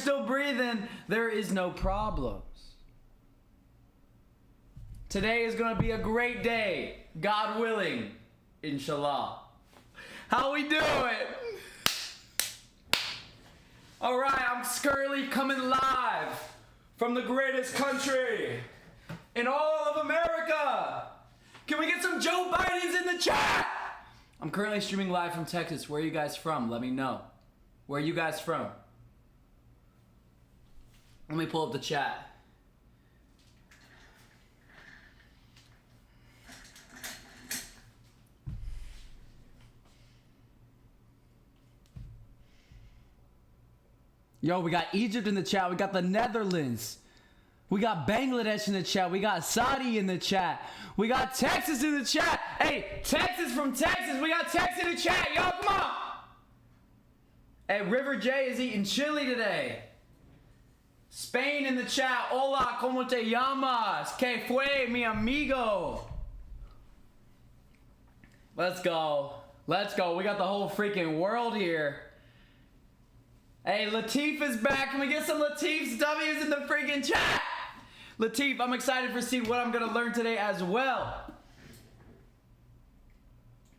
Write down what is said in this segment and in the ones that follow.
still breathing, there is no problems. Today is going to be a great day, God willing, inshallah. How we doing? Alright, I'm Skirly coming live from the greatest country in all of America. Can we get some Joe Bidens in the chat? I'm currently streaming live from Texas. Where are you guys from? Let me know. Where are you guys from? Let me pull up the chat. Yo, we got Egypt in the chat. We got the Netherlands. We got Bangladesh in the chat. We got Saudi in the chat. We got Texas in the chat. Hey, Texas from Texas. We got Texas in the chat. Yo, come on. Hey, River J is eating chili today. Spain in the chat. Hola, ¿cómo te llamas? ¿Qué fue, mi amigo? Let's go. Let's go. We got the whole freaking world here. Hey, Latif is back. Can we get some Latif's W's in the freaking chat? Latif, I'm excited for see what I'm going to learn today as well.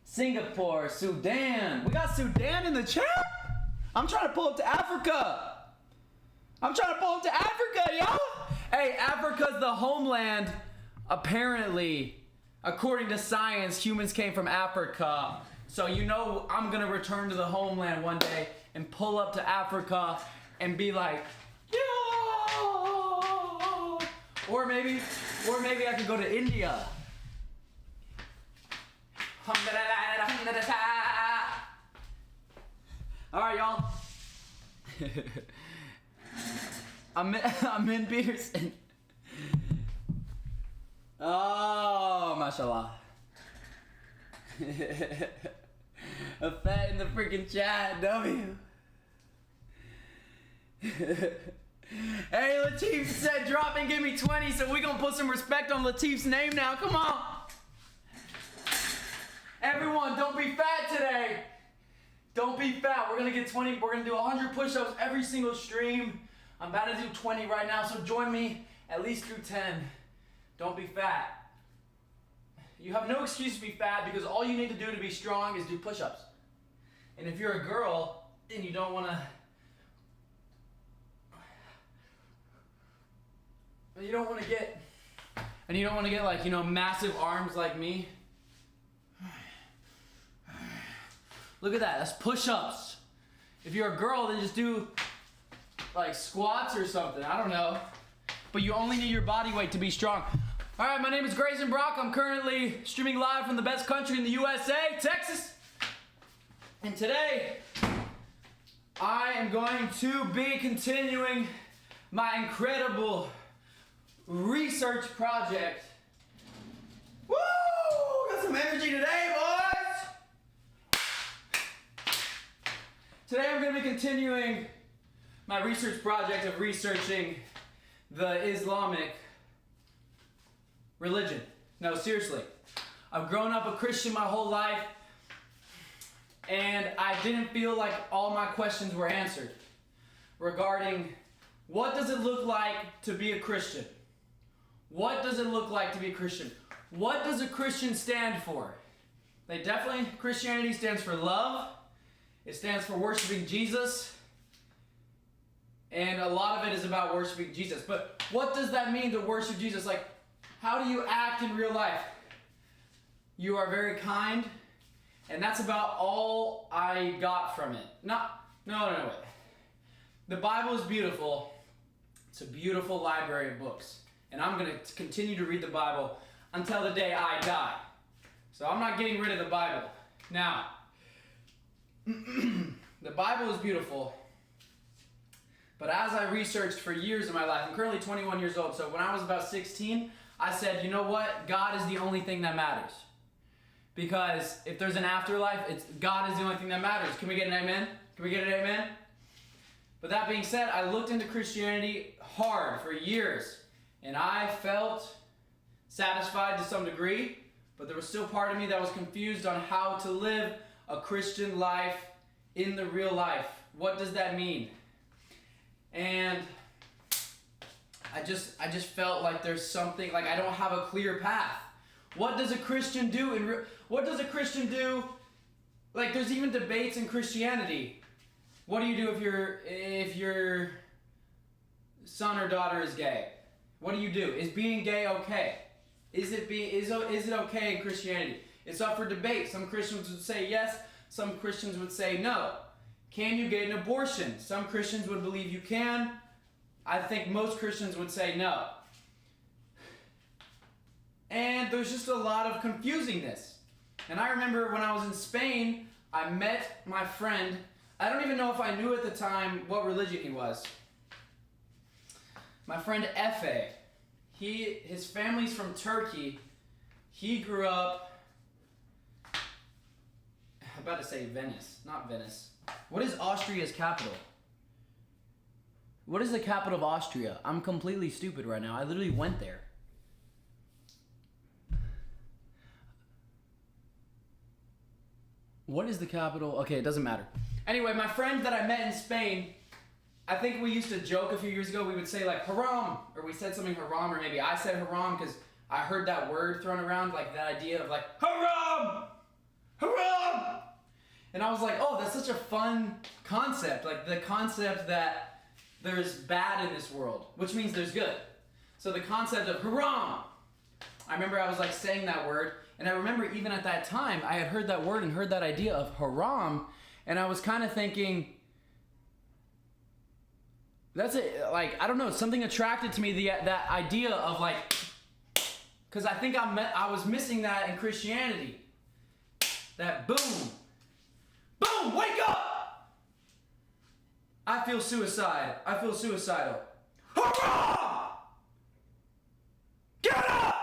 Singapore, Sudan. We got Sudan in the chat? I'm trying to pull up to Africa. I'm trying to pull up to Africa, yo. Hey, Africa's the homeland. Apparently, according to science, humans came from Africa. So you know I'm going to return to the homeland one day and pull up to Africa and be like, yo! Or maybe I could go to India. Alright, y'all. I'm in Peterson. Oh, mashallah. A fat in the freaking chat, W. Hey, Latif said drop and give me 20, so we gonna put some respect on Latif's name now. Come on. Everyone, don't be fat today. Don't be fat. We're gonna get 20. We're gonna do 100 push-ups every single stream. I'm about to do 20 right now, so join me at least through 10. Don't be fat. You have no excuse to be fat because all you need to do to be strong is do push-ups. And if you're a girl and you don't want to, get like, you know, massive arms like me. Look at that, that's push-ups. If you're a girl, then just do like squats or something, I don't know. But you only need your body weight to be strong. All right, my name is Grayson Brock. I'm currently streaming live from the best country in the USA, Texas. And today, I am going to be continuing my incredible research project. Woo! Got some energy today, boys! Today I'm going to be continuing my research project of researching the Islamic religion. No, seriously. I've grown up a Christian my whole life, and I didn't feel like all my questions were answered regarding what does it look like to be a Christian? What does it look like to be a Christian? What does a Christian stand for? Christianity stands for love. It stands for worshiping Jesus. And a lot of it is about worshiping Jesus. But what does that mean to worship Jesus? Like, how do you act in real life? You are very kind. And that's about all I got from it. No, wait. The Bible is beautiful. It's a beautiful library of books. And I'm going to continue to read the Bible until the day I die. So I'm not getting rid of the Bible. Now, the Bible is beautiful. But as I researched for years in my life, I'm currently 21 years old. So when I was about 16, I said, you know what? God is the only thing that matters. Because if there's an afterlife, God is the only thing that matters. Can we get an amen? Can we get an amen? But that being said, I looked into Christianity hard for years. And I felt satisfied to some degree. But there was still part of me that was confused on how to live a Christian life in the real life. What does that mean? And I just felt like there's something, like I don't have a clear path. What does a Christian do? What does a Christian do? Like, there's even debates in Christianity. What do you do if your son or daughter is gay? What do you do? Is being gay okay? Is it okay in Christianity? It's up for debate. Some Christians would say yes. Some Christians would say no. Can you get an abortion? Some Christians would believe you can. I think most Christians would say no. And there's just a lot of confusingness. And I remember when I was in Spain, I met my friend. I don't even know if I knew at the time what religion he was. My friend Efe. His family's from Turkey. He grew up, I'm about to say Venice, not Venice. What is Austria's capital? What is the capital of Austria? I'm completely stupid right now. I literally went there. What is the capital? Okay, it doesn't matter. Anyway, my friend that I met in Spain, I think we used to joke a few years ago, we would say like haram, or we said something haram, or maybe I said haram because I heard that word thrown around, like that idea of like, haram! Haram! And I was like, oh, that's such a fun concept, like the concept that there's bad in this world, which means there's good. So the concept of haram. I remember I was like saying that word, and I remember even at that time, I had heard that word and heard that idea of haram, and I was kind of thinking, that's it, like, I don't know, something attracted to me, that idea of like, because I think I was missing that in Christianity. That boom, boom, wake up! I feel suicidal. Hurrah! Get up!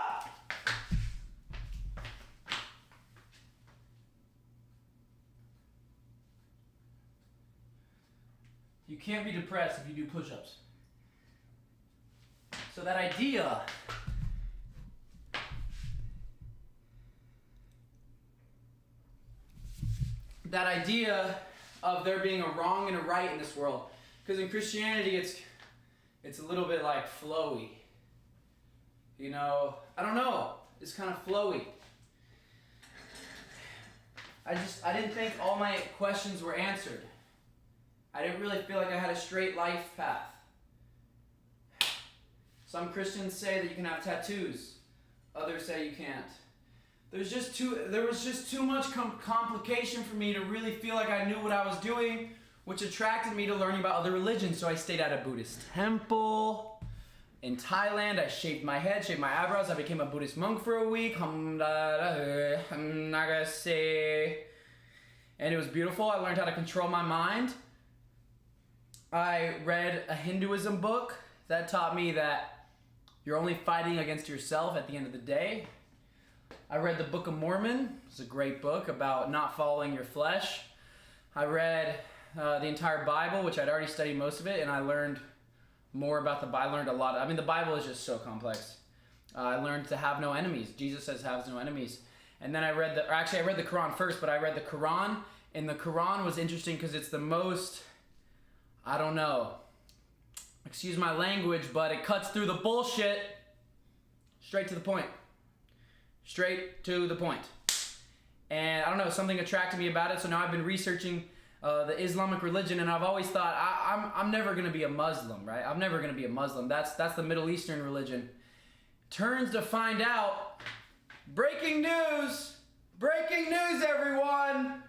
You can't be depressed if you do push-ups. So that idea of there being a wrong and a right in this world, because in Christianity it's a little bit like flowy. You know, I don't know, it's kind of flowy. I didn't think all my questions were answered. I didn't really feel like I had a straight life path. Some Christians say that you can have tattoos. Others say you can't. There was just too much complication for me to really feel like I knew what I was doing, which attracted me to learning about other religions. So I stayed at a Buddhist temple in Thailand. I shaved my head, shaved my eyebrows. I became a Buddhist monk for a week. And it was beautiful. I learned how to control my mind. I read a Hinduism book that taught me that you're only fighting against yourself at the end of the day. I read the Book of Mormon. It's a great book about not following your flesh. I read the entire Bible, which I'd already studied most of it, and I learned more about the Bible. I learned a lot. I mean, the Bible is just so complex. I learned to have no enemies. Jesus says have no enemies. And then I read the Quran first, but I read the Quran, and the Quran was interesting because it's the most, I don't know, excuse my language, but it cuts through the bullshit straight to the point. Straight to the point. And I don't know, something attracted me about it, so now I've been researching the Islamic religion, and I've always thought, I'm never going to be a Muslim, right? I'm never going to be a Muslim. That's the Middle Eastern religion. Turns to find out, breaking news, everyone!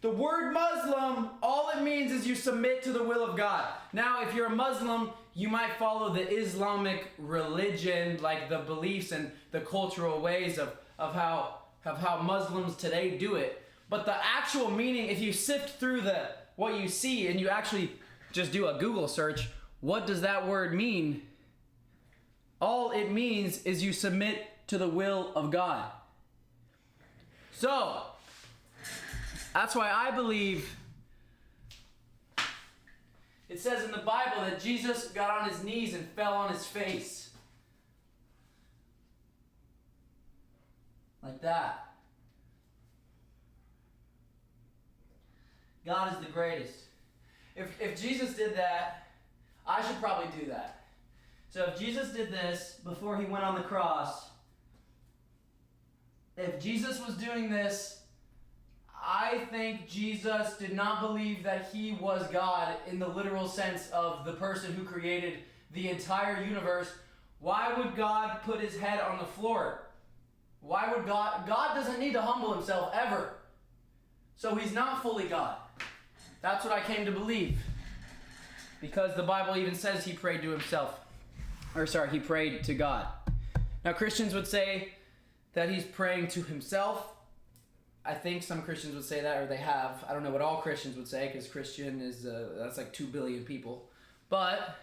The word Muslim, all it means is you submit to the will of God. Now, if you're a Muslim, you might follow the Islamic religion, like the beliefs and the cultural ways of how Muslims today do it. But the actual meaning, if you sift through what you see and you actually just do a Google search, what does that word mean? All it means is you submit to the will of God. So, that's why I believe it says in the Bible that Jesus got on his knees and fell on his face. Like that. God is the greatest. If Jesus did that, I should probably do that. So if Jesus did this before he went on the cross, if Jesus was doing this, I think Jesus did not believe that he was God in the literal sense of the person who created the entire universe. Why would God put his head on the floor? Why would God doesn't need to humble himself ever. So he's not fully God. That's what I came to believe. Because the Bible even says he prayed to himself. He prayed to God. Now Christians would say that he's praying to himself. I think some Christians would say that, or they have. I don't know what all Christians would say, because Christian is, that's like 2 billion people. But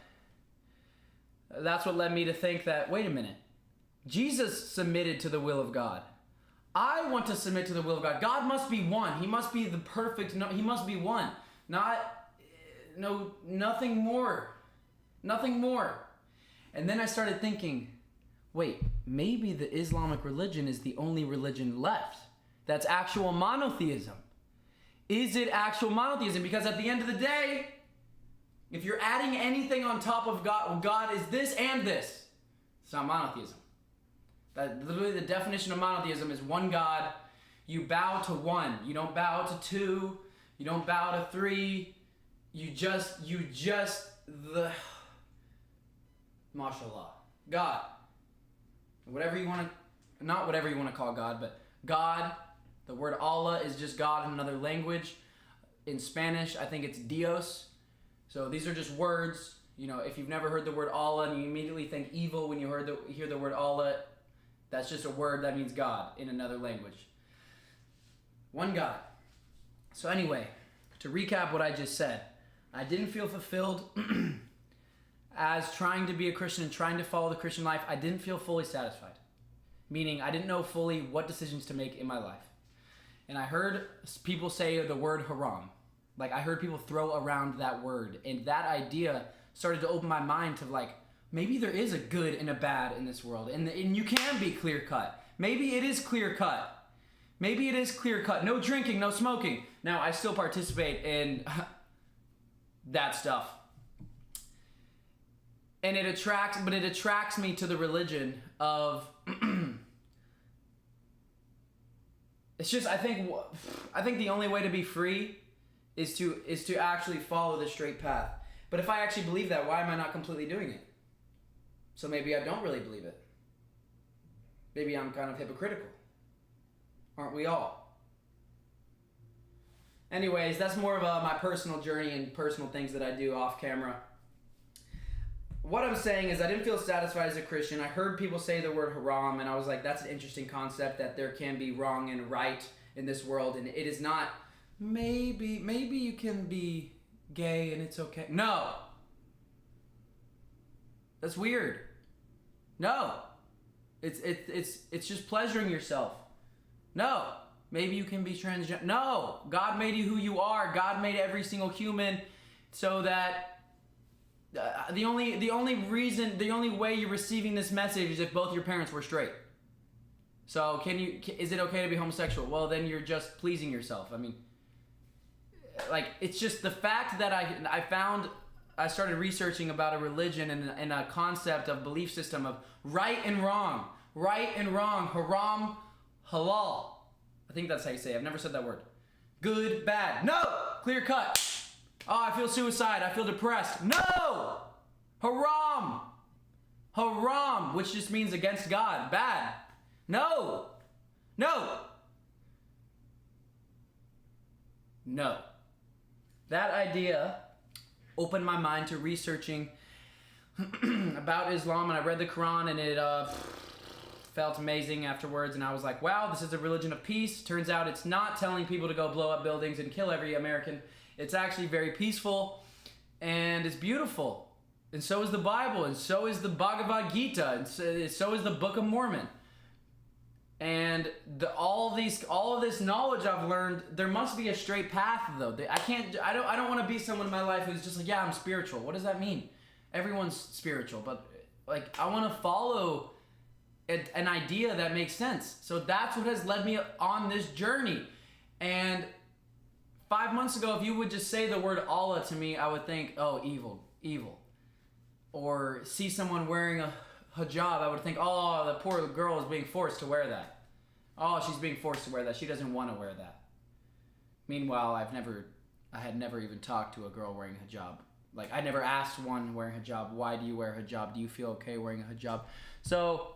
that's what led me to think that, wait a minute. Jesus submitted to the will of God. I want to submit to the will of God. God must be one. He must be the perfect, he must be one. Nothing more. Nothing more. And then I started thinking, wait, maybe the Islamic religion is the only religion left that's actual monotheism. Is it actual monotheism? Because at the end of the day, if you're adding anything on top of God, well, God is this and this. It's not monotheism. That literally the definition of monotheism is one God. You bow to one. You don't bow to two. You don't bow to three. You just the mashallah. God. Whatever you want to, not whatever you want to call God, but God. The word Allah is just God in another language. In Spanish, I think it's Dios. So these are just words. You know, if you've never heard the word Allah and you immediately think evil when you hear the word Allah, that's just a word that means God in another language. One God. So anyway, to recap what I just said, I didn't feel fulfilled as trying to be a Christian and trying to follow the Christian life. I didn't feel fully satisfied. Meaning I didn't know fully what decisions to make in my life. And I heard people say the word haram. Like I heard people throw around that word. And that idea started to open my mind to like, maybe there is a good and a bad in this world. And you can be clear cut. Maybe it is clear cut. Maybe it is clear cut. No drinking, no smoking. Now I still participate in that stuff. And it attracts me to the religion of it's just I think the only way to be free is to actually follow the straight path. But if I actually believe that, why am I not completely doing it? So maybe I don't really believe it. Maybe I'm kind of hypocritical. Aren't we all? Anyways, that's more of my personal journey and personal things that I do off camera. What I'm saying is I didn't feel satisfied as a Christian. I heard people say the word haram, and I was like, that's an interesting concept, that there can be wrong and right in this world, and it is not, maybe you can be gay and it's okay. No. That's weird. No. It's just pleasuring yourself. No. Maybe you can be transgender. No. God made you who you are. God made every single human so that the only way you're receiving this message is if both your parents were straight. So is it okay to be homosexual? Well, then you're just pleasing yourself. I mean, like, it's just the fact that I started researching about a religion and a concept of belief system of right and wrong, haram, halal. I think that's how you say it. I've never said that word. Good, bad. No! Clear cut. Oh, I feel suicide. I feel depressed. No! Haram. Haram, which just means against God. Bad. No. No. No. That idea opened my mind to researching about Islam, and I read the Quran, and it felt amazing afterwards, and I was like, wow, this is a religion of peace. Turns out it's not telling people to go blow up buildings and kill every American. It's actually very peaceful, and it's beautiful. And so is the Bible, and so is the Bhagavad Gita, and so is the Book of Mormon. And all of this knowledge I've learned, there must be a straight path though. I don't want to be someone in my life who's just like, yeah, I'm spiritual. What does that mean? Everyone's spiritual, but like I want to follow an idea that makes sense. So that's what has led me on this journey. And 5 months ago, if you would just say the word Allah to me, I would think, oh, evil. or see someone wearing a hijab, I would think, oh, the poor girl is being forced to wear that. Oh, she's being forced to wear that. She doesn't want to wear that. Meanwhile, I had never even talked to a girl wearing a hijab. Like, I never asked one wearing a hijab, why do you wear a hijab? Do you feel okay wearing a hijab? So,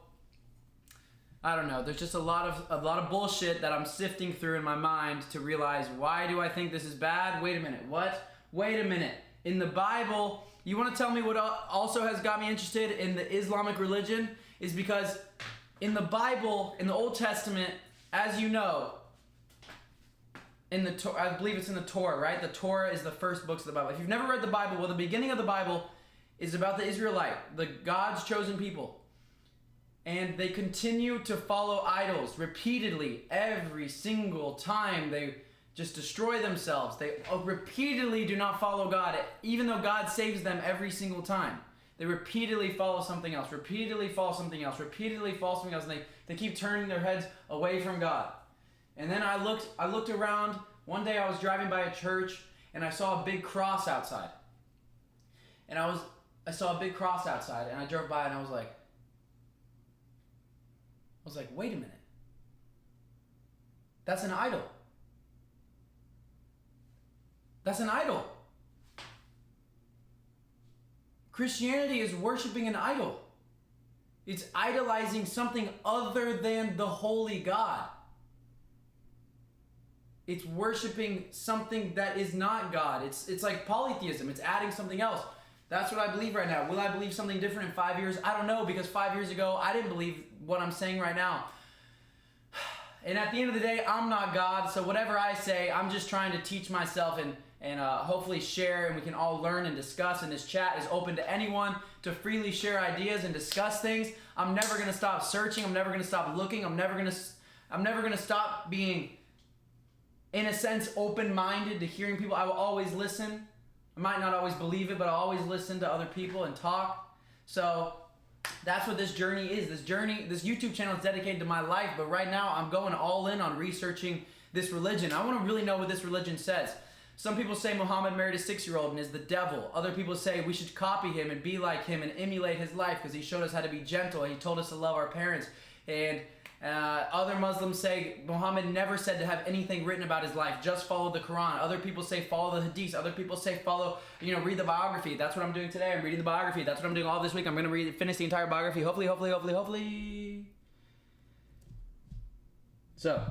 I don't know. There's just a lot of bullshit that I'm sifting through in my mind to realize, why do I think this is bad? Wait a minute. What? Wait a minute. In the Bible, you want to tell me what also has got me interested in the Islamic religion? Is because in the Bible, in the Old Testament, as you know, I believe it's in the Torah, right? The Torah is the first books of the Bible. If you've never read the Bible, well, the beginning of the Bible is about the Israelite, the God's chosen people. And they continue to follow idols repeatedly every single time. They just destroy themselves. They repeatedly do not follow God, even though God saves them every single time. They repeatedly follow something else, repeatedly follow something else, repeatedly follow something else, and they keep turning their heads away from God. And then I looked around. One day I was driving by a church and I saw a big cross outside. And I saw a big cross outside and I drove by and I was like, wait a minute. That's an idol. That's an idol. Christianity is worshiping an idol. It's idolizing something other than the holy God. It's worshiping something that is not God. It's like polytheism. It's adding something else. That's what I believe right now. Will I believe something different in 5 years? I don't know, because 5 years ago, I didn't believe what I'm saying right now. And at the end of the day, I'm not God, so whatever I say, I'm just trying to teach myself and hopefully share, and we can all learn and discuss, and this chat is open to anyone to freely share ideas and discuss things. I'm never going to stop searching. I'm never going to stop looking. I'm never going to stop being, in a sense, open-minded to hearing people. I will always listen. I might not always believe it, but I'll always listen to other people and talk. So that's what this journey is. This YouTube channel is dedicated to my life, but right now I'm going all in on researching this religion. I want to really know what this religion says. Some people say Muhammad married a 6-year-old and is the devil. Other people say we should copy him and be like him and emulate his life because he showed us how to be gentle. He told us to love our parents. And other Muslims say Muhammad never said to have anything written about his life, just follow the Quran. Other people say follow the Hadiths. Other people say read the biography. That's what I'm doing today. I'm reading the biography. That's what I'm doing all this week. I'm going to finish the entire biography. Hopefully. So,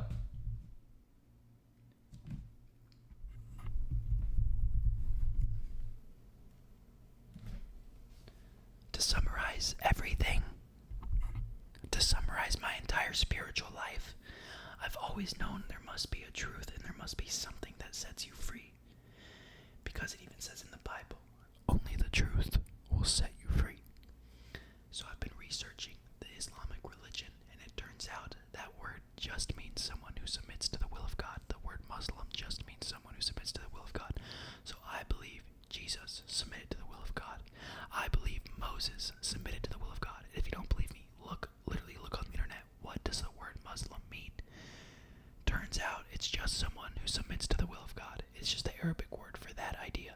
to summarize everything, to summarize my entire spiritual life, I've always known there must be a truth and there must be something that sets you free. Because it even says in the Bible, only the truth will set you free. So I've been researching the Islamic religion, and it turns out that word just means someone who submits to the will of God. The word Muslim just means someone who submits to the will of God. So I believe Jesus submitted to the will of God. I believe Moses submitted to the will of God. If you don't believe me, literally look on the internet. What does the word Muslim mean? Turns out it's just someone who submits to the will of God. It's just the Arabic word for that idea.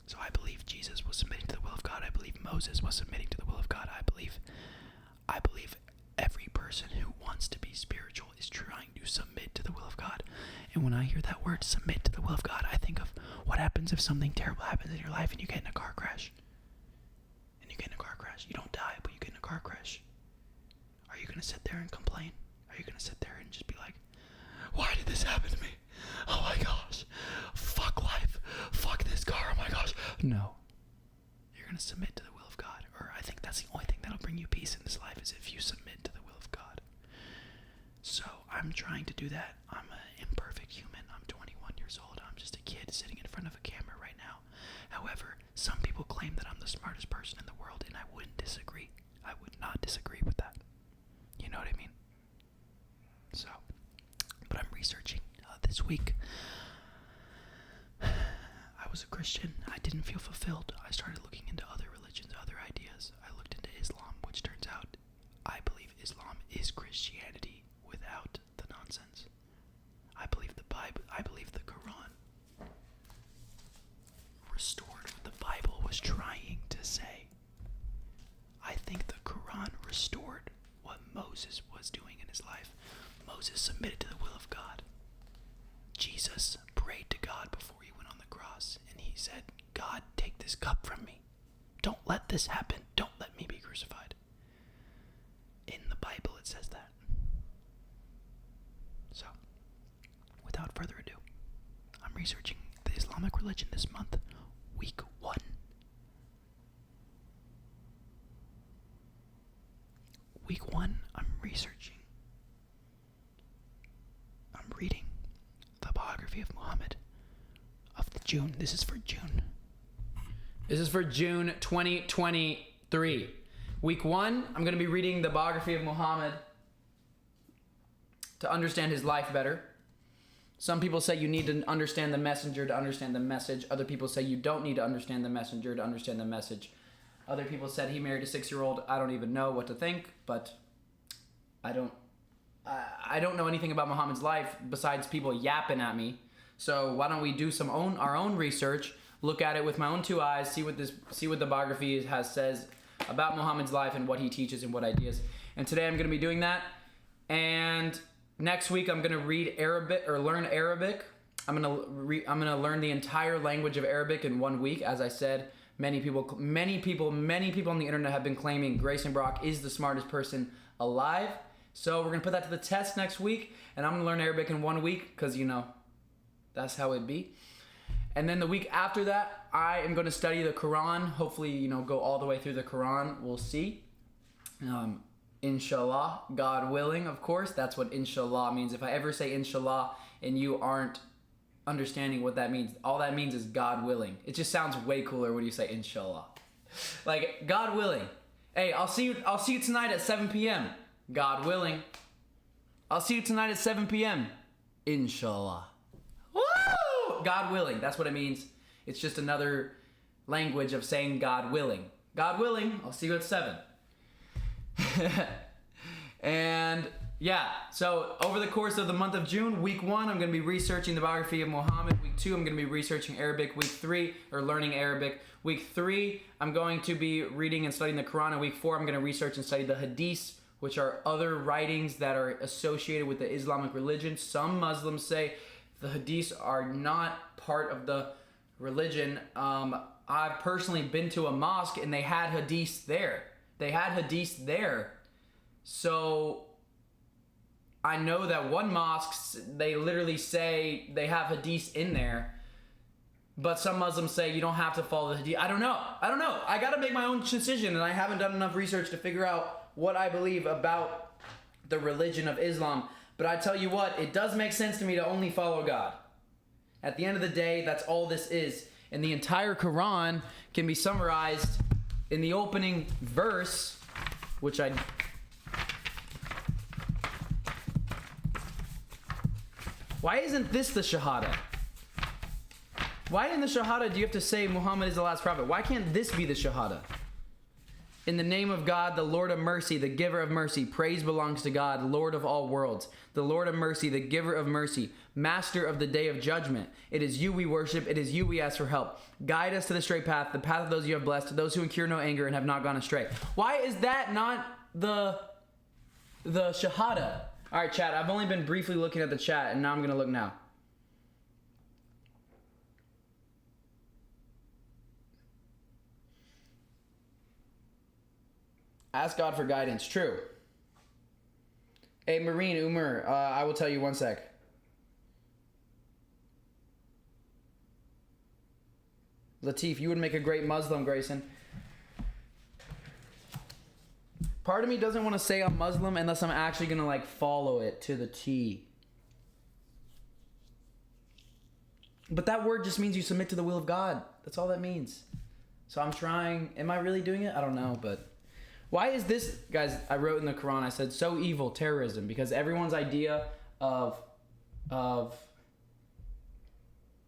So I believe Jesus was submitting to the will of God. I believe Moses was submitting to the will of God. I believe every person who wants to be spiritual is trying to submit to the will of God. And when I hear that word, submit to the will of God, I think of what happens if something terrible happens in your life and you get in a car crash. You don't die, but you get in a car crash. Are you going to sit there and complain? Are you going to sit there and just be like, why did this happen to me? Oh my gosh. Fuck life. Fuck this car. Oh my gosh. No. You're going to submit to the will of God. Or I think that's the only thing that'll bring you peace in this life, is if you submit to the will of God. So I'm trying to do that. I'm an imperfect human. I'm 21 years old. I'm just a kid sitting in front of a camera right now. However, some people claim that I'm the smartest person in the world, and I wouldn't disagree. I would not disagree with that. You know what I mean? So, but I'm researching this week. I was a Christian. I didn't feel fulfilled. I started looking into other religions, other ideas. I looked into Islam, which turns out I believe Islam is Christianity without the nonsense. I believe the Bible. I believe the Quran restored what the Bible was trying to say. restored what Moses was doing in his life. Moses submitted to the will of God. Jesus prayed to God before he went on the cross, and he said, God, take this cup from me. Don't let this happen. Don't let me be crucified. In the Bible, it says that. So, without further ado, I'm researching the Islamic religion this month, week 1. Week 1, I'm reading the biography of Muhammad of June. This is for June. This is for June 2023. Week 1, I'm going to be reading the biography of Muhammad to understand his life better. Some people say you need to understand the messenger to understand the message. Other people say you don't need to understand the messenger to understand the message. Other people said he married a 6-year-old. I don't even know what to think, but I don't know anything about Muhammad's life besides people yapping at me. So why don't we do our own research, look at it with my own 2 eyes, see what the biography says about Muhammad's life and what he teaches and what ideas. And today I'm going to be doing that. And next week I'm going to read Arabic or learn Arabic. I'm going to learn the entire language of Arabic in 1 week. As I said, many people on the internet have been claiming Grayson Brock is the smartest person alive. So we're going to put that to the test next week, and I'm going to learn Arabic in 1 week because, that's how it be. And then the week after that, I am going to study the Quran. Hopefully, go all the way through the Quran. We'll see. Inshallah, God willing, of course. That's what inshallah means. If I ever say inshallah and you aren't understanding what that means, all that means is God willing. It just sounds way cooler when you say inshallah. Like, God willing. Hey, I'll see you tonight at 7 p.m. God willing. I'll see you tonight at 7 p.m. Inshallah. Woo! God willing. That's what it means. It's just another language of saying God willing. God willing, I'll see you at 7. And yeah, so over the course of the month of June, week 1, I'm going to be researching the biography of Muhammad. Week 2, I'm going to be researching Arabic. Week 3, or learning Arabic. Week 3, I'm going to be reading and studying the Quran. And week 4, I'm going to research and study the Hadiths, which are other writings that are associated with the Islamic religion. Some Muslims say the Hadiths are not part of the religion. I've personally been to a mosque and they had Hadiths there. So I know that one mosque, they literally say they have Hadiths in there. But some Muslims say you don't have to follow the Hadith. I don't know. I got to make my own decision, and I haven't done enough research to figure out what I believe about the religion of Islam. But I tell you what, it does make sense to me to only follow God. At the end of the day, that's all this is. And the entire Quran can be summarized in the opening verse, which Why isn't this the shahada? Why in the shahada do you have to say Muhammad is the last prophet? Why can't this be the shahada? In the name of God, the Lord of mercy, the giver of mercy, praise belongs to God, Lord of all worlds, the Lord of mercy, the giver of mercy, master of the day of judgment. It is you we worship. It is you we ask for help. Guide us to the straight path, the path of those you have blessed, to those who incur no anger and have not gone astray. Why is that not the shahada? All right, chat, I've only been briefly looking at the chat, and now I'm going to look now. Ask God for guidance. True. Hey, Marine, Umar, I will tell you 1 sec. Latif, you would make a great Muslim, Grayson. Part of me doesn't want to say I'm Muslim unless I'm actually going to, follow it to the T. But that word just means you submit to the will of God. That's all that means. So I'm trying. Am I really doing it? I don't know, but... Why is this, guys, I wrote in the Quran, I said, so evil, terrorism, because everyone's idea of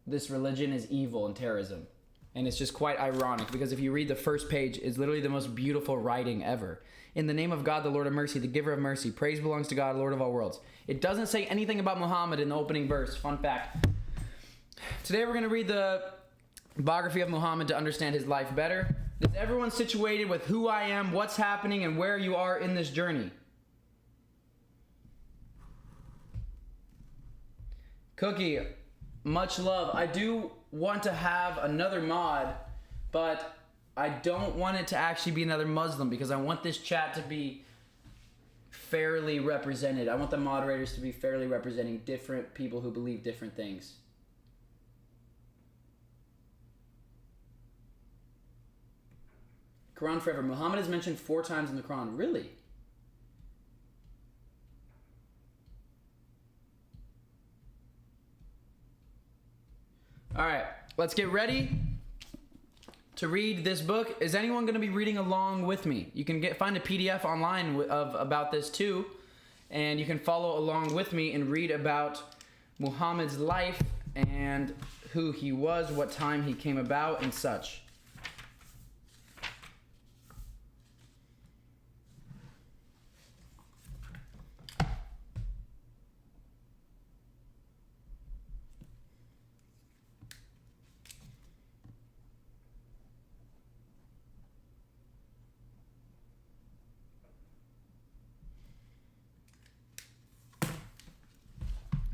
this religion is evil and terrorism. And it's just quite ironic, because if you read the first page, it's literally the most beautiful writing ever. In the name of God, the Lord of mercy, the giver of mercy, praise belongs to God, Lord of all worlds. It doesn't say anything about Muhammad in the opening verse. Fun fact. Today we're going to read the biography of Muhammad to understand his life better. Is everyone situated with who I am, what's happening, and where you are in this journey? Cookie, much love. I do want to have another mod, but I don't want it to actually be another Muslim because I want this chat to be fairly represented. I want the moderators to be fairly representing different people who believe different things. Quran forever. Muhammad is mentioned 4 times in the Quran. Really? All right, let's get ready to read this book. Is anyone going to be reading along with me? You can find a PDF online about this too, and you can follow along with me and read about Muhammad's life and who he was, what time he came about, and such.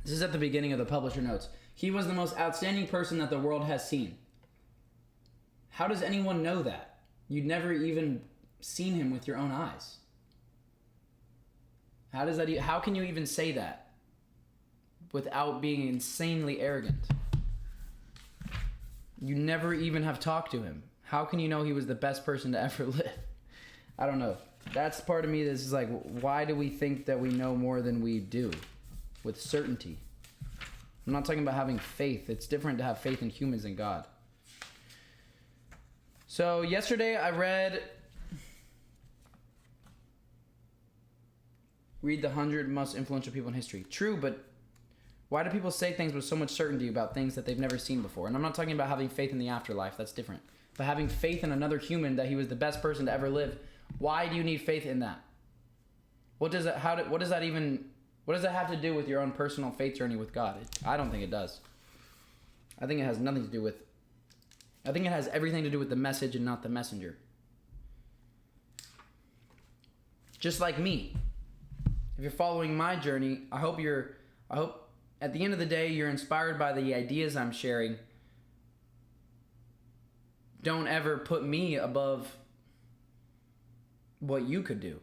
This is at the beginning of the publisher notes. He was the most outstanding person that the world has seen. How does anyone know that? You'd never even seen him with your own eyes. How can you even say that without being insanely arrogant? You never even have talked to him. How can you know he was the best person to ever live? I don't know. That's part of me that's just like, why do we think that we know more than we do? With certainty. I'm not talking about having faith. It's different to have faith in humans than God. So yesterday I read the 100 most influential people in history. True, but why do people say things with so much certainty about things that they've never seen before? And I'm not talking about having faith in the afterlife. That's different. But having faith in another human that he was the best person to ever live. Why do you need faith in that? What does that have to do with your own personal faith journey with God? I don't think it does. I think it has nothing to do with... I think it has everything to do with the message and not the messenger. Just like me. If you're following my journey, I hope at the end of the day you're inspired by the ideas I'm sharing. Don't ever put me above what you could do.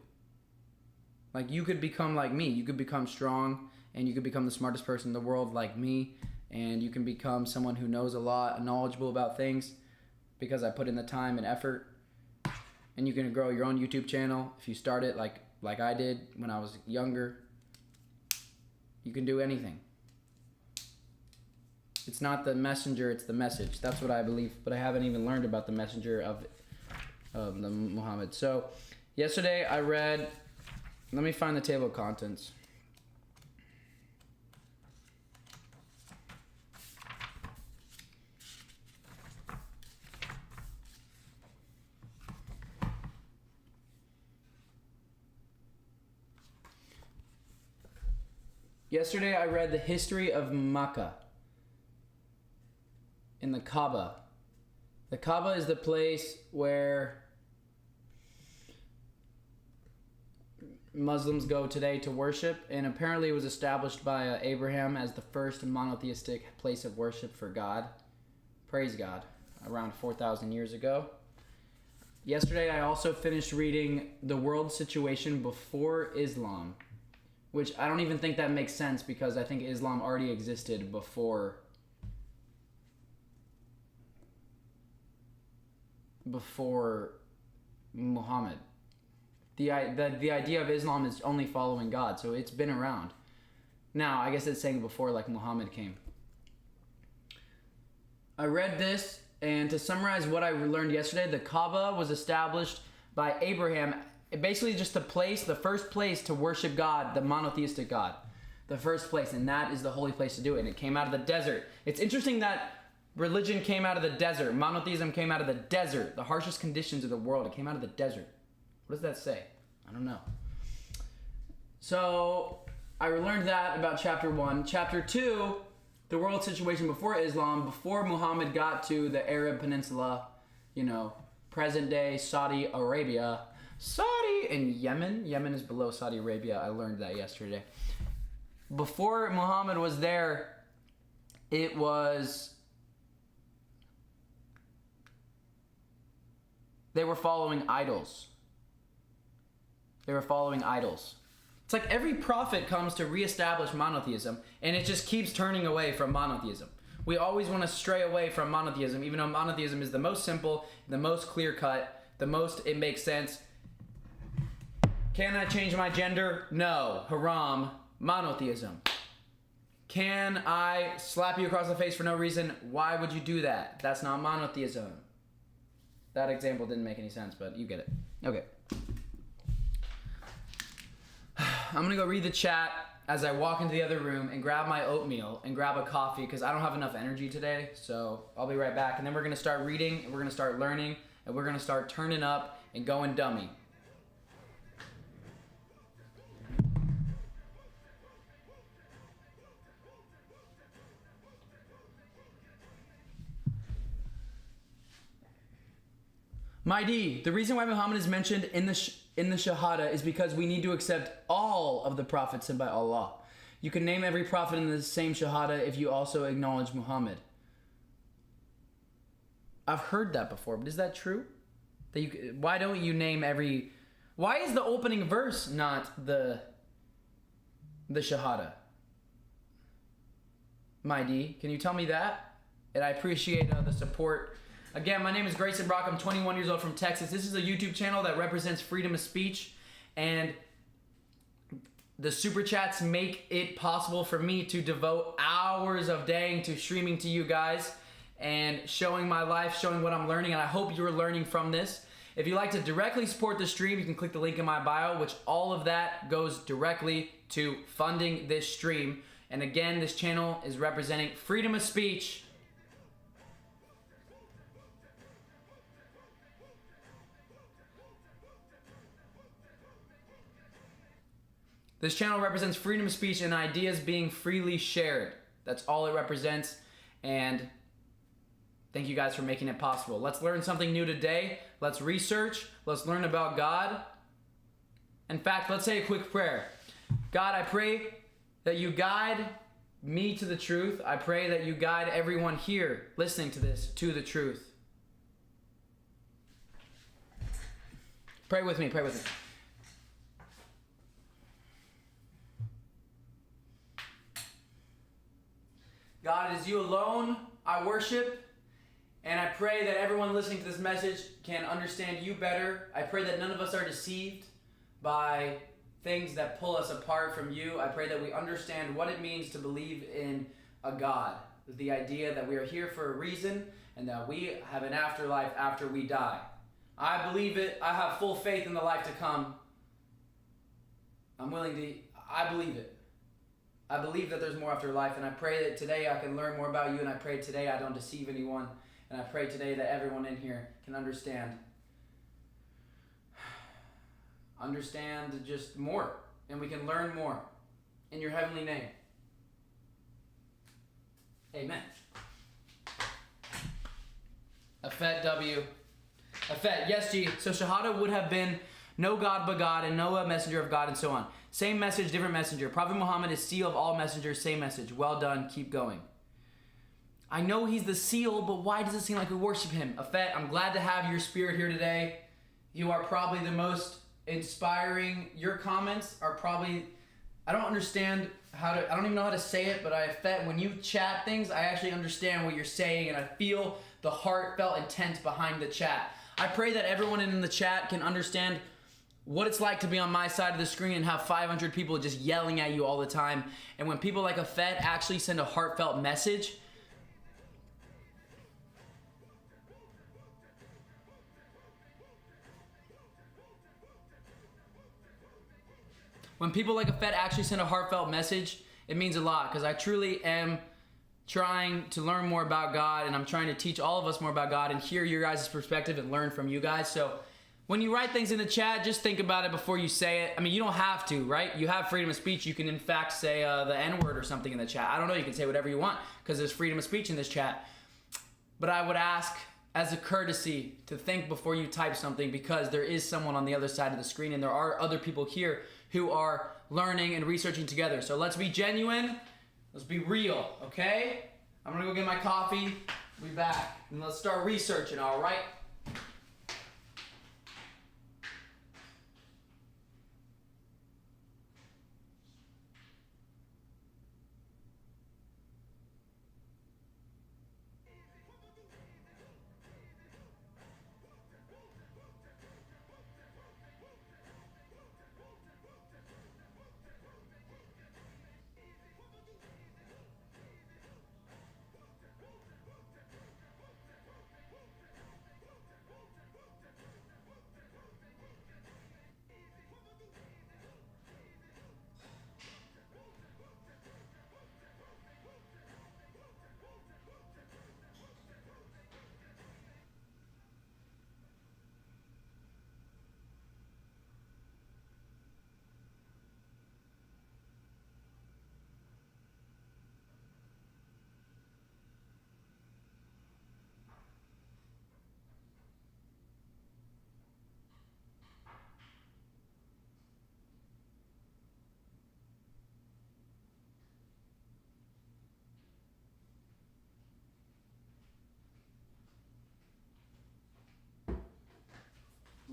Like, you could become like me. You could become strong, and you could become the smartest person in the world like me, and you can become someone who knows a lot, knowledgeable about things, because I put in the time and effort. And you can grow your own YouTube channel if you start it like I did when I was younger. You can do anything. It's not the messenger, it's the message. That's what I believe, but I haven't even learned about the messenger of the Muhammad. So yesterday I read... Let me find the table of contents. Yesterday I read the history of Makkah in the Kaaba. The Kaaba is the place where Muslims go today to worship, and apparently it was established by Abraham as the first monotheistic place of worship for God. Praise God. Around 4,000 years ago. Yesterday I also finished reading The World Situation Before Islam, which I don't even think that makes sense because I think Islam already existed before Muhammad. The idea of Islam is only following God, so it's been around. Now, I guess it's saying before, like Muhammad came. I read this, and to summarize what I learned yesterday, the Kaaba was established by Abraham, basically just the first place to worship God, the monotheistic God. The first place, and that is the holy place to do it, and it came out of the desert. It's interesting that religion came out of the desert. Monotheism came out of the desert, the harshest conditions of the world. It came out of the desert. What does that say? I don't know. So I learned that about chapter 1. Chapter 2, the world situation before Islam, before Muhammad got to the Arab Peninsula, present day Saudi Arabia. Saudi and Yemen. Yemen is below Saudi Arabia. I learned that yesterday. Before Muhammad was there, it was... They were following idols. They were following idols. It's like every prophet comes to reestablish monotheism, and it just keeps turning away from monotheism. We always want to stray away from monotheism, even though monotheism is the most simple, the most clear-cut, the most it makes sense. Can I change my gender? No. Haram. Monotheism. Can I slap you across the face for no reason? Why would you do that? That's not monotheism. That example didn't make any sense, but you get it. Okay. I'm going to go read the chat as I walk into the other room and grab my oatmeal and grab a coffee because I don't have enough energy today. So I'll be right back. And then we're going to start reading, and we're going to start learning, and we're going to start turning up and going dummy. My D, the reason why Muhammad is mentioned in the shahada is because we need to accept all of the prophets sent by Allah. You can name every prophet in the same shahada if you also acknowledge Muhammad. I've heard that before, but is that true? Why don't you name every... Why is the opening verse not the shahada? My D, can you tell me that? And I appreciate the support. Again, my name is Grayson Brock. I'm 21 years old from Texas. This is a YouTube channel that represents freedom of speech, and the super chats make it possible for me to devote hours of day to streaming to you guys and showing my life, showing what I'm learning, and I hope you're learning from this. If you'd like to directly support the stream, you can click the link in my bio, which all of that goes directly to funding this stream. And again, this channel is representing freedom of speech. This channel represents freedom of speech and ideas being freely shared. That's all it represents, and thank you guys for making it possible. Let's learn something new today. Let's research. Let's learn about God. In fact, let's say a quick prayer. God, I pray that you guide me to the truth. I pray that you guide everyone here listening to this to the truth. Pray with me, pray with me. God, it is you alone I worship, and I pray that everyone listening to this message can understand you better. I pray that none of us are deceived by things that pull us apart from you. I pray that we understand what it means to believe in a God, the idea that we are here for a reason and that we have an afterlife after we die. I believe it. I have full faith in the life to come. I believe it. I believe that there's more after life, and I pray that today I can learn more about you, and I pray today I don't deceive anyone, and I pray today that everyone in here can understand just more, and we can learn more in your heavenly name. Amen. Afet W. Afet, yes, G. So Shahada would have been no God but God, and no messenger of God, and so on. Same message, different messenger. Prophet Muhammad is seal of all messengers, same message. Well done, keep going. I know he's the seal, but why does it seem like we worship him? Afet, I'm glad to have your spirit here today. You are probably the most inspiring. Your comments are probably, I don't even know how to say it, but Afet, when you chat things, I actually understand what you're saying, and I feel the heartfelt intent behind the chat. I pray that everyone in the chat can understand what it's like to be on my side of the screen and have 500 people just yelling at you all the time. And when people like Afet actually send a heartfelt message, it means a lot, because I truly am trying to learn more about God, and I'm trying to teach all of us more about God and hear your guys' perspective and learn from you guys. So when you write things in the chat, just think about it before you say it. I mean, you don't have to, right? You have freedom of speech. You can, in fact, say the N-word or something in the chat. I don't know. You can say whatever you want because there's freedom of speech in this chat. But I would ask as a courtesy to think before you type something, because there is someone on the other side of the screen and there are other people here who are learning and researching together. So let's be genuine. Let's be real, okay? I'm gonna go get my coffee. Be back and let's start researching, all right?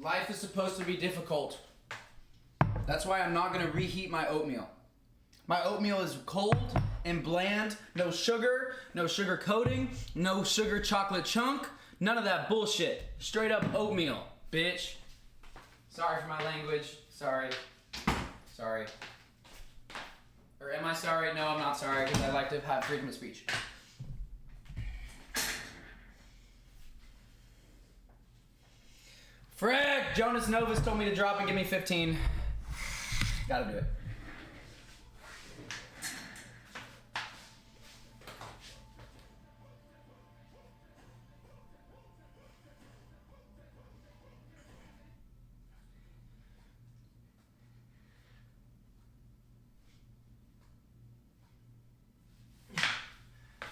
Life is supposed to be difficult. That's why I'm not going to reheat my oatmeal. My oatmeal is cold and bland. No sugar coating, no sugar chocolate chunk, none of that bullshit. Straight up oatmeal, bitch. Sorry for my language. Sorry. Or am I sorry? No, I'm not sorry, because I like to have freedom of speech. Frick! Jonas Novus told me to drop and give me 15. Gotta do it.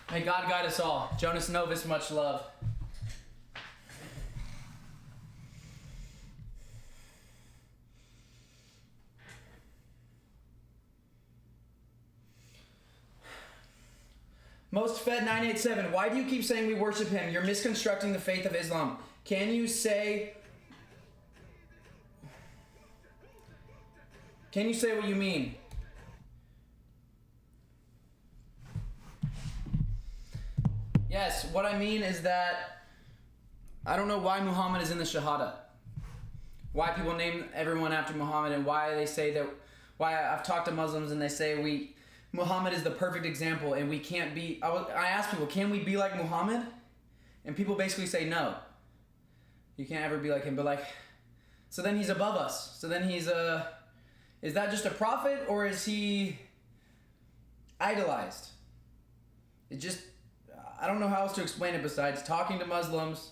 May God guide us all. Jonas Novus, much love. Most Fed 987, why do you keep saying we worship him? You're misconstructing the faith of Islam. Can you say what you mean? Yes, what I mean is that I don't know why Muhammad is in the shahada. Why people name everyone after Muhammad, and why they say that, why I've talked to Muslims and they say Muhammad is the perfect example and we can't be, I ask people, can we be like Muhammad? And people basically say no. You can't ever be like him, but like, so then he's above us. So then is that just a prophet, or is he idolized? I don't know how else to explain it besides talking to Muslims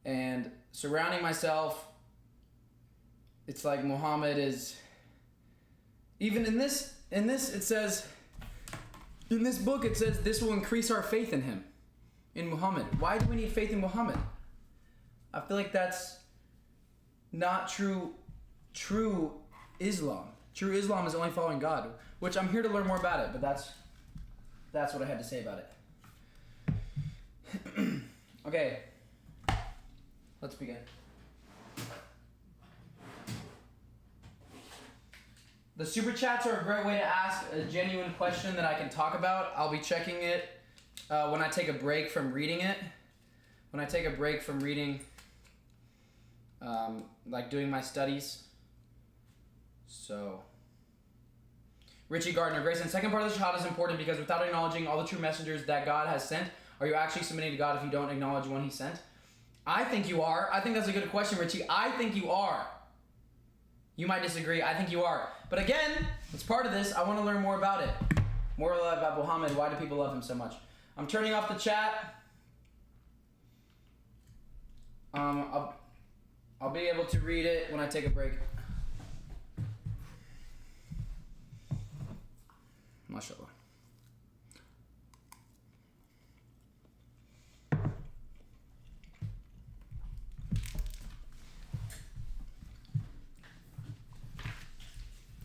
and surrounding myself. It's like Muhammad is, even in this it says, in this book it says this will increase our faith in him, in Muhammad. Why do we need faith in Muhammad? I feel like that's not true Islam. True Islam is only following God, which I'm here to learn more about it, but that's what I had to say about it. Okay, let's begin. The super chats are a great way to ask a genuine question that I can talk about. I'll be checking it when I take a break from reading it. When I take a break from reading, like doing my studies. So, Richie Gardner, Grayson, second part of the shahada is important because without acknowledging all the true messengers that God has sent, are you actually submitting to God if you don't acknowledge one he sent? I think you are. I think that's a good question, Richie. I think you are. You might disagree. I think you are. But again, it's part of this. I want to learn more about it. More about Muhammad. Why do people love him so much? I'm turning off the chat. I'll be able to read it when I take a break. MashaAllah.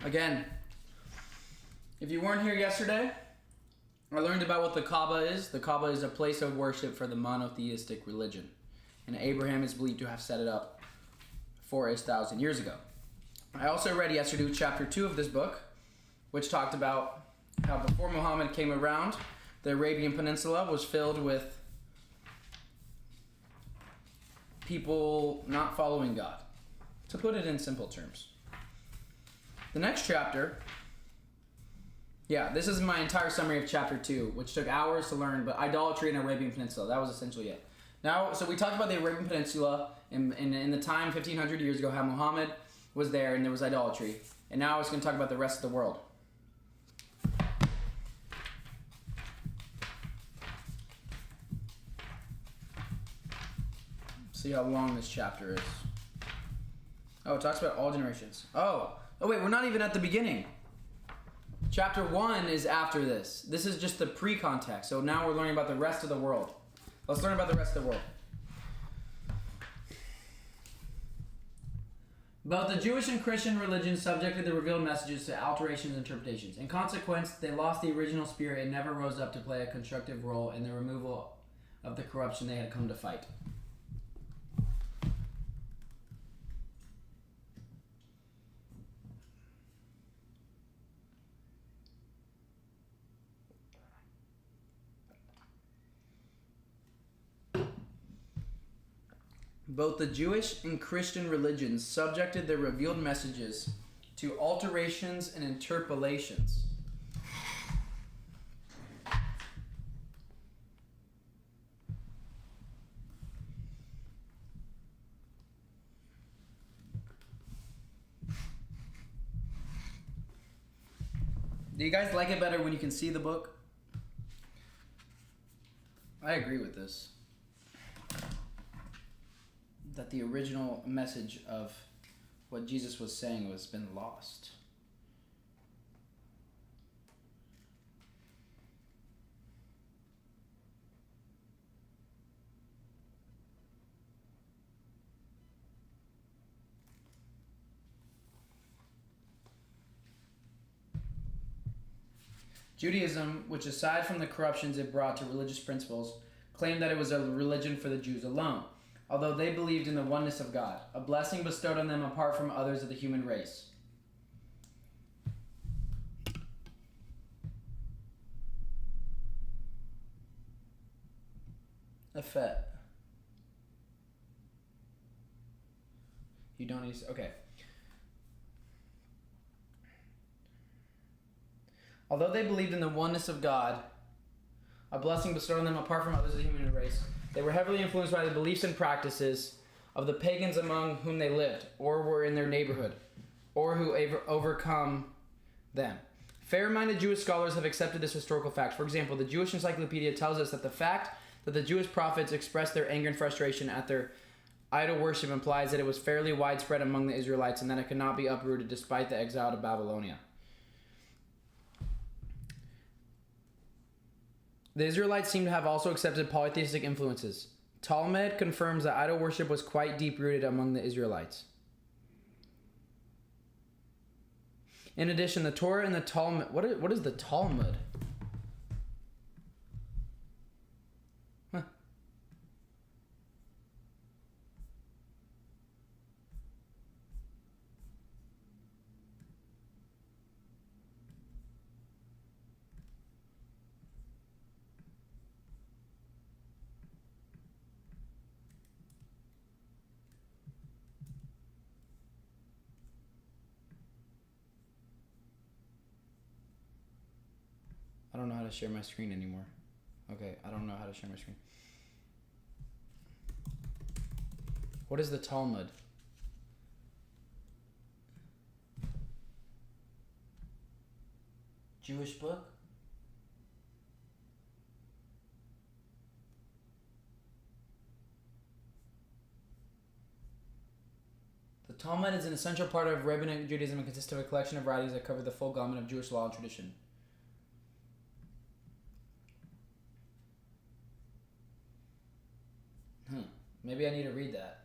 Again, if you weren't here yesterday, I learned about what the Kaaba is. The Kaaba is a place of worship for the monotheistic religion. And Abraham is believed to have set it up 4,000 years ago. I also read yesterday chapter 2 of this book, which talked about how before Muhammad came around, the Arabian Peninsula was filled with people not following God, to put it in simple terms. The next chapter, this is my entire summary of chapter 2, which took hours to learn, but idolatry in the Arabian Peninsula, that was essentially it. Now, so we talked about the Arabian Peninsula in the time 1,500 years ago, how Muhammad was there and there was idolatry. And now I was going to talk about the rest of the world. See how long this chapter is. Oh, it talks about all generations. Oh wait, we're not even at the beginning. Chapter 1 is after this. This is just the pre-context. So now we're learning about the rest of the world. Let's learn about the rest of the world. Both the Jewish and Christian religions subjected the revealed messages to alterations and interpretations. In consequence, they lost the original spirit and never rose up to play a constructive role in the removal of the corruption they had come to fight. Both the Jewish and Christian religions subjected their revealed messages to alterations and interpolations. Do you guys like it better when you can see the book? I agree with this. That the original message of what Jesus was saying was been lost. Judaism, which aside from the corruptions it brought to religious principles, claimed that it was a religion for the Jews alone, although they believed in the oneness of God, a blessing bestowed on them apart from others of the human race. Effet. You don't need to... Okay. Although they believed in the oneness of God, a blessing bestowed on them apart from others of the human race, they were heavily influenced by the beliefs and practices of the pagans among whom they lived, or were in their neighborhood, or who overcome them. Fair-minded Jewish scholars have accepted this historical fact. For example, the Jewish Encyclopedia tells us that the fact that the Jewish prophets expressed their anger and frustration at their idol worship implies that it was fairly widespread among the Israelites and that it could not be uprooted despite the exile to Babylonia. The Israelites seem to have also accepted polytheistic influences. Talmud confirms that idol worship was quite deep-rooted among the Israelites. In addition, the Torah and the Talmud... What is the Talmud? Huh. I don't know how to share my screen anymore. Okay, I don't know how to share my screen. What is the Talmud? Jewish book? The Talmud is an essential part of Rabbinic Judaism and consists of a collection of writings that cover the full gamut of Jewish law and tradition. Maybe I need to read that.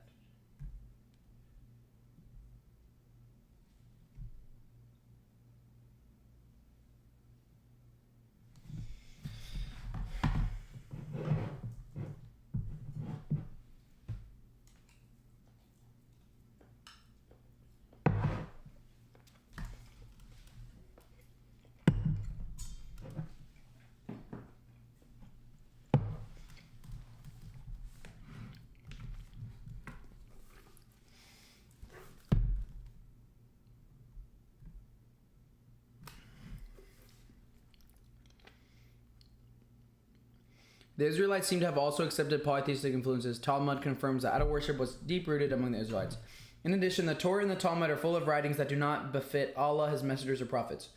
The Israelites seem to have also accepted polytheistic influences. Talmud confirms that idol worship was deep-rooted among the Israelites. In addition, the Torah and the Talmud are full of writings that do not befit Allah, his messengers, or prophets.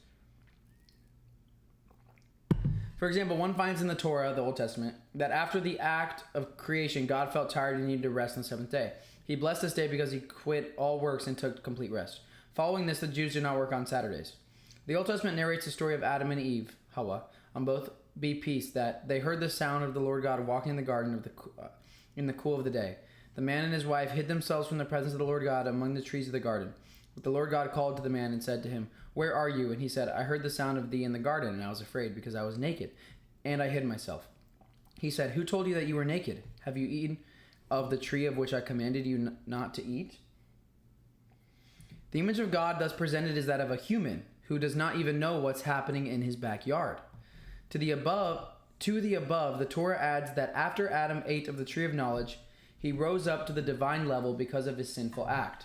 For example, one finds in the Torah, the Old Testament, that after the act of creation, God felt tired and needed to rest on the seventh day. He blessed this day because he quit all works and took complete rest. Following this, the Jews did not work on Saturdays. The Old Testament narrates the story of Adam and Eve, Hawa, on both be peace, that they heard the sound of the Lord God walking in the garden in the cool of the day. The man and his wife hid themselves from the presence of the Lord God among the trees of the garden. But the Lord God called to the man and said to him, "Where are you?" And he said, "I heard the sound of thee in the garden, and I was afraid, because I was naked, and I hid myself." He said, "Who told you that you were naked? Have you eaten of the tree of which I commanded you not to eat?" The image of God thus presented is that of a human who does not even know what's happening in his backyard. To the above, the Torah adds that after Adam ate of the tree of knowledge, he rose up to the divine level because of his sinful act.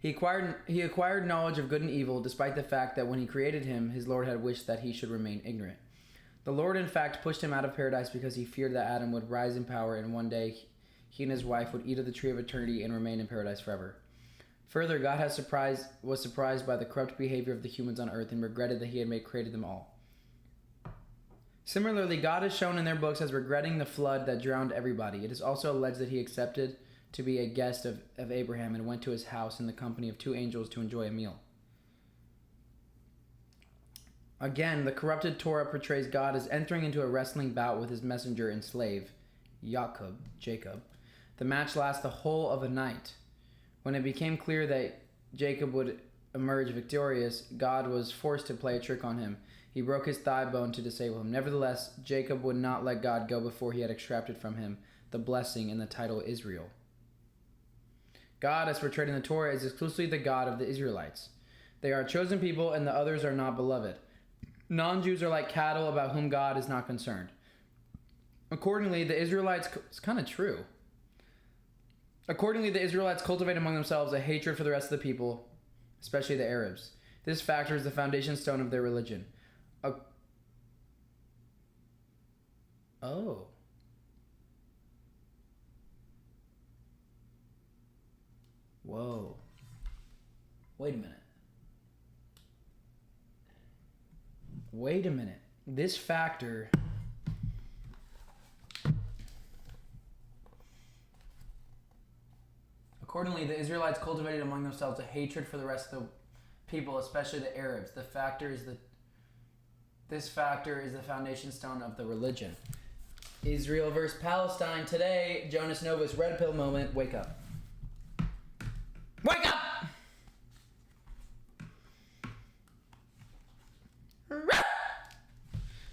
He acquired knowledge of good and evil, despite the fact that when he created him, his Lord had wished that he should remain ignorant. The Lord, in fact, pushed him out of paradise because he feared that Adam would rise in power, and one day he and his wife would eat of the tree of eternity and remain in paradise forever. Further, God was surprised by the corrupt behavior of the humans on earth and regretted that he had created them all. Similarly, God is shown in their books as regretting the flood that drowned everybody. It is also alleged that he accepted to be a guest of Abraham and went to his house in the company of two angels to enjoy a meal. Again, the corrupted Torah portrays God as entering into a wrestling bout with his messenger and slave, Jacob. The match lasts the whole of a night. When it became clear that Jacob would emerge victorious, God was forced to play a trick on him. He broke his thigh bone to disable him. Nevertheless, Jacob would not let God go before he had extracted from him the blessing and the title Israel. God, as portrayed in the Torah, is exclusively the God of the Israelites. They are a chosen people, and the others are not beloved. Non-Jews are like cattle about whom God is not concerned. Accordingly, the Israelites... It's kind of true. Accordingly, the Israelites cultivate among themselves a hatred for the rest of the people, especially the Arabs. This factor is the foundation stone of their religion. Oh. Whoa. Wait a minute. This factor... Accordingly, the Israelites cultivated among themselves a hatred for the rest of the people, especially the Arabs. This factor is the foundation stone of the religion. Israel versus Palestine today. Jonas Novus, red pill moment. Wake up. Wake up!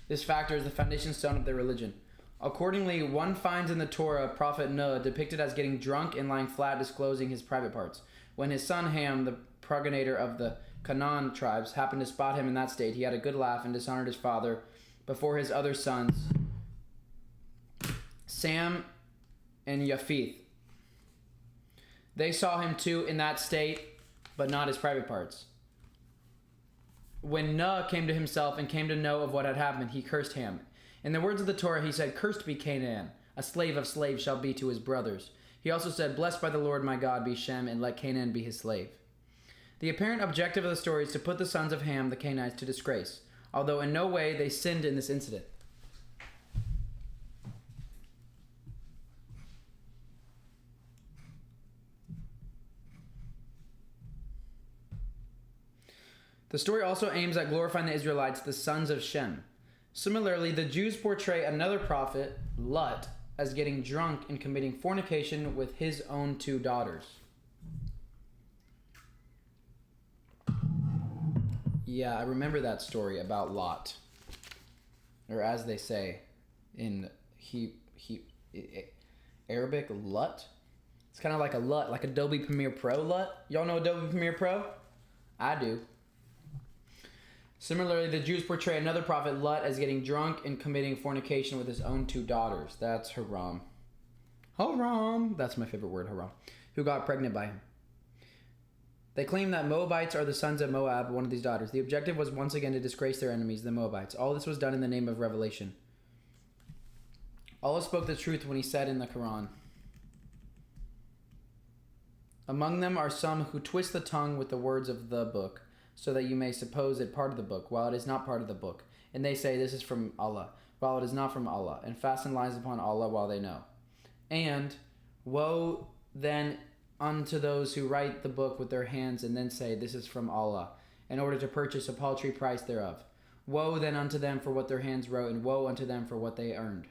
This factor is the foundation stone of their religion. Accordingly, one finds in the Torah prophet Noah depicted as getting drunk and lying flat, disclosing his private parts. When his son Ham, the progenitor of the Canaan tribes, happened to spot him in that state, he had a good laugh and dishonored his father before his other sons, Sam and Japheth. They saw him too in that state, but not his private parts. When Noah came to himself and came to know of what had happened, he cursed Ham. In the words of the Torah, he said, "Cursed be Canaan, a slave of slaves shall be to his brothers." He also said, "Blessed by the Lord my God be Shem, and let Canaan be his slave." The apparent objective of the story is to put the sons of Ham, the Canaanites, to disgrace, although in no way they sinned in this incident. The story also aims at glorifying the Israelites, the sons of Shem. Similarly, the Jews portray another prophet, Lut, as getting drunk and committing fornication with his own two daughters. Yeah, I remember that story about Lot. Or as they say in Arabic, Lut. It's kind of like a LUT, like Adobe Premiere Pro LUT. Y'all know Adobe Premiere Pro? I do. Similarly, the Jews portray another prophet, Lut, as getting drunk and committing fornication with his own two daughters. That's haram. Haram. That's my favorite word, haram. Who got pregnant by him. They claim that Moabites are the sons of Moab, one of these daughters. The objective was once again to disgrace their enemies, the Moabites. All this was done in the name of revelation. Allah spoke the truth when he said in the Quran, among them are some who twist the tongue with the words of the book, so that you may suppose it part of the book, while it is not part of the book. And they say, this is from Allah, while it is not from Allah, and fasten lies upon Allah while they know. And woe then unto those who write the book with their hands, and then say, this is from Allah, in order to purchase a paltry price thereof. Woe then unto them for what their hands wrote, and woe unto them for what they earned.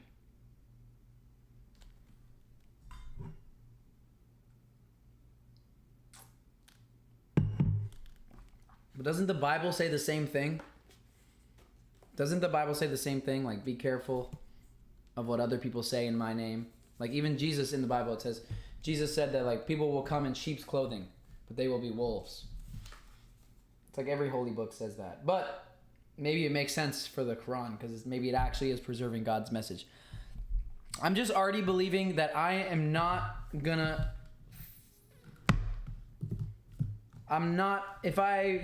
But doesn't the Bible say the same thing? Doesn't the Bible say the same thing? Like, be careful of what other people say in my name. Like, even Jesus in the Bible, it says, Jesus said that, like, people will come in sheep's clothing, but they will be wolves. It's like every holy book says that. But maybe it makes sense for the Quran, because maybe it actually is preserving God's message. I'm just already believing that I am not gonna... I'm not, if I,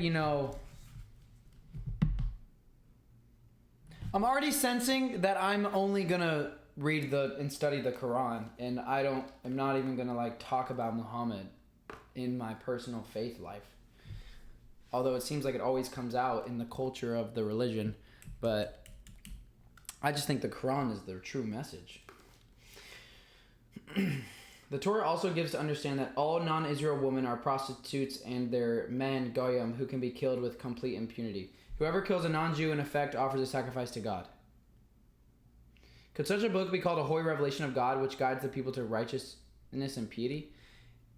I'm already sensing that I'm only gonna read and study the Quran, and I'm not even gonna like talk about Muhammad in my personal faith life. Although it seems like it always comes out in the culture of the religion, but I just think the Quran is their true message. The Torah also gives to understand that all non-Israel women are prostitutes and their men goyim who can be killed with complete impunity. Whoever kills a non-Jew in effect offers a sacrifice to God. Could such a book be called a holy revelation of God which guides the people to righteousness and piety?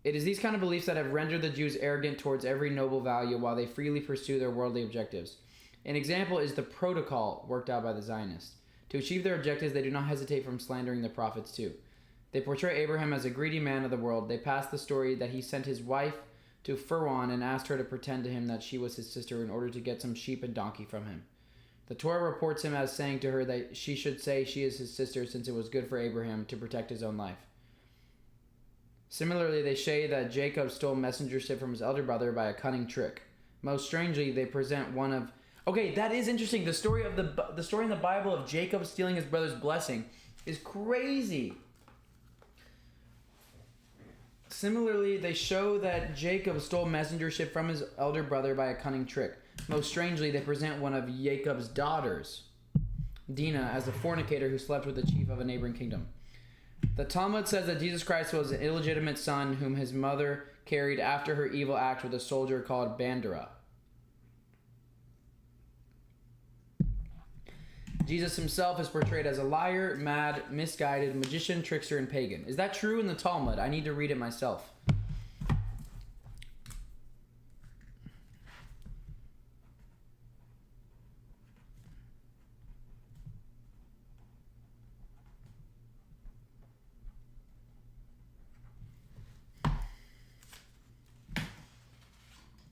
It is these kind of beliefs that have rendered the Jews arrogant towards every noble value while they freely pursue their worldly objectives. An example is the protocol worked out by the Zionists. To achieve their objectives, they do not hesitate from slandering the prophets too. They portray Abraham as a greedy man of the world. They pass the story that he sent his wife to Pharaoh and asked her to pretend to him that she was his sister in order to get some sheep and donkey from him. The Torah reports him as saying to her that she should say she is his sister since it was good for Abraham to protect his own life. Similarly, they say that Jacob stole messengership from his elder brother by a cunning trick. Most strangely, they present one of... Okay, that is interesting. The story in the Bible of Jacob stealing his brother's blessing is crazy. Similarly, they show that Jacob stole messengership from his elder brother by a cunning trick. Most strangely, they present one of Jacob's daughters, Dinah, as a fornicator who slept with the chief of a neighboring kingdom. The Talmud says that Jesus Christ was an illegitimate son whom his mother carried after her evil act with a soldier called Bandera. Jesus himself is portrayed as a liar, mad, misguided, magician, trickster, and pagan. Is that true in the Talmud? I need to read it myself.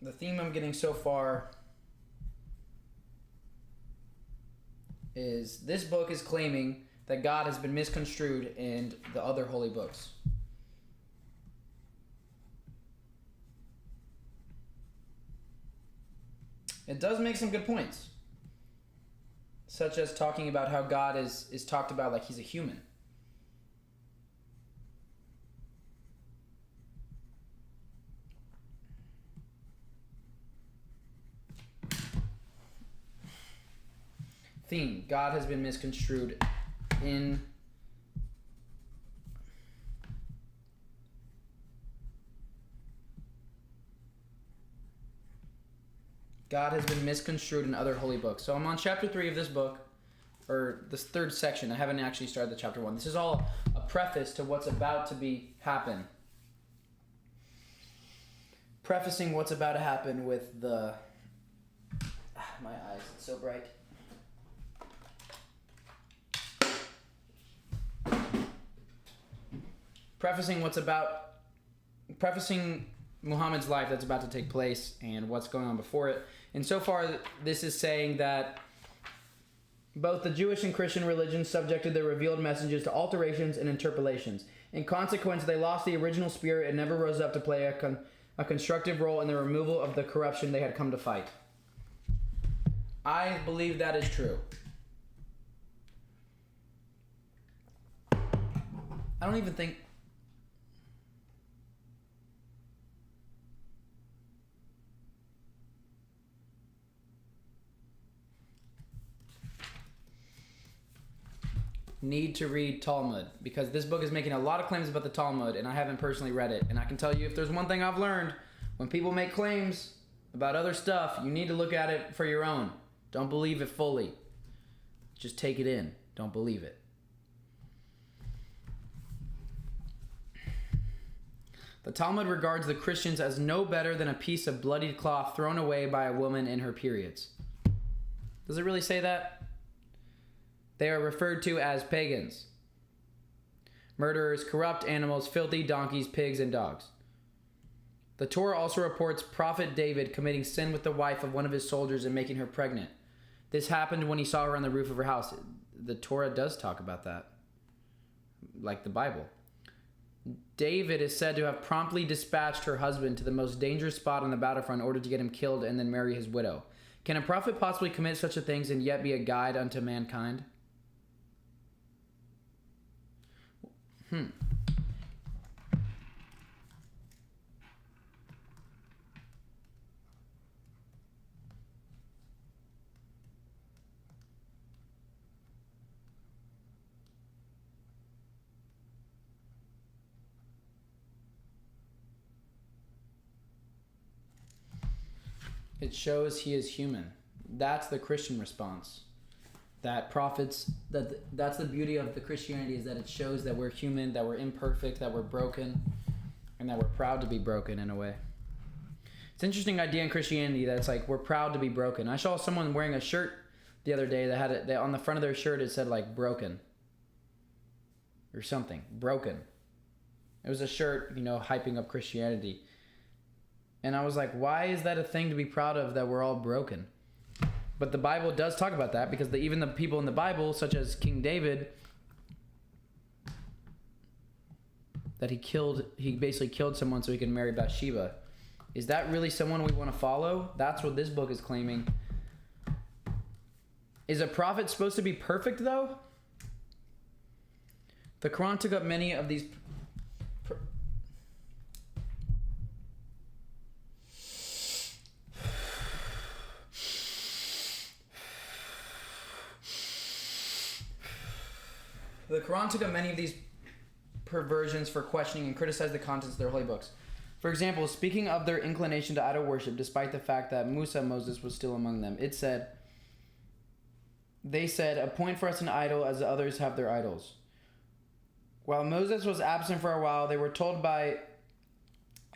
The theme I'm getting so far is this book is claiming that God has been misconstrued in the other holy books. It does make some good points, such as talking about how God is talked about like he's a human. Theme: God has been misconstrued in other holy books. So I'm on chapter 3 of this book, or this third section. I haven't actually started the chapter 1. This is all a preface to what's about to happen. Prefacing what's about to happen with the... my eyes, it's so bright. Prefacing Muhammad's life that's about to take place and what's going on before it. And so far, this is saying that both the Jewish and Christian religions subjected their revealed messages to alterations and interpolations. In consequence, they lost the original spirit and never rose up to play a constructive role in the removal of the corruption they had come to fight. I believe that is true. I don't even think... need to read Talmud, because this book is making a lot of claims about the Talmud, and I haven't personally read it. And I can tell you, if there's one thing I've learned, when people make claims about other stuff, you need to look at it for your own. Don't believe it fully. Just take it in. Don't believe it. The Talmud regards the Christians as no better than a piece of bloodied cloth thrown away by a woman in her periods. Does it really say that? They are referred to as pagans, murderers, corrupt animals, filthy donkeys, pigs, and dogs. The Torah also reports Prophet David committing sin with the wife of one of his soldiers and making her pregnant. This happened when he saw her on the roof of her house. The Torah does talk about that, like the Bible. David is said to have promptly dispatched her husband to the most dangerous spot on the battlefront in order to get him killed and then marry his widow. Can a prophet possibly commit such a things and yet be a guide unto mankind? It shows he is human. That's the Christian response. That prophets, that's the beauty of the Christianity, is that it shows that we're human, that we're imperfect, that we're broken, and that we're proud to be broken in a way. It's an interesting idea in Christianity that it's like we're proud to be broken. I saw someone wearing a shirt the other day that had it on the front of their shirt. It said like broken or something. Broken. It was a shirt, hyping up Christianity. And I was like, why is that a thing to be proud of, that we're all broken? But the Bible does talk about that, because even the people in the Bible, such as King David, that he basically killed someone so he could marry Bathsheba. Is that really someone we want to follow? That's what this book is claiming. Is a prophet supposed to be perfect, though? The Quran took up many of these... The Quran took up many of these perversions for questioning and criticized the contents of their holy books. For example, speaking of their inclination to idol worship, despite the fact that Moses was still among them, they said, appoint for us an idol as the others have their idols. While Moses was absent for a while, they were told by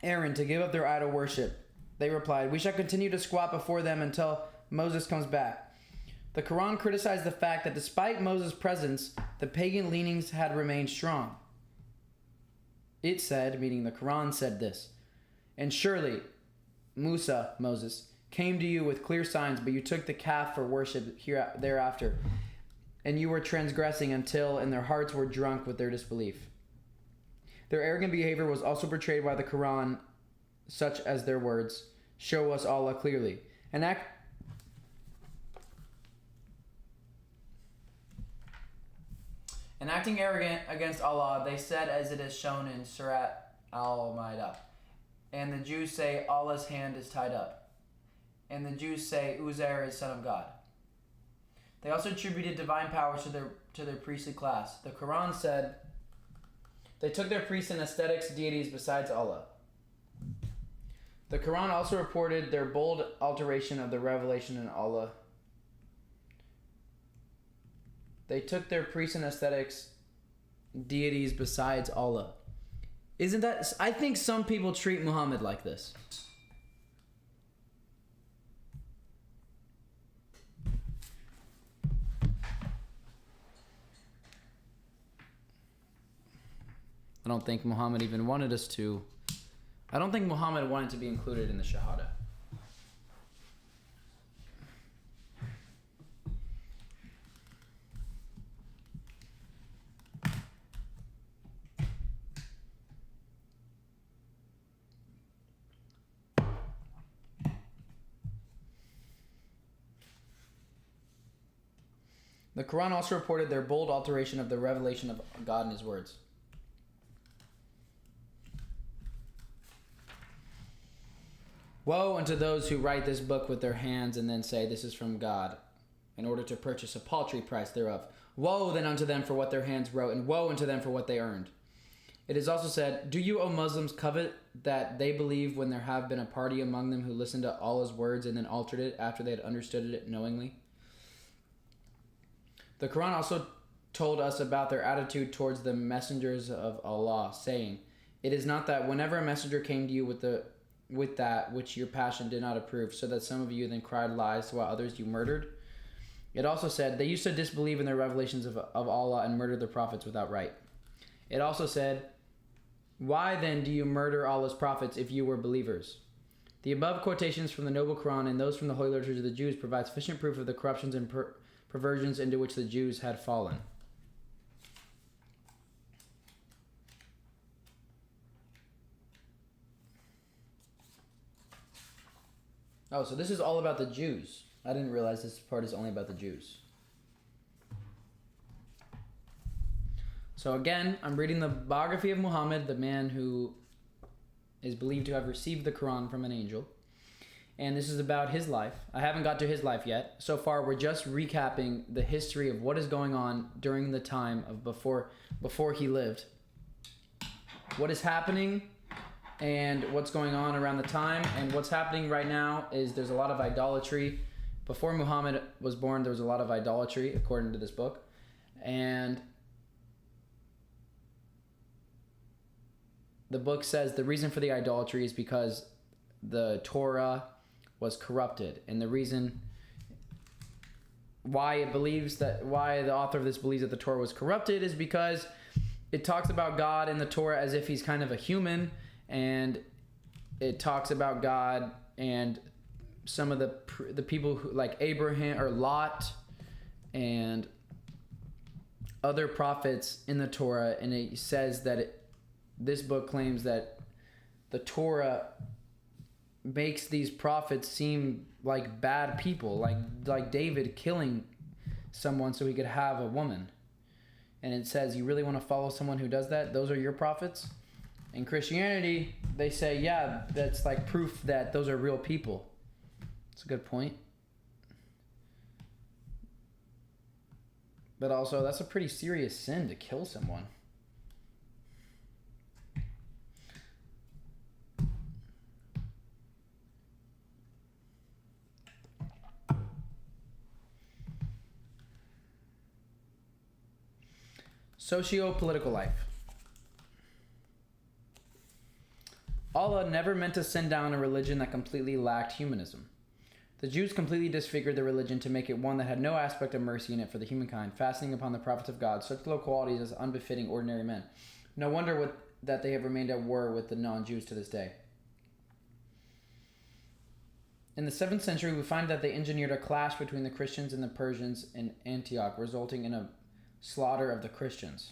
Aaron to give up their idol worship. They replied, we shall continue to squat before them until Moses comes back. The Quran criticized the fact that despite Moses' presence, the pagan leanings had remained strong. It said, meaning the Quran said this, and surely Moses, came to you with clear signs, but you took the calf for worship thereafter, and you were transgressing until in their hearts were drunk with their disbelief. Their arrogant behavior was also portrayed by the Quran, such as their words, show us Allah clearly. And acting arrogant against Allah, they said, as it is shown in Surat Al-Ma'idah. And the Jews say, Allah's hand is tied up. And the Jews say, Uzair is son of God. They also attributed divine powers to their priestly class. The Quran said, they took their priests and aesthetics deities besides Allah. The Quran also reported their bold alteration of the revelation in Allah. They took their priests and aesthetics deities besides Allah. Isn't that... I think some people treat Muhammad like this. I don't think Muhammad even wanted us to... I don't think Muhammad wanted to be included in the shahada. The Quran also reported their bold alteration of the revelation of God and his words. Woe unto those who write this book with their hands and then say, this is from God, in order to purchase a paltry price thereof. Woe then unto them for what their hands wrote, and woe unto them for what they earned. It is also said, do you, O Muslims, covet that they believe when there have been a party among them who listened to Allah's words and then altered it after they had understood it knowingly? The Quran also told us about their attitude towards the messengers of Allah, saying, it is not that whenever a messenger came to you with that which your passion did not approve, so that some of you then cried lies while others you murdered. It also said, they used to disbelieve in the revelations of Allah and murdered their prophets without right. It also said, why then do you murder Allah's prophets if you were believers? The above quotations from the Noble Quran and those from the Holy Literatures of the Jews provide sufficient proof of the corruptions and perversions into which the Jews had fallen. Oh, so this is all about the Jews. I didn't realize this part is only about the Jews. So again, I'm reading the biography of Muhammad, the man who is believed to have received the Quran from an angel. And this is about his life. I haven't got to his life yet. So far, we're just recapping the history of what is going on during the time of before he lived. What is happening and what's going on around the time. And what's happening right now is there's a lot of idolatry. Before Muhammad was born, there was a lot of idolatry, according to this book. And the book says the reason for the idolatry is because the Torah was corrupted. And the reason why the author of this believes that the Torah was corrupted is because it talks about God in the Torah as if he's kind of a human, and it talks about God and some of the people who, like Abraham or Lot and other prophets in the Torah, and it says that this book claims that the Torah makes these prophets seem like bad people, like David killing someone so he could have a woman. And it says, you really want to follow someone who does that? Those are your prophets? In Christianity, they say, yeah, that's like proof that those are real people. It's a good point. But also, that's a pretty serious sin to kill someone. Socio-political life. Allah never meant to send down a religion that completely lacked humanism. The Jews completely disfigured the religion to make it one that had no aspect of mercy in it for the humankind, fastening upon the prophets of God such low qualities as unbefitting ordinary men. No wonder that they have remained at war with the non-Jews to this day. In the 7th century, we find that they engineered a clash between the Christians and the Persians in Antioch, resulting in a slaughter of the Christians.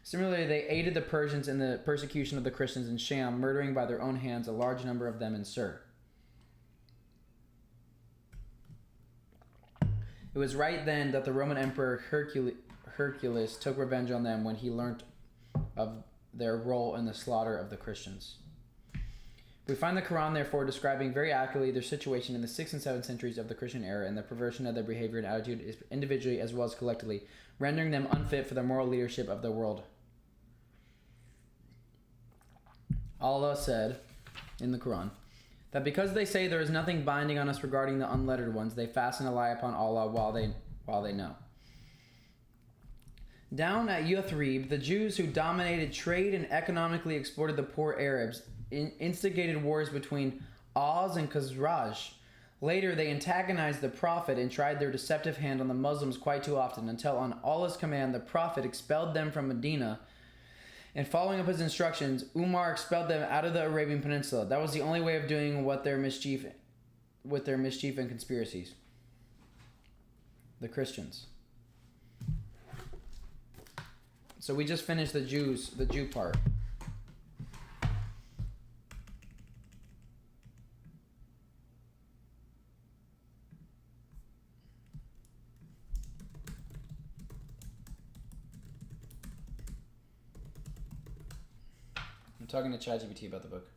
Similarly, they aided the Persians in the persecution of the Christians in Sham, murdering by their own hands a large number of them in Sur. It was right then that the Roman Emperor Hercules took revenge on them when he learnt of their role in the slaughter of the Christians. We find the Quran, therefore, describing very accurately their situation in the 6th and 7th centuries of the Christian era and the perversion of their behavior and attitude individually as well as collectively, rendering them unfit for the moral leadership of the world. Allah said in the Quran that because they say there is nothing binding on us regarding the unlettered ones, they fasten a lie upon Allah while they know. Down at Yathrib, the Jews who dominated trade and economically exploited the poor Arabs instigated wars between Aus and Khazraj. Later, they antagonized the Prophet and tried their deceptive hand on the Muslims quite too often, until on Allah's command, the Prophet expelled them from Medina, and following up his instructions, Umar expelled them out of the Arabian Peninsula. That was the only way of doing with their mischief and conspiracies. The Christians. So we just finished the Jew part. I'm talking to ChatGPT about the book.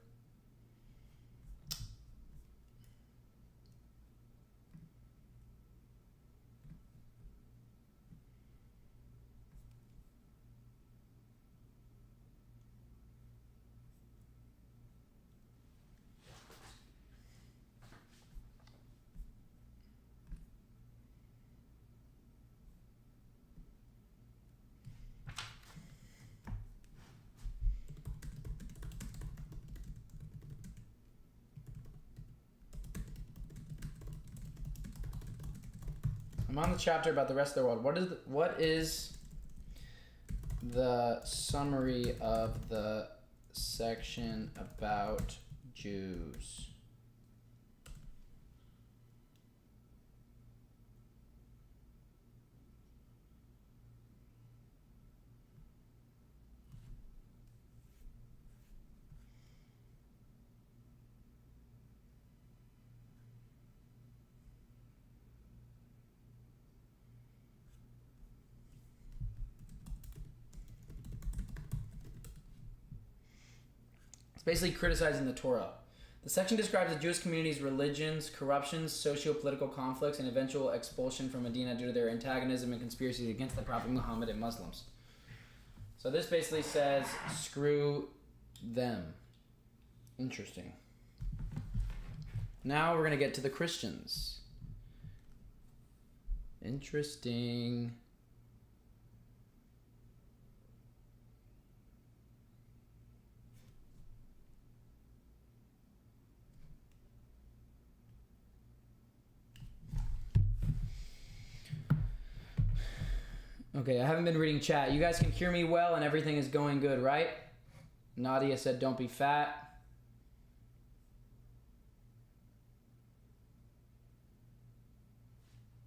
I'm on the chapter about the rest of the world. What is the summary of the section about Jews? Basically criticizing the Torah. The section describes the Jewish community's religions, corruptions, socio-political conflicts, and eventual expulsion from Medina due to their antagonism and conspiracies against the Prophet Muhammad and Muslims. So this basically says, screw them. Interesting. Now we're going to get to the Christians. Interesting. Okay, I haven't been reading chat. You guys can hear me well and everything is going good, right? Nadia said, don't be fat.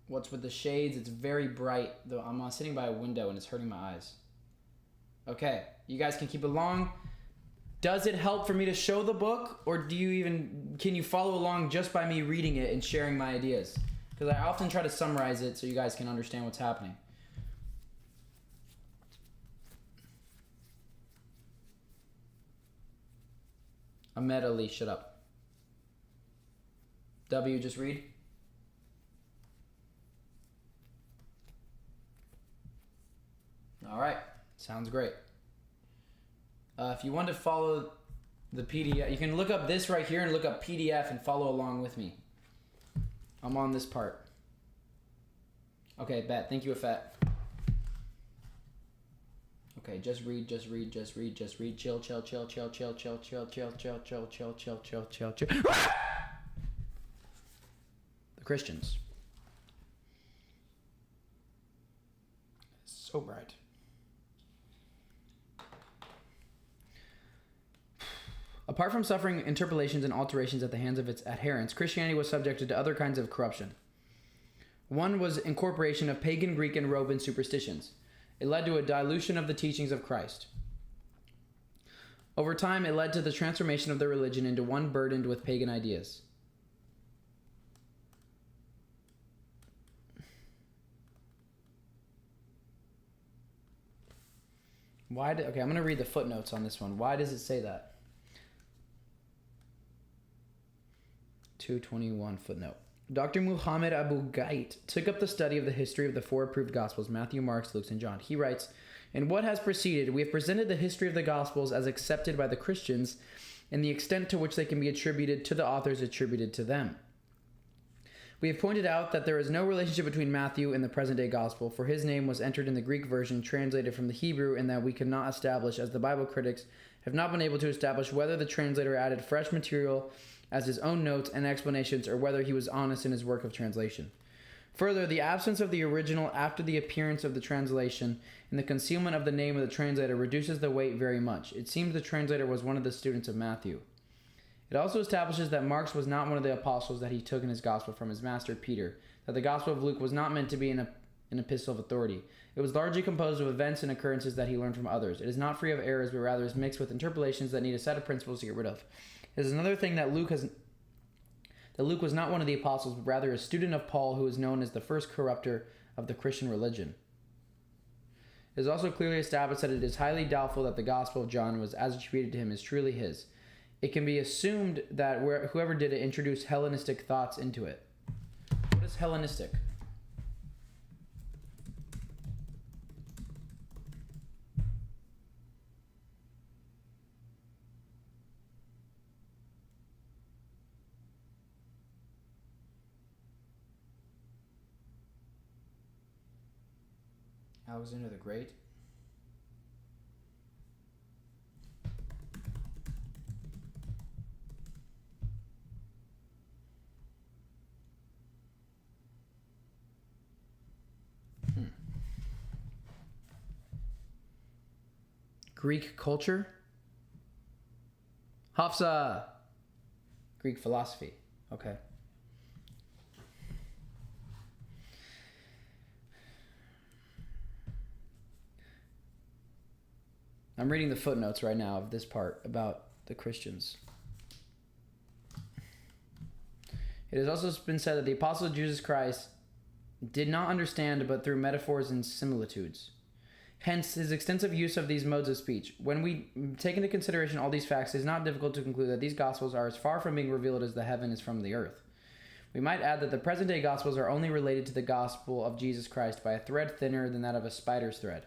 What's with the shades? It's very bright, though I'm sitting by a window and it's hurting my eyes. Okay, you guys can keep along. Does it help for me to show the book, or can you follow along just by me reading it and sharing my ideas? Because I often try to summarize it so you guys can understand what's happening. Ahmed Ali, shut up. W, just read. All right, sounds great. If you want to follow the PDF, you can look up this right here and look up PDF and follow along with me. I'm on this part. Okay, bet. Thank you, Afet. Okay, just read. Chill. The Christians. So bright. Apart from suffering interpolations and alterations at the hands of its adherents, Christianity was subjected to other kinds of corruption. One was incorporation of pagan, Greek, and Roman superstitions. It led to a dilution of the teachings of Christ. Over time, it led to the transformation of their religion into one burdened with pagan ideas. Okay, I'm going to read the footnotes on this one. Why does it say that? 221 footnote. Dr. Muhammad Abu Ghait took up the study of the history of the four approved Gospels, Matthew, Mark, Luke, and John. He writes, "In what has preceded, we have presented the history of the Gospels as accepted by the Christians and the extent to which they can be attributed to the authors attributed to them. We have pointed out that there is no relationship between Matthew and the present-day Gospel, for his name was entered in the Greek version translated from the Hebrew, and that we cannot establish, as the Bible critics have not been able to establish, whether the translator added fresh material as his own notes and explanations, or whether he was honest in his work of translation. Further, the absence of the original after the appearance of the translation and the concealment of the name of the translator reduces the weight very much. It seems the translator was one of the students of Matthew. It also establishes that Mark was not one of the apostles that he took in his gospel from his master Peter, that the Gospel of Luke was not meant to be an epistle of authority. It was largely composed of events and occurrences that he learned from others. It is not free of errors, but rather is mixed with interpolations that need a set of principles to get rid of. It is another thing that Luke was not one of the apostles, but rather a student of Paul, who is known as the first corrupter of the Christian religion. It is also clearly established that it is highly doubtful that the Gospel of John was as attributed to him is truly his. It can be assumed that whoever did it introduced Hellenistic thoughts into it. What is Hellenistic? Alexander the Great. Greek culture. Hafsa. Greek philosophy. Okay. I'm reading the footnotes right now of this part about the Christians. It has also been said that the apostle of Jesus Christ did not understand but through metaphors and similitudes. Hence, his extensive use of these modes of speech. When we take into consideration all these facts, it is not difficult to conclude that these Gospels are as far from being revealed as the heaven is from the earth. We might add that the present-day Gospels are only related to the Gospel of Jesus Christ by a thread thinner than that of a spider's thread.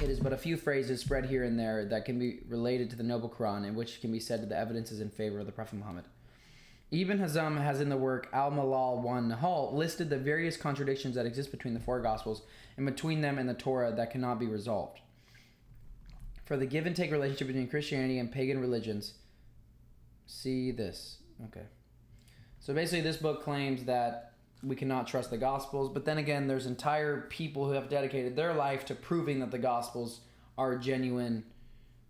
It is but a few phrases spread here and there that can be related to the Noble Quran, and which can be said that the evidence is in favor of the Prophet Muhammad. Ibn Hazm has in the work Al-Malal wa Nahal listed the various contradictions that exist between the four Gospels and between them and the Torah that cannot be resolved. For the give and take relationship between Christianity and pagan religions, see this. Okay. So basically this book claims that we cannot trust the Gospels, but then again, there's entire people who have dedicated their life to proving that the Gospels are genuine.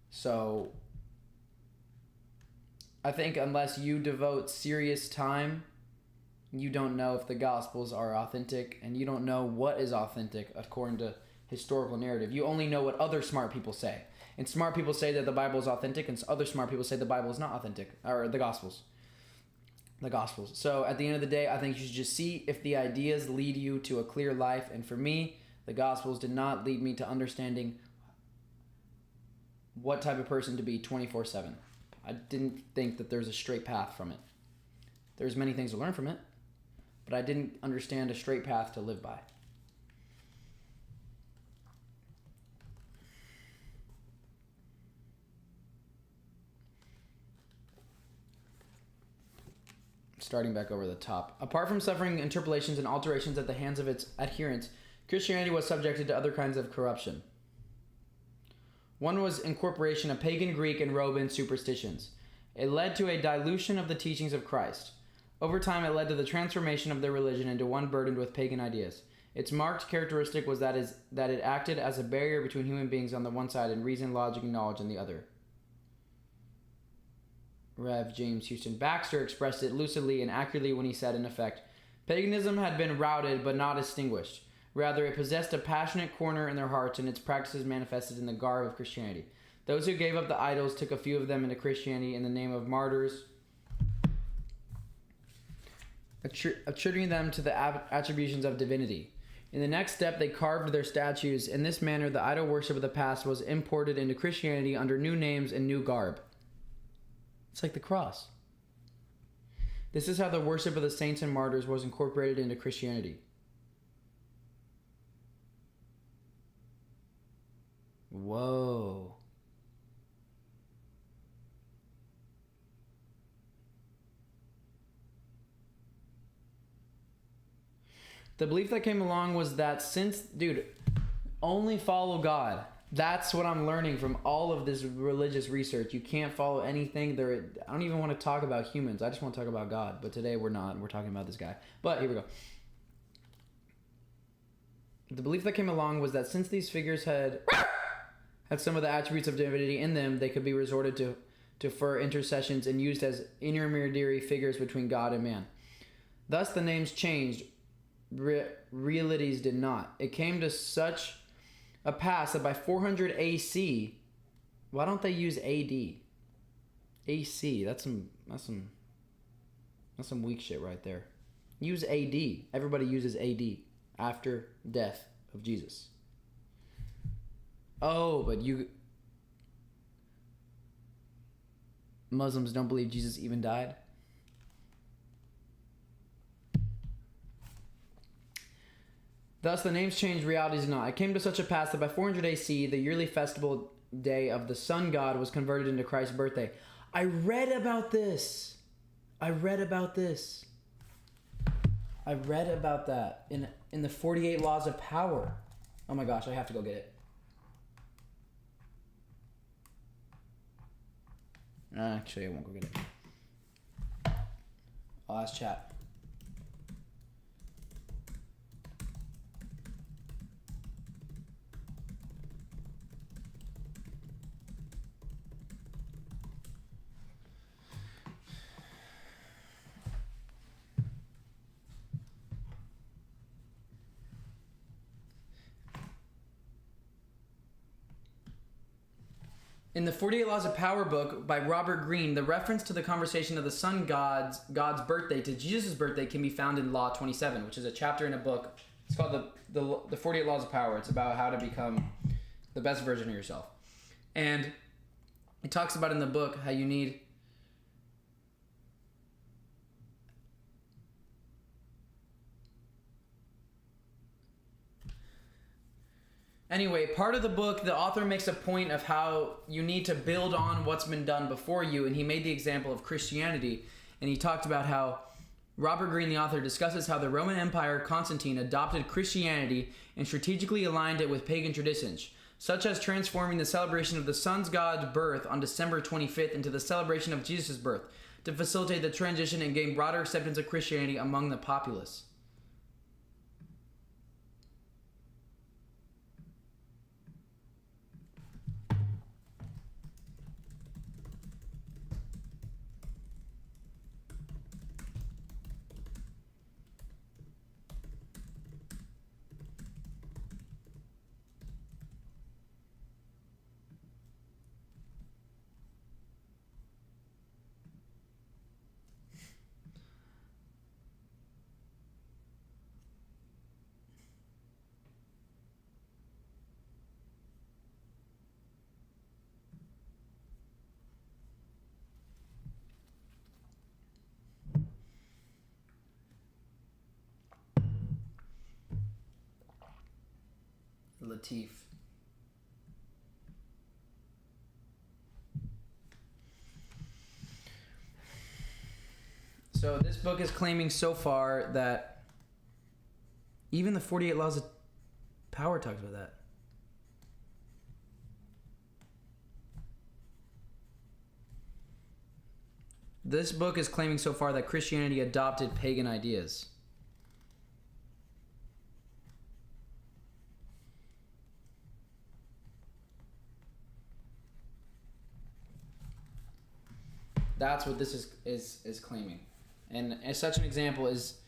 So I think unless you devote serious time, you don't know if the Gospels are authentic, and you don't know what is authentic according to historical narrative. You only know what other smart people say. And smart people say that the Bible is authentic, and other smart people say the Bible is not authentic, or the Gospels. The Gospels. So at the end of the day, I think you should just see if the ideas lead you to a clear life. And for me, the Gospels did not lead me to understanding what type of person to be 24/7. I didn't think that there's a straight path from it. There's many things to learn from it, but I didn't understand a straight path to live by. Starting back over the top. Apart from suffering interpolations and alterations at the hands of its adherents, Christianity was subjected to other kinds of corruption. One was incorporation of pagan Greek and Roman superstitions. It led to a dilution of the teachings of Christ. Over time, it led to the transformation of their religion into one burdened with pagan ideas. Its marked characteristic was that it acted as a barrier between human beings on the one side and reason, logic, and knowledge on the other. Rev. James Houston Baxter expressed it lucidly and accurately when he said, in effect, paganism had been routed but not extinguished. Rather, it possessed a passionate corner in their hearts, and its practices manifested in the garb of Christianity. Those who gave up the idols took a few of them into Christianity in the name of martyrs, attributing them to the attributions of divinity. In the next step, they carved their statues. In this manner, the idol worship of the past was imported into Christianity under new names and new garb. It's like the cross. This is how the worship of the saints and martyrs was incorporated into Christianity. Whoa. The belief that came along was that only follow God. That's what I'm learning from all of this religious research. You can't follow anything. I don't even want to talk about humans. I just want to talk about God. But today we're not. We're talking about this guy. But here we go. The belief that came along was that since these figures had some of the attributes of divinity in them, they could be resorted to for intercessions and used as intermediary figures between God and man. Thus the names changed. Realities did not. It came to such a pass that by 400 AC, why don't they use AD? AC, that's some weak shit right there. Use AD. Everybody uses AD. after death of Jesus. Oh, but you Muslims don't believe Jesus even died? Thus, the names change, realities do not. It came to such a pass that by 400 AC, the yearly festival day of the sun god was converted into Christ's birthday. I read about this. I read about that in the 48 Laws of Power. Oh my gosh, I have to go get it. Actually, I won't go get it. I'll ask chat. In the 48 Laws of Power book by Robert Greene, the reference to the conversation of the sun God's birthday to Jesus' birthday can be found in Law 27, which is a chapter in a book. It's called the 48 Laws of Power. It's about how to become the best version of yourself. And it talks about in the book how you need Anyway, part of the book, the author makes a point of how you need to build on what's been done before you, and he made the example of Christianity, and he talked about how Robert Greene, the author, discusses how the Roman Empire, Constantine, adopted Christianity and strategically aligned it with pagan traditions, such as transforming the celebration of the sun god's birth on December 25th into the celebration of Jesus' birth, to facilitate the transition and gain broader acceptance of Christianity among the populace. Latif. So this book is claiming so far that even the 48 Laws of Power talks about that. This book is claiming so far that Christianity adopted pagan ideas. That's what this is claiming. And as such an example is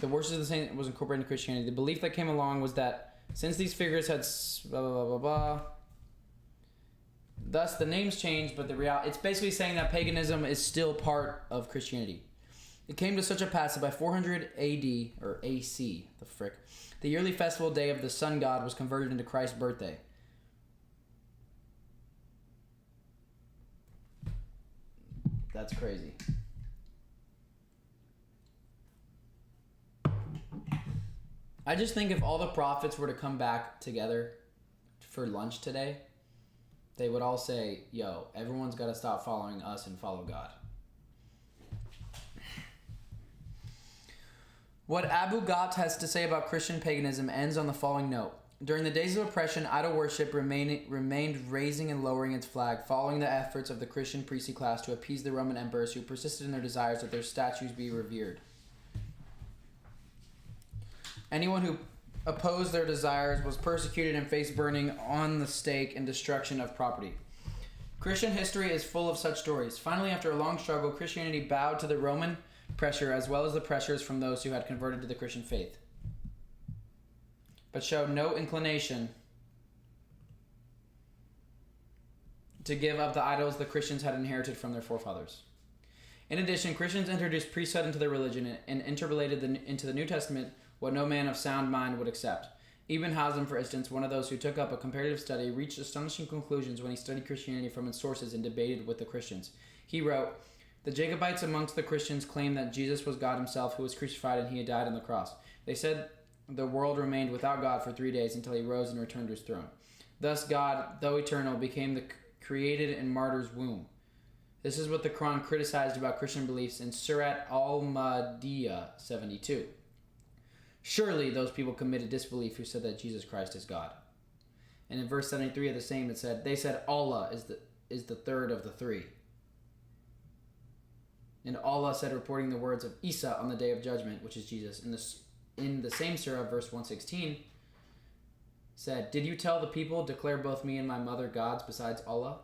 the worship of the saint was incorporated into Christianity. The belief that came along was that since these figures had blah, blah, blah, blah, blah, thus the names changed, but the reality, it's basically saying that paganism is still part of Christianity. It came to such a pass that by 400 AD, or AC, the yearly festival day of the sun god was converted into Christ's birthday. That's crazy. I just think if all the prophets were to come back together for lunch today, they would all say, yo, everyone's got to stop following us and follow God. What Abu Ghat has to say about Christian paganism ends on the following note. During the days of oppression, idol worship remained raising and lowering its flag, following the efforts of the Christian priestly class to appease the Roman emperors who persisted in their desires that their statues be revered. Anyone who opposed their desires was persecuted and faced burning on the stake and destruction of property. Christian history is full of such stories. Finally, after a long struggle, Christianity bowed to the Roman pressure as well as the pressures from those who had converted to the Christian faith, but showed no inclination to give up the idols the Christians had inherited from their forefathers. In addition, Christians introduced priesthood into their religion and interpolated into the New Testament what no man of sound mind would accept. Ibn Hazm, for instance, one of those who took up a comparative study, reached astonishing conclusions when he studied Christianity from its sources and debated with the Christians. He wrote, "The Jacobites amongst the Christians claimed that Jesus was God himself who was crucified and he had died on the cross. They said the world remained without God for 3 days until he rose and returned to his throne. Thus God, though eternal, became the created in martyr's womb. This is what the Quran criticized about Christian beliefs in Surat al-Ma'idah 72. Surely those people committed disbelief who said that Jesus Christ is God." And in verse 73 of the same, it said, "They said Allah is the third of the three." And Allah said, reporting the words of Isa on the day of judgment, which is Jesus, in the same surah, verse 116, said, "Did you tell the people, declare both me and my mother gods besides Allah?"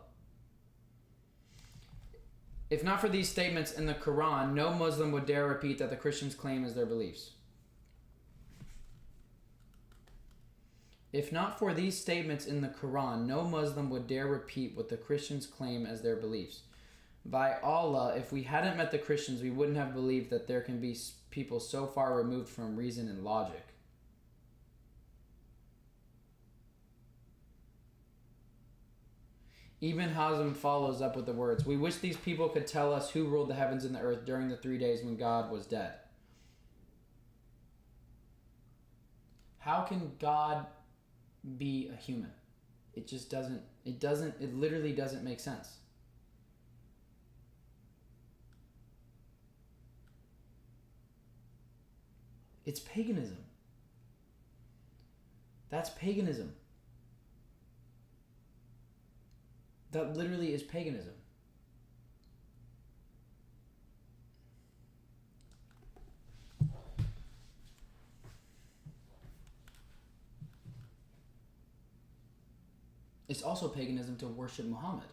If not for these statements in the Quran, no Muslim would dare repeat that the Christians claim as their beliefs. If not for these statements in the Quran, no Muslim would dare repeat what the Christians claim as their beliefs. By Allah, if we hadn't met the Christians, we wouldn't have believed that there can be people so far removed from reason and logic. Ibn Hazm follows up with the words, "We wish these people could tell us who ruled the heavens and the earth during the 3 days when God was dead." How can God be a human? It literally doesn't make sense. It's paganism. That's paganism. That literally is paganism. It's also paganism to worship Muhammad.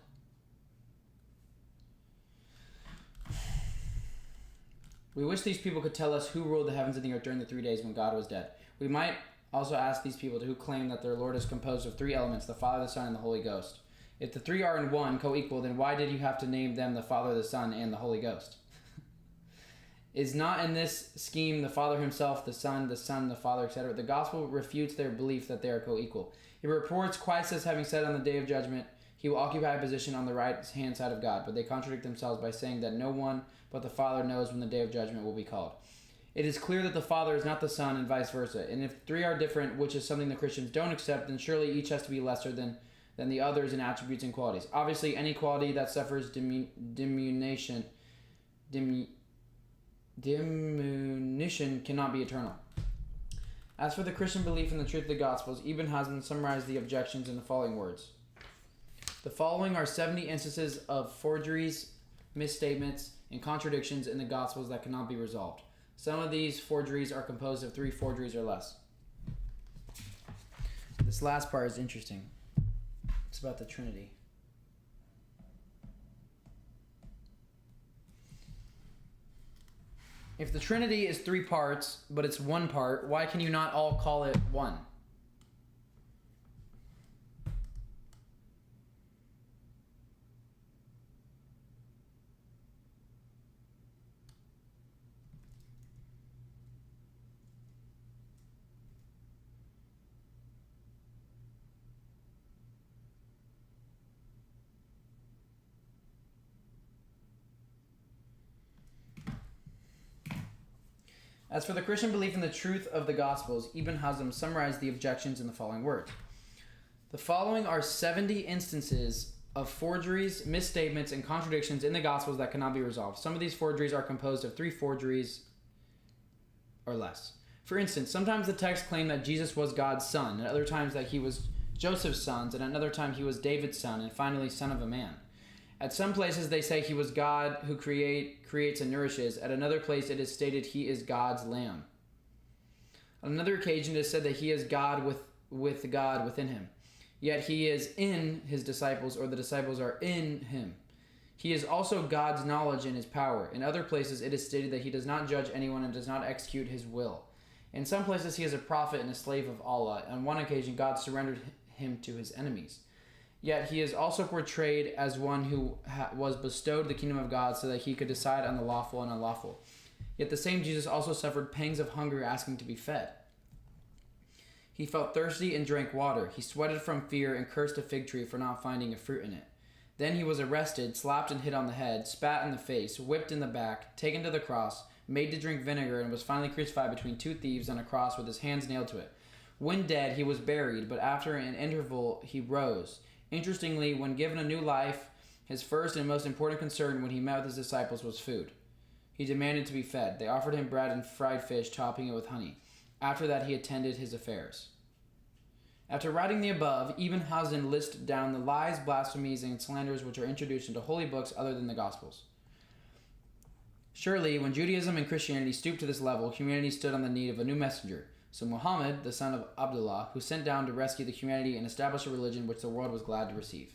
We wish these people could tell us who ruled the heavens and the earth during the 3 days when God was dead. We might also ask these people who claim that their Lord is composed of three elements, the Father, the Son, and the Holy Ghost. If the three are in one, co-equal, then why did you have to name them the Father, the Son, and the Holy Ghost? Is not in this scheme the Father himself, the Son, the Father, etc.? The Gospel refutes their belief that they are co-equal. It reports Christ as having said on the day of judgment, he will occupy a position on the right-hand side of God, but they contradict themselves by saying that no one but the Father knows when the day of judgment will be called. It is clear that the Father is not the Son and vice versa, and if three are different, which is something the Christians don't accept, then surely each has to be lesser than the others in attributes and qualities. Obviously, any quality that suffers diminution cannot be eternal. As for the Christian belief in the truth of the Gospels, Ibn Hazm summarized the objections in the following words. The following are 70 instances of forgeries, misstatements, and contradictions in the Gospels that cannot be resolved. Some of these forgeries are composed of 3 forgeries or less. This last part is interesting. It's about the Trinity. If the Trinity is 3 parts, but it's 1 part, why can you not all call it one? As for the Christian belief in the truth of the Gospels, Ibn Hazm summarized the objections in the following words. The following are 70 instances of forgeries, misstatements, and contradictions in the Gospels that cannot be resolved. Some of these forgeries are composed of 3 forgeries or less. For instance, sometimes the text claimed that Jesus was God's son, at other times that he was Joseph's son, and at another time he was David's son, and finally son of a man. At some places they say he was God who creates and nourishes. At another place it is stated he is God's lamb. On another occasion it is said that he is God with God within him. Yet he is in his disciples, or the disciples are in him. He is also God's knowledge and his power. In other places it is stated that he does not judge anyone and does not execute his will. In some places he is a prophet and a slave of Allah. On one occasion God surrendered him to his enemies. Yet he is also portrayed as one who was bestowed the kingdom of God so that he could decide on the lawful and unlawful. Yet the same Jesus also suffered pangs of hunger asking to be fed. He felt thirsty and drank water. He sweated from fear and cursed a fig tree for not finding a fruit in it. Then he was arrested, slapped and hit on the head, spat in the face, whipped in the back, taken to the cross, made to drink vinegar, and was finally crucified between two thieves on a cross with his hands nailed to it. When dead, he was buried, but after an interval, he rose. Interestingly, when given a new life, his first and most important concern when he met with his disciples was food. He demanded to be fed. They offered him bread and fried fish, topping it with honey. After that, he attended his affairs. After writing the above, Ebenhausen lists down the lies, blasphemies, and slanders which are introduced into holy books other than the Gospels. Surely, when Judaism and Christianity stooped to this level, humanity stood on the need of a new messenger. So Muhammad, the son of Abdullah, who sent down to rescue the humanity and establish a religion which the world was glad to receive.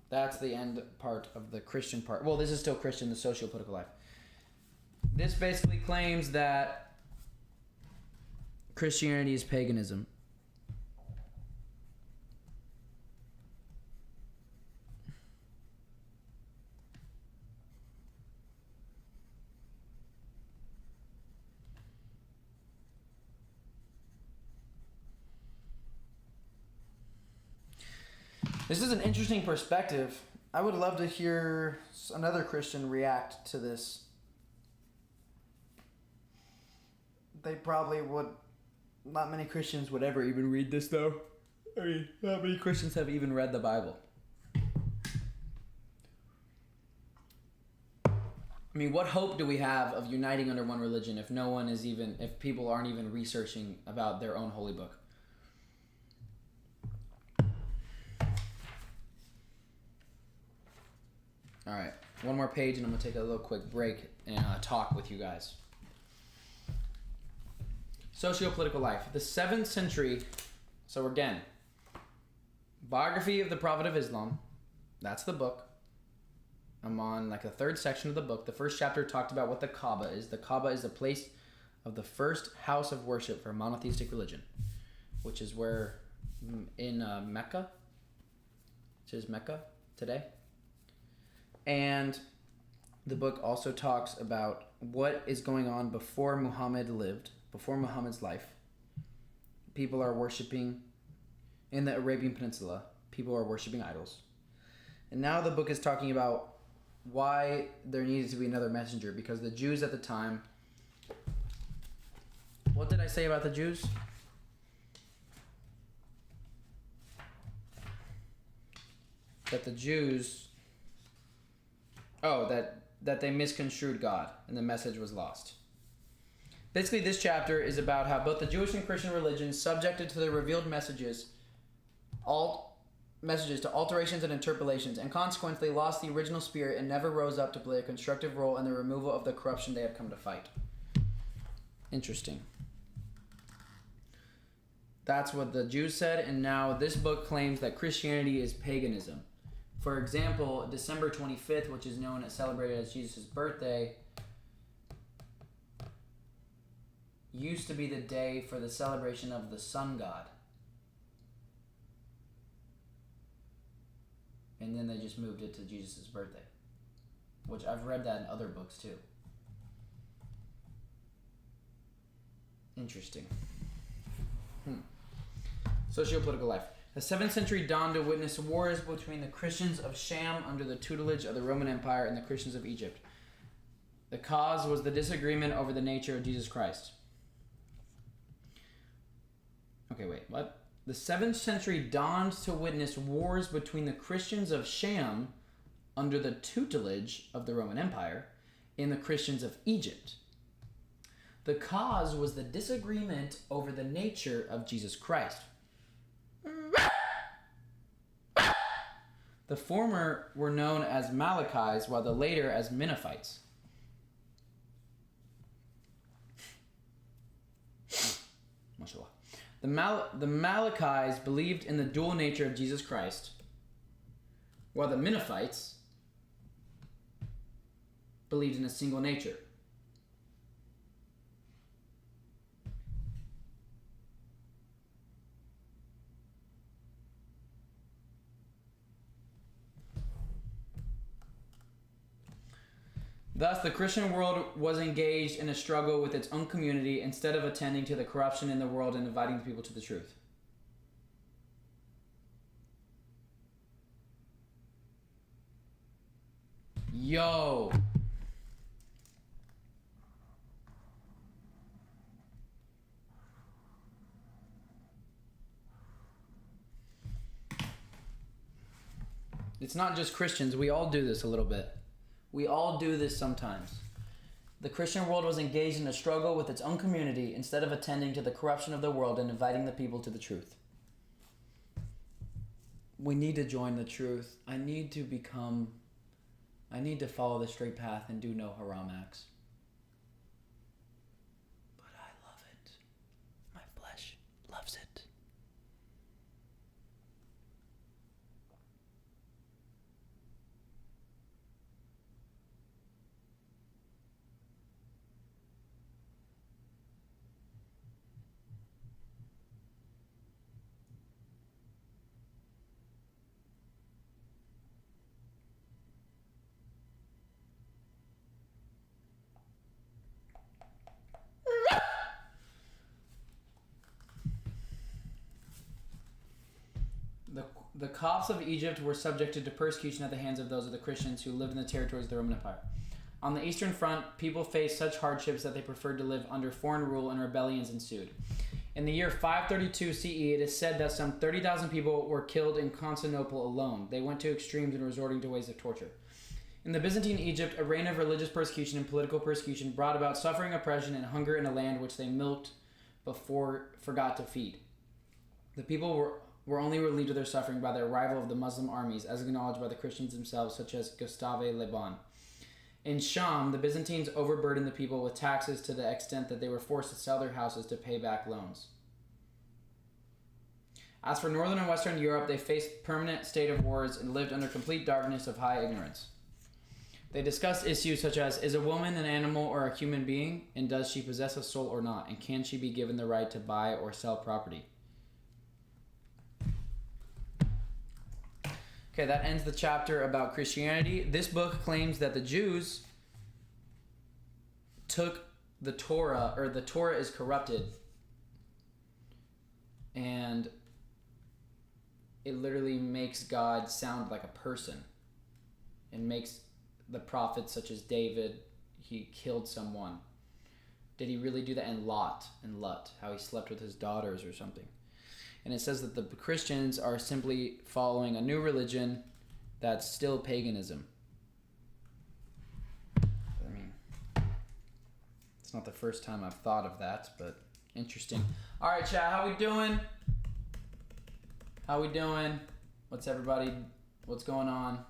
That's the end part of the Christian part. Well, this is still Christian, the socio-political life. This basically claims that Christianity is paganism. This is an interesting perspective. I would love to hear another Christian react to this. They probably would. Not many Christians would ever even read this, though. I mean, not many Christians have even read the Bible. I mean, what hope do we have of uniting under one religion if people aren't even researching about their own holy book? All right, one more page and I'm going to take a little quick break and talk with you guys. Socio-political life. The 7th century, so again, Biography of the Prophet of Islam, that's the book. I'm on like the 3rd section of the book. The first chapter talked about what the Kaaba is. The Kaaba is the place of the first house of worship for monotheistic religion, which is where in Mecca, which is Mecca today. And the book also talks about what is going on before Muhammad lived, before Muhammad's life. People are worshiping, in the Arabian Peninsula, people are worshiping idols. And now the book is talking about why there needed to be another messenger, because the Jews at the time... What did I say about the Jews? That the Jews... that they misconstrued God and the message was lost. Basically, this chapter is about how both the Jewish and Christian religions subjected to the revealed messages to alterations and interpolations, and consequently lost the original spirit and never rose up to play a constructive role in the removal of the corruption they have come to fight. Interesting. That's what the Jews said, and now this book claims that Christianity is paganism. For example, December 25th, which is known as celebrated as Jesus' birthday, used to be the day for the celebration of the sun god. And then they just moved it to Jesus' birthday, which I've read that in other books too. Interesting. Socio-political life. The 7th century dawned to witness wars between the Christians of Sham under the tutelage of the Roman Empire and the Christians of Egypt. The cause was the disagreement over the nature of Jesus Christ. Okay, wait, what? The 7th century dawned to witness wars between the Christians of Sham under the tutelage of the Roman Empire and the Christians of Egypt. The cause was the disagreement over the nature of Jesus Christ. The former were known as Malachites, while the later as Menophites. Mashallah. The Malachites believed in the dual nature of Jesus Christ, while the Menophites believed in a single nature. Thus, the Christian world was engaged in a struggle with its own community instead of attending to the corruption in the world and inviting the people to the truth. Yo. It's not just Christians. We all do this a little bit. We all do this sometimes. The Christian world was engaged in a struggle with its own community instead of attending to the corruption of the world and inviting the people to the truth. We need to join the truth. I need to follow the straight path and do no haram acts. But I love it. My flesh loves it. The Copts of Egypt were subjected to persecution at the hands of those of the Christians who lived in the territories of the Roman Empire. On the Eastern Front, people faced such hardships that they preferred to live under foreign rule, and rebellions ensued. In the year 532 CE, it is said that some 30,000 people were killed in Constantinople alone. They went to extremes in resorting to ways of torture. In the Byzantine Egypt, a reign of religious persecution and political persecution brought about suffering, oppression, and hunger in a land which they milked before forgot to feed. The people were only relieved of their suffering by the arrival of the Muslim armies, as acknowledged by the Christians themselves, such as Gustave Le Bon. In Sham, the Byzantines overburdened the people with taxes to the extent that they were forced to sell their houses to pay back loans. As for northern and western Europe, they faced permanent state of wars and lived under complete darkness of high ignorance. They discussed issues such as, is a woman an animal or a human being, and does she possess a soul or not, and can she be given the right to buy or sell property? Okay, that ends the chapter about Christianity. This book claims that the Jews took the Torah, or the Torah is corrupted, and it literally makes God sound like a person, and makes the prophets such as David, he killed someone. Did he really do that? And Lot, how he slept with his daughters or something. And it says that the Christians are simply following a new religion that's still paganism. I mean, it's not the first time I've thought of that, but interesting. All right, chat, how we doing? How we doing? What's going on?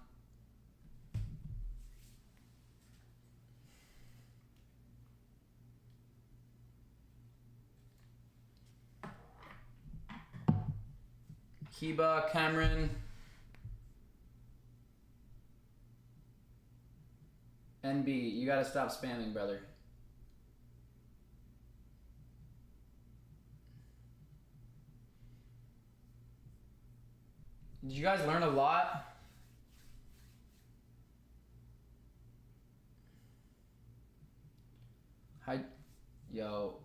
Kiba, Cameron, NB, you gotta stop spamming, brother. Did you guys learn a lot? Hi, yo.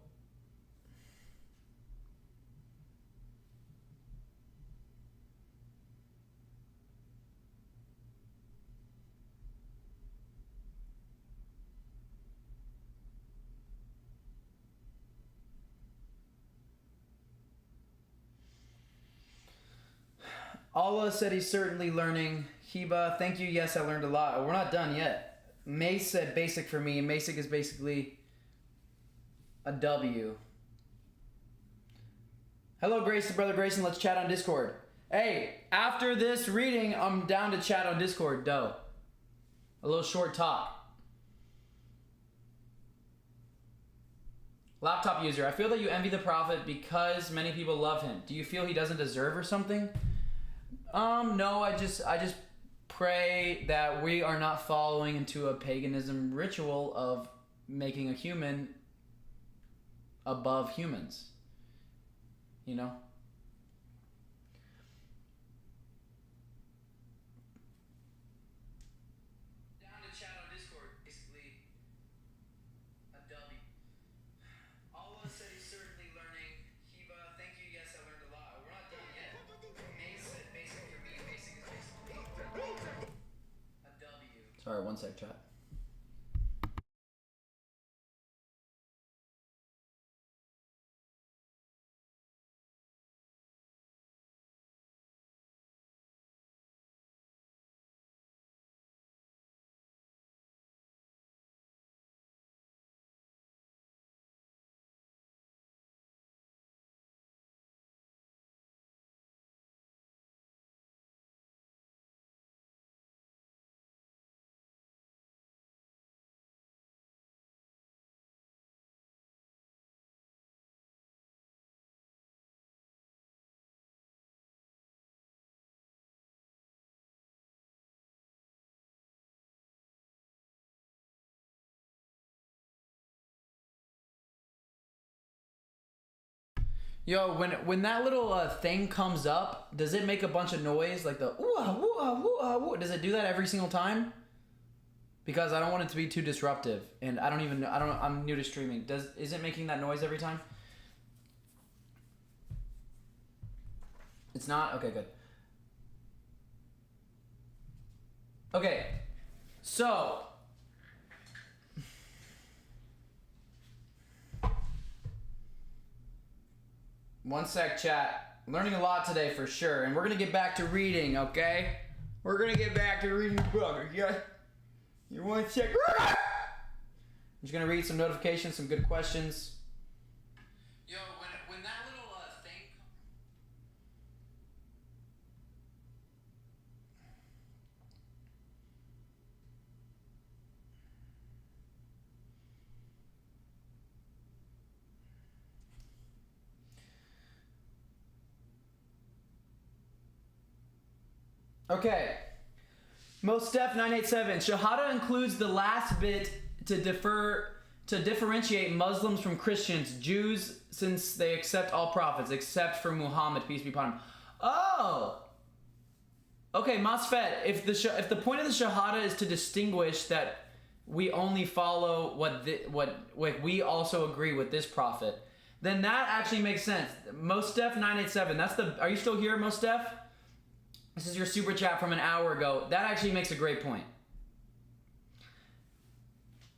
Allah said he's certainly learning. Hiba, thank you. Yes, I learned a lot. We're not done yet. Mace said basic for me. Basic is basically a W. Hello, Grayson, brother Grayson. Let's chat on Discord. Hey, after this reading, I'm down to chat on Discord. Doe. A little short talk. Laptop user, I feel that you envy the Prophet because many people love him. Do you feel he doesn't deserve or something? No, I just pray that we are not following into a paganism ritual of making a human above humans. You know? Down to chat on Discord, basically. Alright, one sec, chat. Yo, when that little thing comes up, does it make a bunch of noise like the ooh ah woo ah woo ah woo? Does it do that every single time? Because I don't want it to be too disruptive, and I'm new to streaming. Is it making that noise every time? It's not? Okay, good. Okay, so one sec, chat. Learning a lot today for sure, and we're gonna get back to reading, okay? We're gonna get back to reading the book, okay? You want to check? I'm just gonna read some notifications, some good questions. Yo, when that little thing. Okay. Mostef 987. Shahada includes the last bit to differentiate Muslims from Christians, Jews, since they accept all prophets, except for Muhammad, peace be upon him. Oh! Okay, Masfet, if the point of the Shahada is to distinguish that we only follow what we also agree with this prophet, then that actually makes sense. Mostef 987. Are you still here, Mostef? This is your super chat from an hour ago. That actually makes a great point.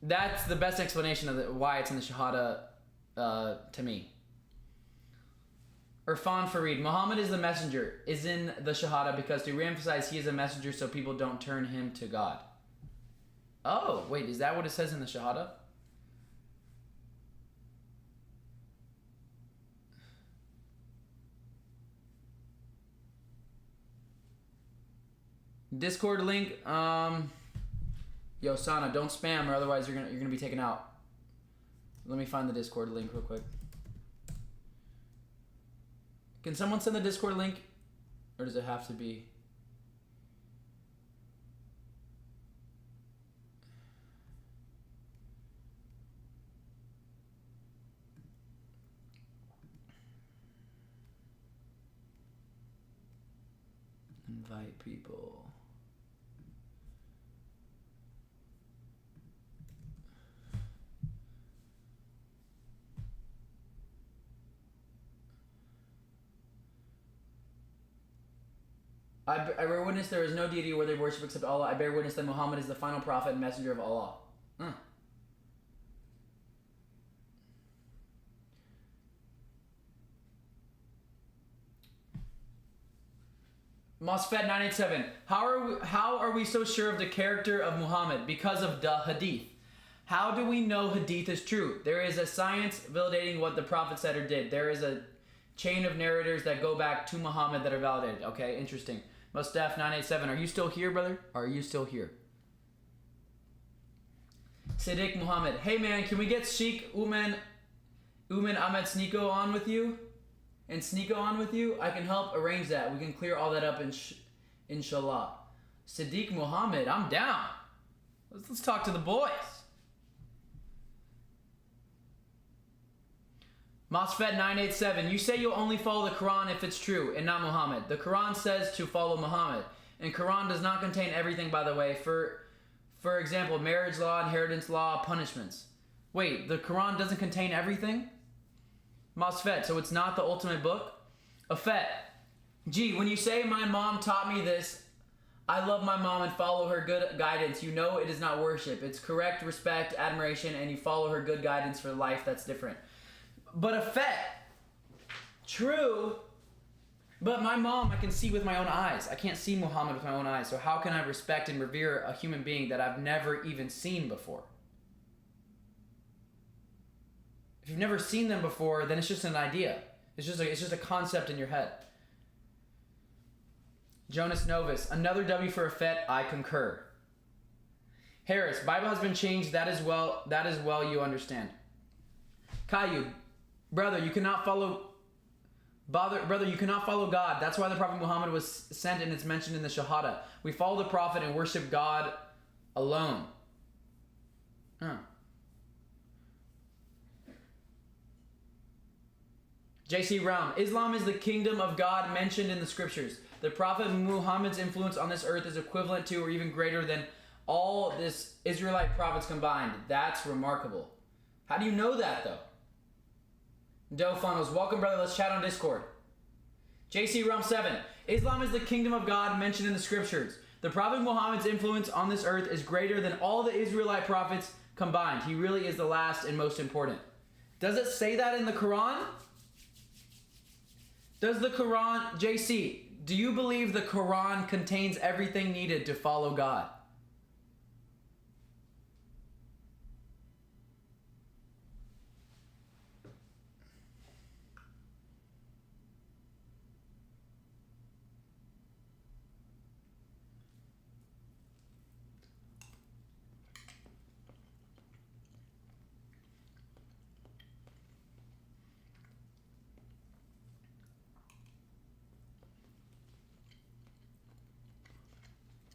That's the best explanation of why it's in the Shahada to me. Irfan Farid. Muhammad is the messenger is in the Shahada because to reemphasize he is a messenger so people don't turn him to God. Oh, wait, is that what it says in the Shahada? Discord link, yo Sana, don't spam or otherwise you're gonna be taken out. Let me find the Discord link real quick. Can someone send the Discord link, or does it have to be? Invite people. I bear witness there is no deity worthy of worship except Allah. I bear witness that Muhammad is the final prophet and messenger of Allah. Mosfet 987. How are we so sure of the character of Muhammad? Because of the hadith. How do we know hadith is true? There is a science validating what the prophet said or did. There is a chain of narrators that go back to Muhammad that are validated. Okay, interesting. Mostaf 987. Are you still here, brother? Are you still here? Siddiq Muhammad. Hey man, can we get Sheikh Uman Ahmed Sneeko on with you? And Sneeko on with you? I can help arrange that. We can clear all that up inshallah. Siddiq Muhammad, I'm down. Let's talk to the boys. Mosfet 987, you say you'll only follow the Quran if it's true and not Muhammad. The Quran says to follow Muhammad. And Quran does not contain everything, by the way. For example, marriage law, inheritance law, punishments. Wait, the Quran doesn't contain everything? Mosfet, so it's not the ultimate book? Afet, gee, when you say my mom taught me this, I love my mom and follow her good guidance. You know it is not worship. It's correct respect, admiration, and you follow her good guidance for life. That's different. But a fet, true, but my mom I can see with my own eyes. I can't see Muhammad with my own eyes. So how can I respect and revere a human being that I've never even seen before? If you've never seen them before, then it's just an idea. It's just a concept in your head. Jonas Novus, another W for a fet, I concur. Harris, Bible has been changed, that is well you understand. Caillou, brother, you cannot follow God. That's why the Prophet Muhammad was sent and it's mentioned in the shahada. We follow the Prophet and worship God alone. J.C. Round, Islam is the kingdom of God mentioned in the scriptures. The Prophet Muhammad's influence on this earth is equivalent to or even greater than all this Israelite prophets combined. That's remarkable. How do you know that, though? Doe Funnels, welcome, brother. Let's chat on Discord. JC Rum 7, Islam is the kingdom of God mentioned in the scriptures. The Prophet Muhammad's influence on this earth is greater than all the Israelite prophets combined. He really is the last and most important. Does it say that in the Quran? Does the Quran, JC, do you believe the Quran contains everything needed to follow God?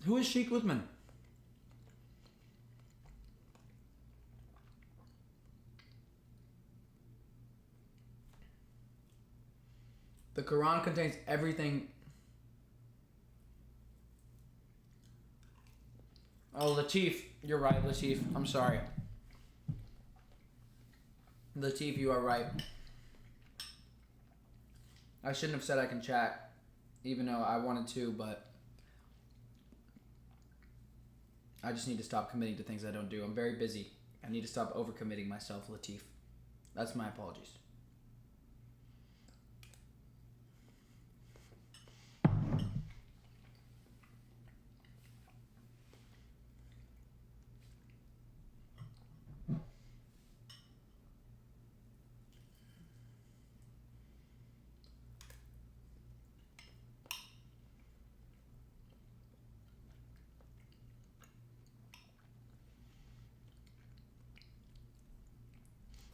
Who is Sheikh Uthman? The Quran contains everything. Oh, Latif. You're right, Latif. I'm sorry. Latif, you are right. I shouldn't have said I can chat, even though I wanted to, but I just need to stop committing to things I don't do. I'm very busy. I need to stop overcommitting myself, Latif. That's my apologies.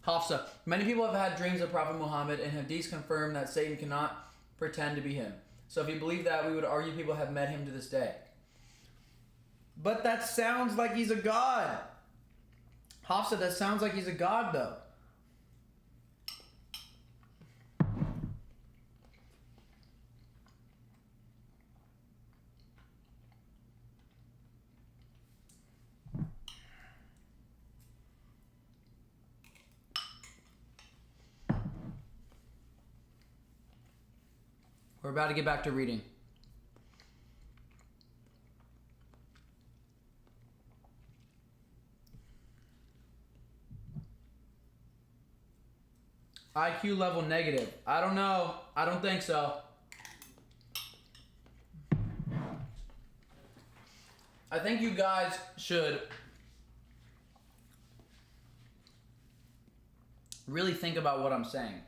Hafsa, many people have had dreams of Prophet Muhammad and hadiths confirm that Satan cannot pretend to be him. So if you believe that, we would argue people have met him to this day. But that sounds like he's a god. Hafsa, that sounds like he's a god though. We're about to get back to reading. IQ level negative. I don't know. I don't think so. I think you guys should really think about what I'm saying.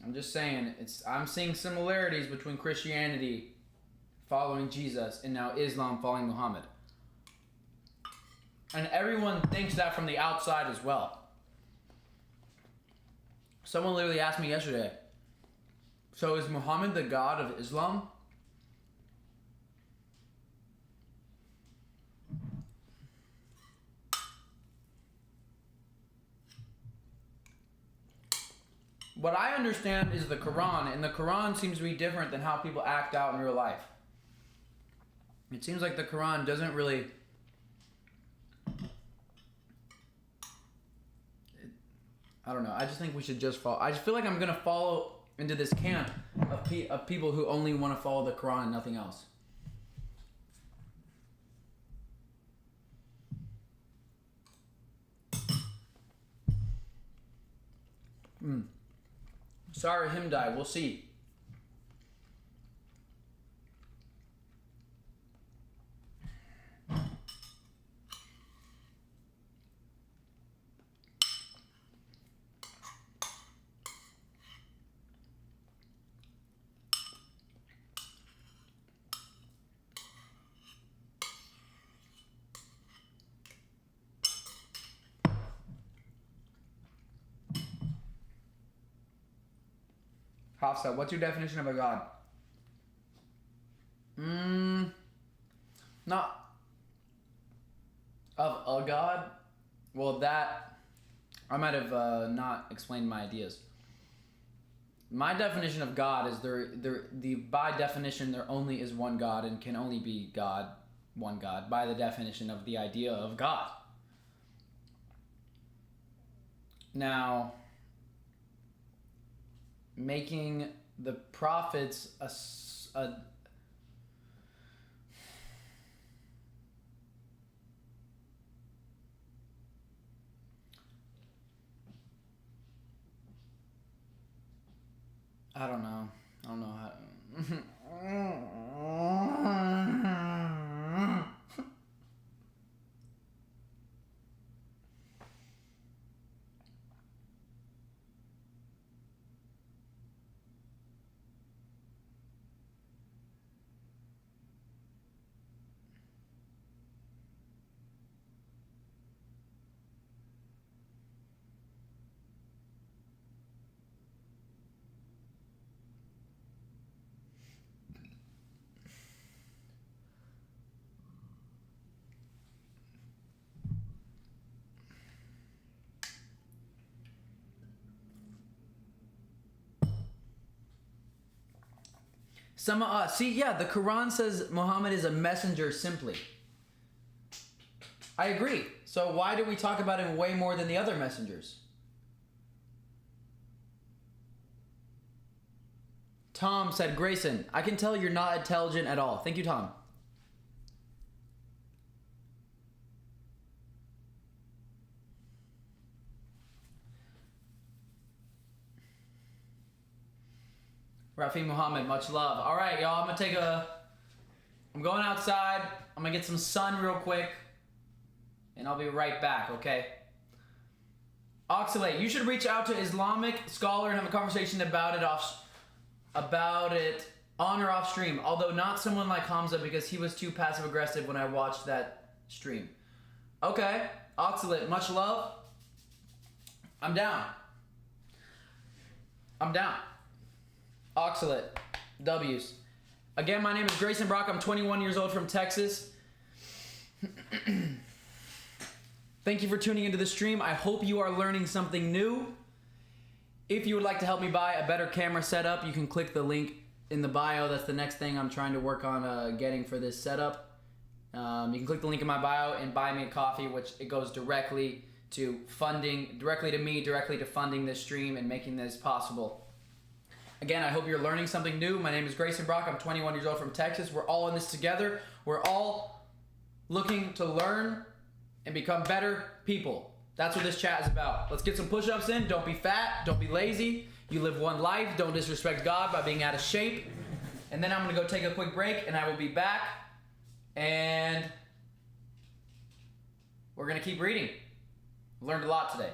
I'm just saying, I'm seeing similarities between Christianity following Jesus and now Islam following Muhammad. And everyone thinks that from the outside as well. Someone literally asked me yesterday, so is Muhammad the God of Islam? What I understand is the Quran, and the Quran seems to be different than how people act out in real life. It seems like the Quran doesn't really... I don't know. I just think we should just follow. I just feel like I'm going to follow into this camp of people who only want to follow the Quran and nothing else. Sorry, him die. We'll see. Hafsa, what's your definition of a god? Not of a god. Well, that I might have not explained my ideas. My definition of God is the by definition there only is one God and can only be God, one God, by the definition of the idea of God. Now, making the prophets a I don't know how. The Quran says Muhammad is a messenger simply. I agree. So why do we talk about him way more than the other messengers? Tom said, Grayson, I can tell you're not intelligent at all. Thank you, Tom. Rafi Muhammad, much love. All right, y'all, I'm going outside. I'm going to get some sun real quick, and I'll be right back, okay? Oxalate, you should reach out to Islamic scholar and have a conversation about it on or off stream, although not someone like Hamza because he was too passive aggressive when I watched that stream. Okay, Oxalate, much love. I'm down. Oxalate, W's. Again, my name is Grayson Brock. I'm 21 years old from Texas. Thank you for tuning into the stream. I hope you are learning something new. If you would like to help me buy a better camera setup, you can click the link in the bio. That's the next thing I'm trying to work on getting for this setup. You can click the link in my bio and buy me a coffee, which it goes directly to funding, directly to me, directly to funding this stream and making this possible. Again, I hope you're learning something new. My name is Grayson Brock. I'm 21 years old from Texas. We're all in this together. We're all looking to learn and become better people. That's what this chat is about. Let's get some push-ups in. Don't be fat. Don't be lazy. You live one life. Don't disrespect God by being out of shape. And then I'm going to go take a quick break, and I will be back. And we're going to keep reading. Learned a lot today.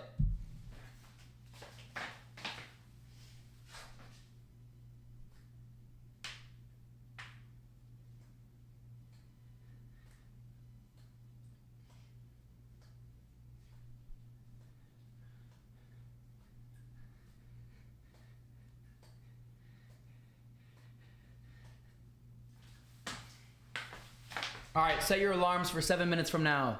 All right, set your alarms for 7 minutes from now.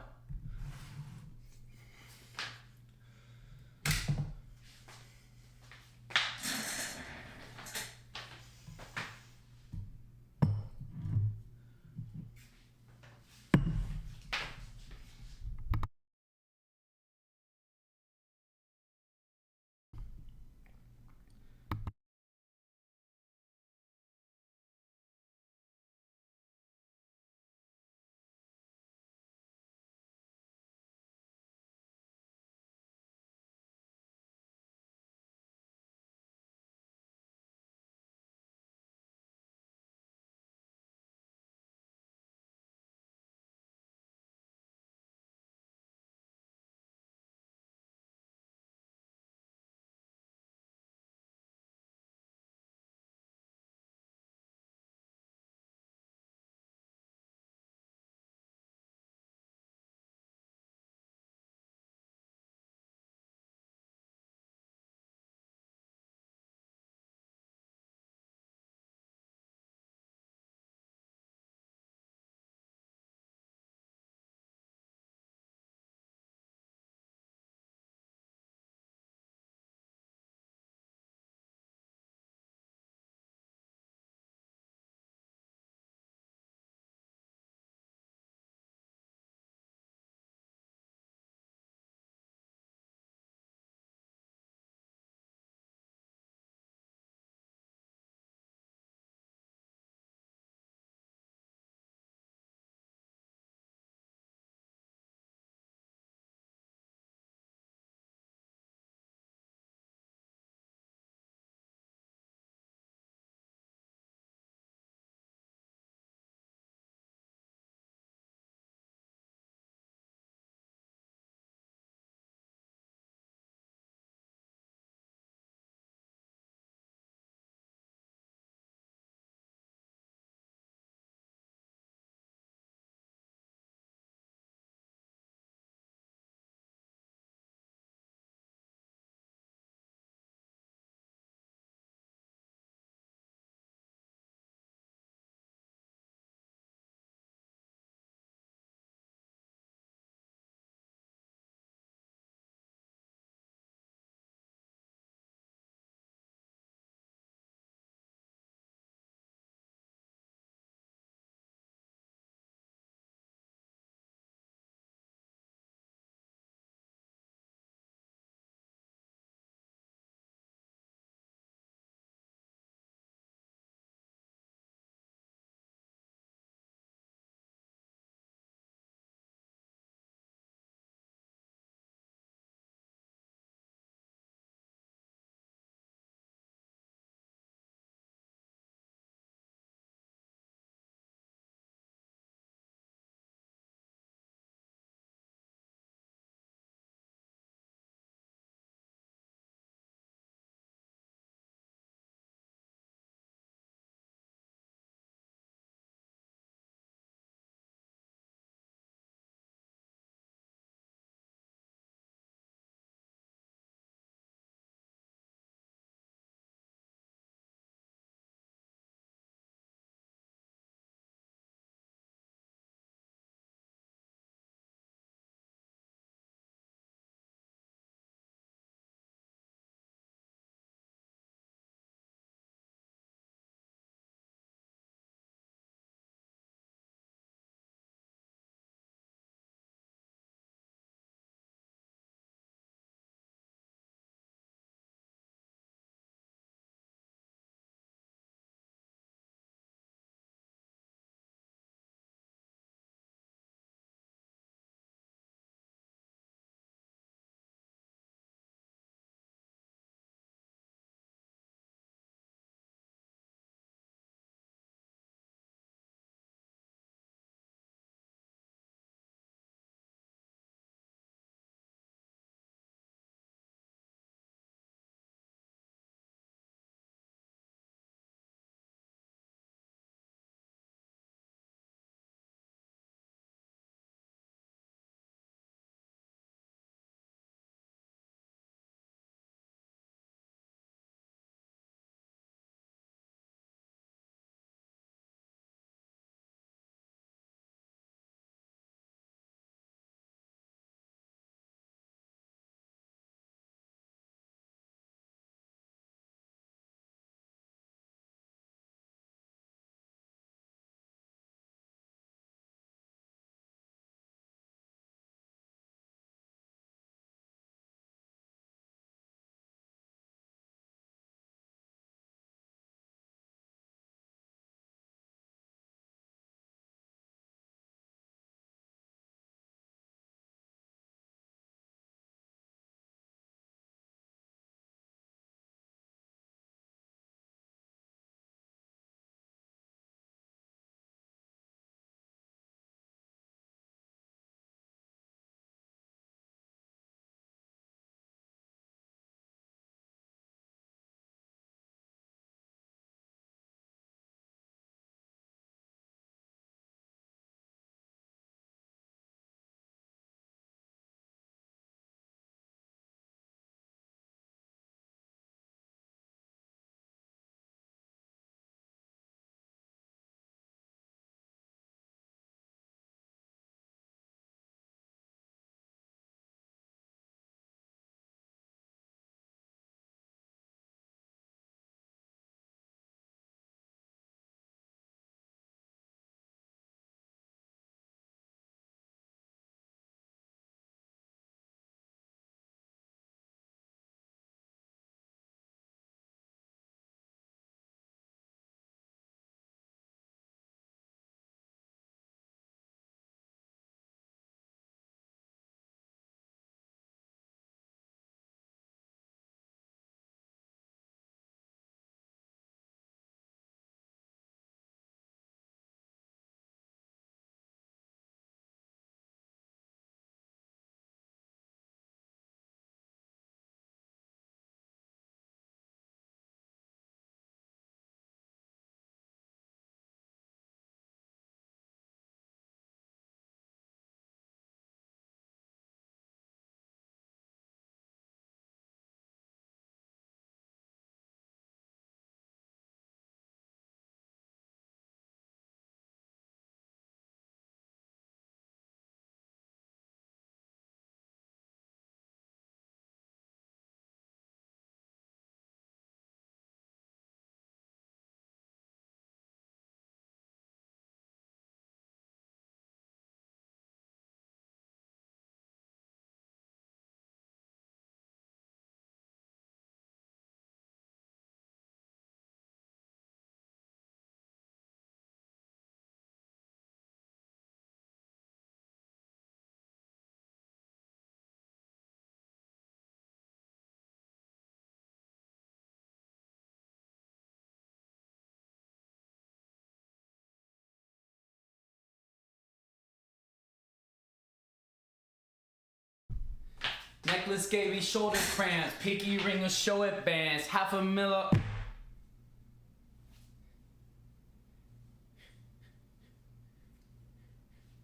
Necklace gave me shoulder cramps. Pinky ring will show it bands. Half a mil. All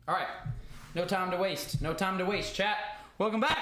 right. No time to waste. No time to waste, chat. Welcome back.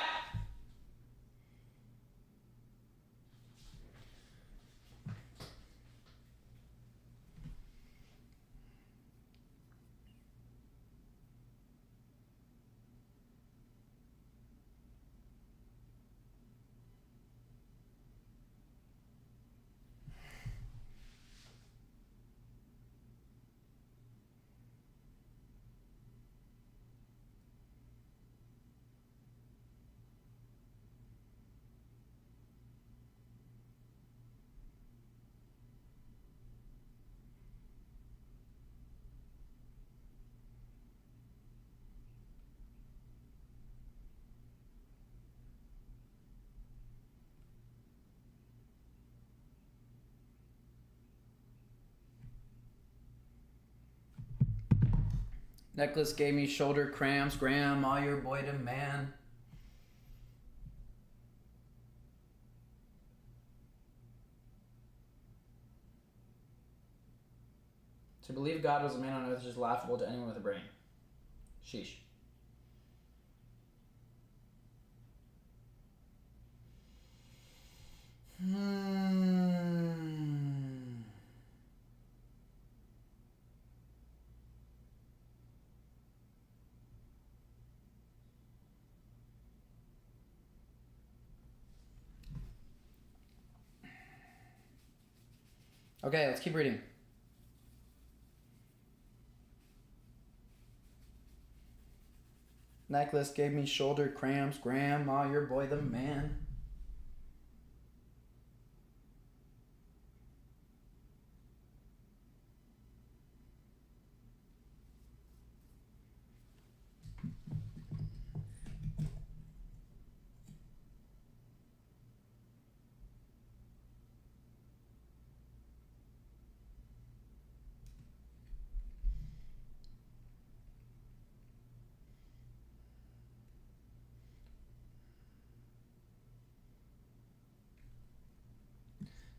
Necklace gave me shoulder cramps. Grandma, your boy to man. To believe God was a man on earth is just laughable to anyone with a brain. Sheesh. Okay, let's keep reading. Necklace gave me shoulder cramps. Grandma, your boy the man.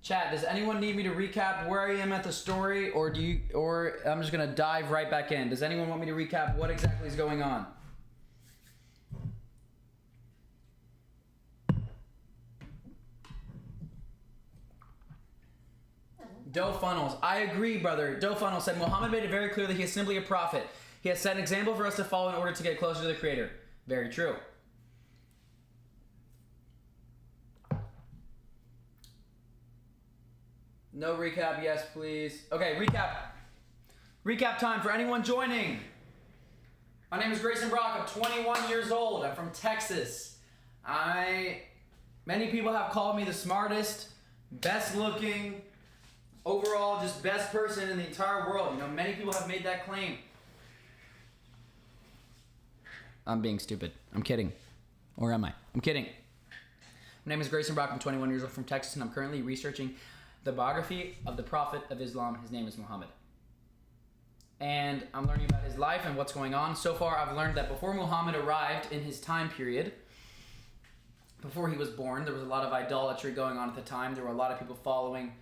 Chat, does anyone need me to recap where I am at the story, or I'm just gonna dive right back in? Does anyone want me to recap what exactly is going on? Doe Funnels, I agree, brother. Doe Funnels said Muhammad made it very clear that he is simply a prophet. He has set an example for us to follow in order to get closer to the Creator. Very true. No recap, yes, please. Okay, recap. Recap time for anyone joining. My name is Grayson Brock. I'm 21 years old. I'm from Texas. Many people have called me the smartest, best looking, overall just best person in the entire world. You know, many people have made that claim. I'm being stupid. I'm kidding. Or am I? I'm kidding. My name is Grayson Brock. I'm 21 years old from Texas, and I'm currently researching the biography of the Prophet of Islam. His name is Muhammad. And I'm learning about his life and what's going on. So far, I've learned that before Muhammad arrived in his time period, before he was born, there was a lot of idolatry going on at the time. There were a lot of people following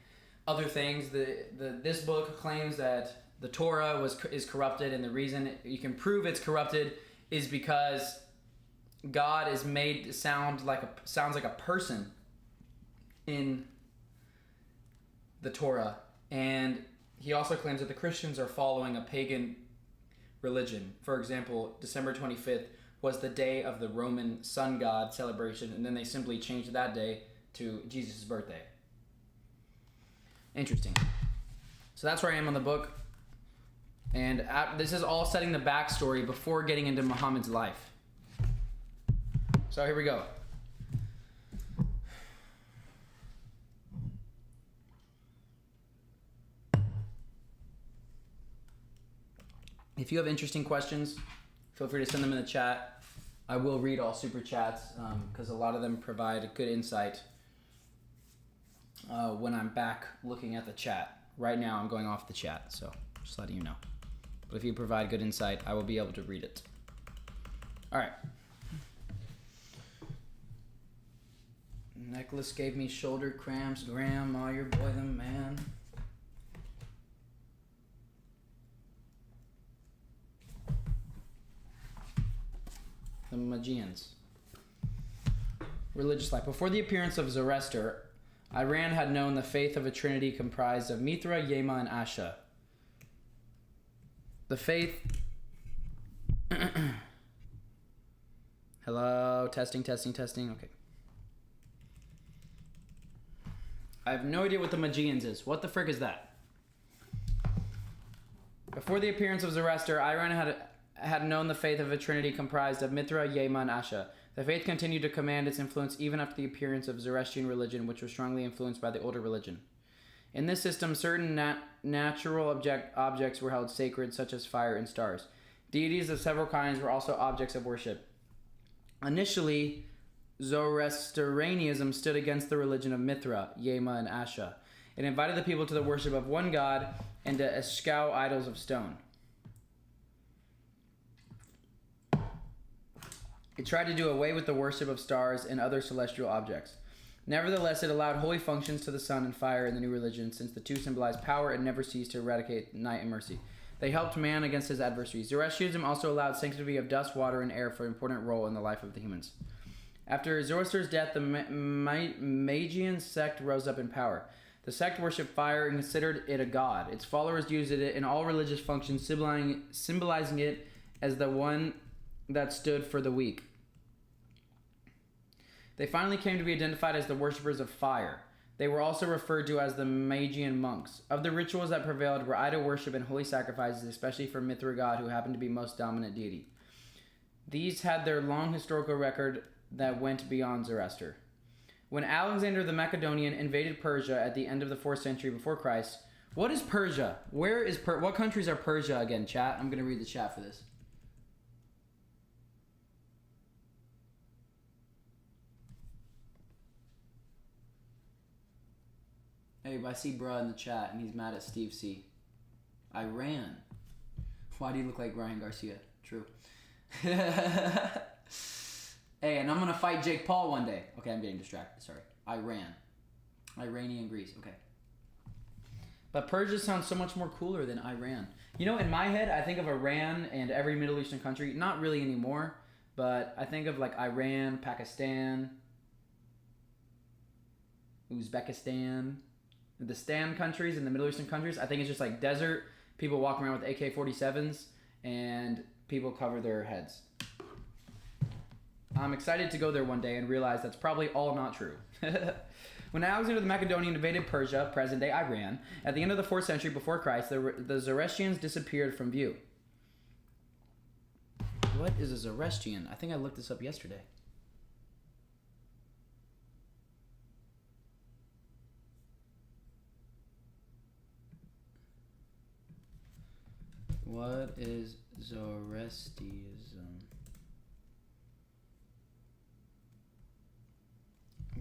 other things. This book claims that the Torah is corrupted, and the reason you can prove it's corrupted is because God is made to sounds like a person in the Torah. And he also claims that the Christians are following a pagan religion. For example, December 25th was the day of the Roman sun god celebration, and then they simply changed that day to Jesus' birthday. Interesting. So that's where I am on the book. And this is all setting the backstory before getting into Muhammad's life. So here we go. If you have interesting questions, feel free to send them in the chat. I will read all super chats because a lot of them provide good insight when I'm back looking at the chat. Right now I'm going off the chat, so just letting you know. But if you provide good insight, I will be able to read it. All right. Necklace gave me shoulder cramps. Grandma, your boy the man. The Magians. Religious life. Before the appearance of Zoroaster, Iran had known the faith of a trinity comprised of Mithra, Yema, and Asha. The faith... Hello? Testing. Okay. I have no idea what the Magians is. What the frick is that? Before the appearance of Zoroaster, Iran had known the faith of a trinity comprised of Mithra, Yema, and Asha. The faith continued to command its influence even after the appearance of Zoroastrian religion, which was strongly influenced by the older religion. In this system, certain natural objects were held sacred, such as fire and stars. Deities of several kinds were also objects of worship. Initially, Zoroastrianism stood against the religion of Mithra, Yema, and Asha. It invited the people to the worship of one god and to eschew idols of stone. It tried to do away with the worship of stars and other celestial objects. Nevertheless, it allowed holy functions to the sun and fire in the new religion, since the two symbolized power and never ceased to eradicate night and mercy. They helped man against his adversaries. Zoroastrianism also allowed sanctity of dust, water, and air for an important role in the life of the humans. After Zoroaster's death, the Magian sect rose up in power. The sect worshipped fire and considered it a god. Its followers used it in all religious functions, symbolizing it as the one that stood for the weak. They finally came to be identified as the worshippers of fire. They were also referred to as the Magian monks. Of the rituals that prevailed were idol worship and holy sacrifices, especially for Mithra god, who happened to be most dominant deity. These had their long historical record that went beyond Zoroaster. When Alexander the Macedonian invaded Persia at the end of the 4th century before Christ, what is Persia? What countries are Persia again, chat? I'm going to read the chat for this. Hey, I see bruh in the chat, and he's mad at Steve C. Iran. Why do you look like Ryan Garcia? True. Hey, and I'm gonna fight Jake Paul one day. Okay, I'm getting distracted. Sorry. Iranian Greece. Okay. But Persia sounds so much more cooler than Iran. You know, in my head, I think of Iran and every Middle Eastern country. Not really anymore, but I think of like Iran, Pakistan, Uzbekistan. The Stan countries and the Middle Eastern countries, I think it's just like desert, people walking around with AK-47s, and people cover their heads. I'm excited to go there one day and realize that's probably all not true. When Alexander the Macedonian invaded Persia, present-day Iran, at the end of the 4th century before Christ, the Zoroastrians disappeared from view. What is a Zoroastrian? I think I looked this up yesterday. What is Zoroastrianism?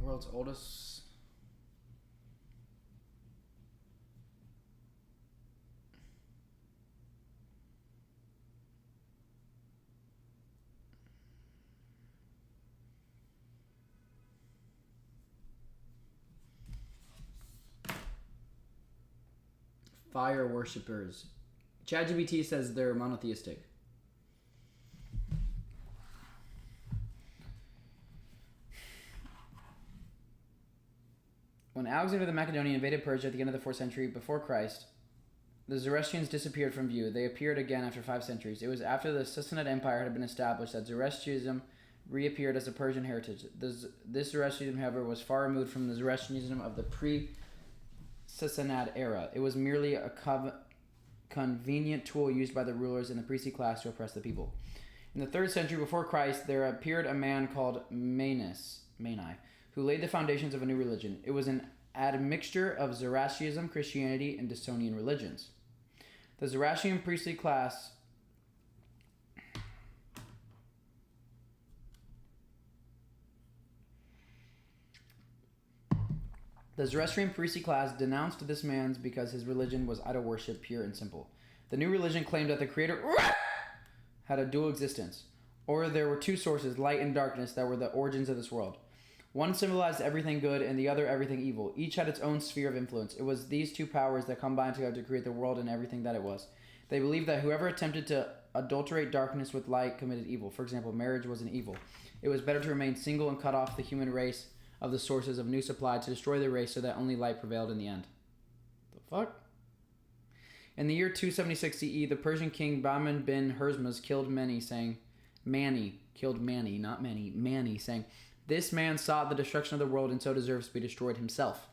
World's oldest. Fire worshippers. ChatGPT says they're monotheistic. When Alexander the Macedonian invaded Persia at the end of the 4th century before Christ, the Zoroastrians disappeared from view. They appeared again after 5 centuries. It was after the Sassanid Empire had been established that Zoroastrianism reappeared as a Persian heritage. This Zoroastrianism, however, was far removed from the Zoroastrianism of the pre-Sassanid era. It was merely a convenient tool used by the rulers and the priestly class to oppress the people. In the 3rd century before Christ, there appeared a man called Mani, who laid the foundations of a new religion. It was an admixture of Zoroastrianism, Christianity, and Dissonian religions. The Zoroastrian priestly class denounced this man because his religion was idol worship, pure and simple. The new religion claimed that the Creator had a dual existence, or there were two sources, light and darkness, that were the origins of this world. One symbolized everything good and the other everything evil. Each had its own sphere of influence. It was these two powers that combined together to create the world and everything that it was. They believed that whoever attempted to adulterate darkness with light committed evil. For example, marriage was an evil. It was better to remain single and cut off the human race of the sources of new supply to destroy the race so that only light prevailed in the end. The fuck? In the year 276 CE, the Persian king Bahman bin Herzmaz killed Manny, saying, "This man sought the destruction of the world and so deserves to be destroyed himself."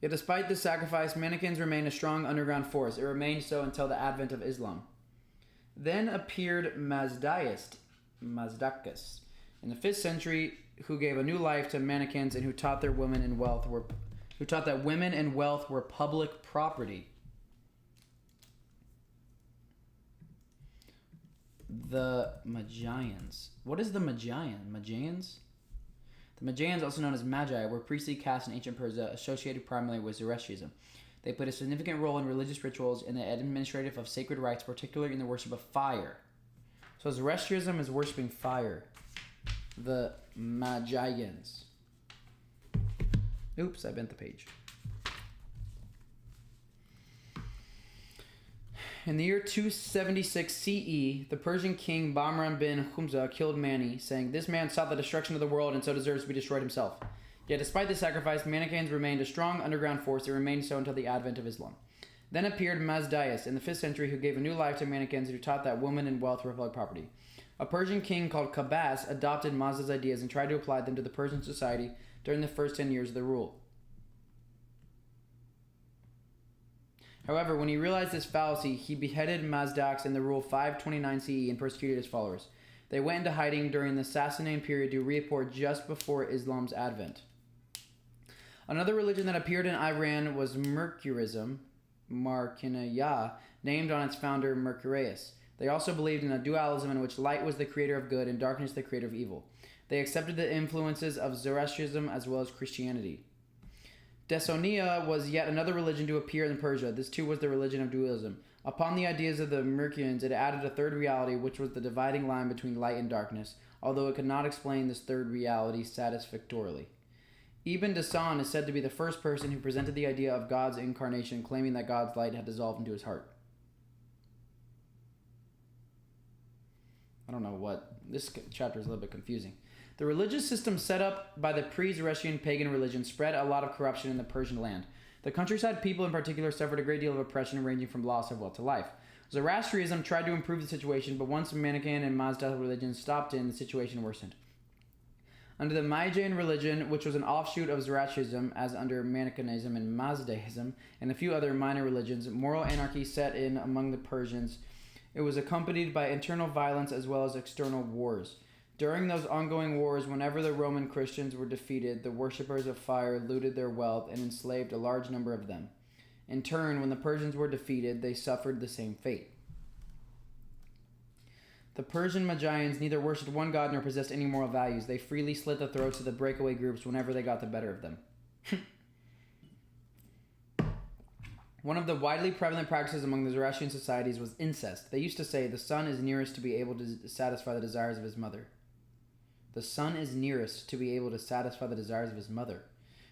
Yet despite this sacrifice, mannequins remained a strong underground force. It remained so until the advent of Islam. Then appeared Mazdakis in the 5th century, who gave a new life to mannequins and who taught that women and wealth were public property. The Magians. What is the Magians? The Magians, also known as Magi, were priestly castes in ancient Persia associated primarily with Zoroastrianism. They played a significant role in religious rituals and the administrative of sacred rites, particularly in the worship of fire. So Zoroastrianism is worshipping fire. The Magians. Oops, I bent the page. In the year 276 CE, the Persian king Bahman bin Humza killed Mani, saying, "This man sought the destruction of the world and so deserves to be destroyed himself." Yet despite the sacrifice, mannequins remained a strong underground force that remained so until the advent of Islam. Then appeared Mazdakis in the 5th century, who gave a new life to mannequins and who taught that women and wealth were public property. A Persian king called Qabas adopted Mazda's ideas and tried to apply them to the Persian society during the first 10 years of their rule. However, when he realized this fallacy, he beheaded Mazdaks in the rule 529 CE and persecuted his followers. They went into hiding during the Sassanid period to reappear just before Islam's advent. Another religion that appeared in Iran was Mercurism, Markinaya, named on its founder Mercurius. They also believed in a dualism in which light was the creator of good and darkness the creator of evil. They accepted the influences of Zoroastrianism as well as Christianity. Desonia was yet another religion to appear in Persia. This too was the religion of dualism. Upon the ideas of the Mercians, it added a third reality, which was the dividing line between light and darkness, although it could not explain this third reality satisfactorily. Ibn Dasan is said to be the first person who presented the idea of God's incarnation, claiming that God's light had dissolved into his heart. I don't know what. This chapter is a little bit confusing. The religious system set up by the pre-Zoroastrian pagan religion spread a lot of corruption in the Persian land. The countryside people in particular suffered a great deal of oppression ranging from loss of will to life. Zoroastrianism tried to improve the situation, but once Manichaean and Mazda religion stopped in, the situation worsened. Under the Magian religion, which was an offshoot of Zoroastrianism, as under Manichaeism and Mazdaism, and a few other minor religions, moral anarchy set in among the Persians. It was accompanied by internal violence as well as external wars. During those ongoing wars, whenever the Roman Christians were defeated, the worshippers of fire looted their wealth and enslaved a large number of them. In turn, when the Persians were defeated, they suffered the same fate. The Persian Magians neither worshipped one god nor possessed any moral values. They freely slit the throats of the breakaway groups whenever they got the better of them. One of the widely prevalent practices among the Zoroastrian societies was incest. They used to say the son is nearest to be able to satisfy the desires of his mother. The son is nearest to be able to satisfy the desires of his mother.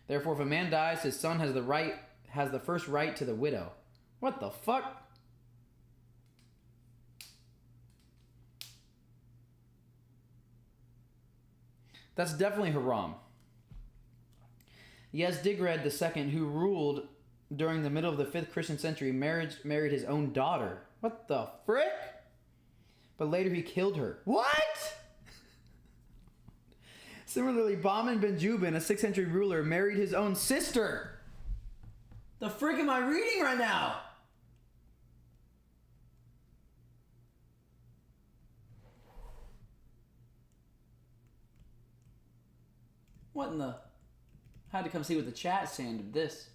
Therefore, if a man dies, his son has the first right to the widow. What the fuck? That's definitely haram. Yazdigerd II, who ruled during the middle of the 5th Christian century, married his own daughter. What the frick? But later he killed her. What? Similarly, Bahman bin Jubin, a 6th century ruler, married his own sister. The frick am I reading right now? What in the... I had to come see what the chat's saying to this.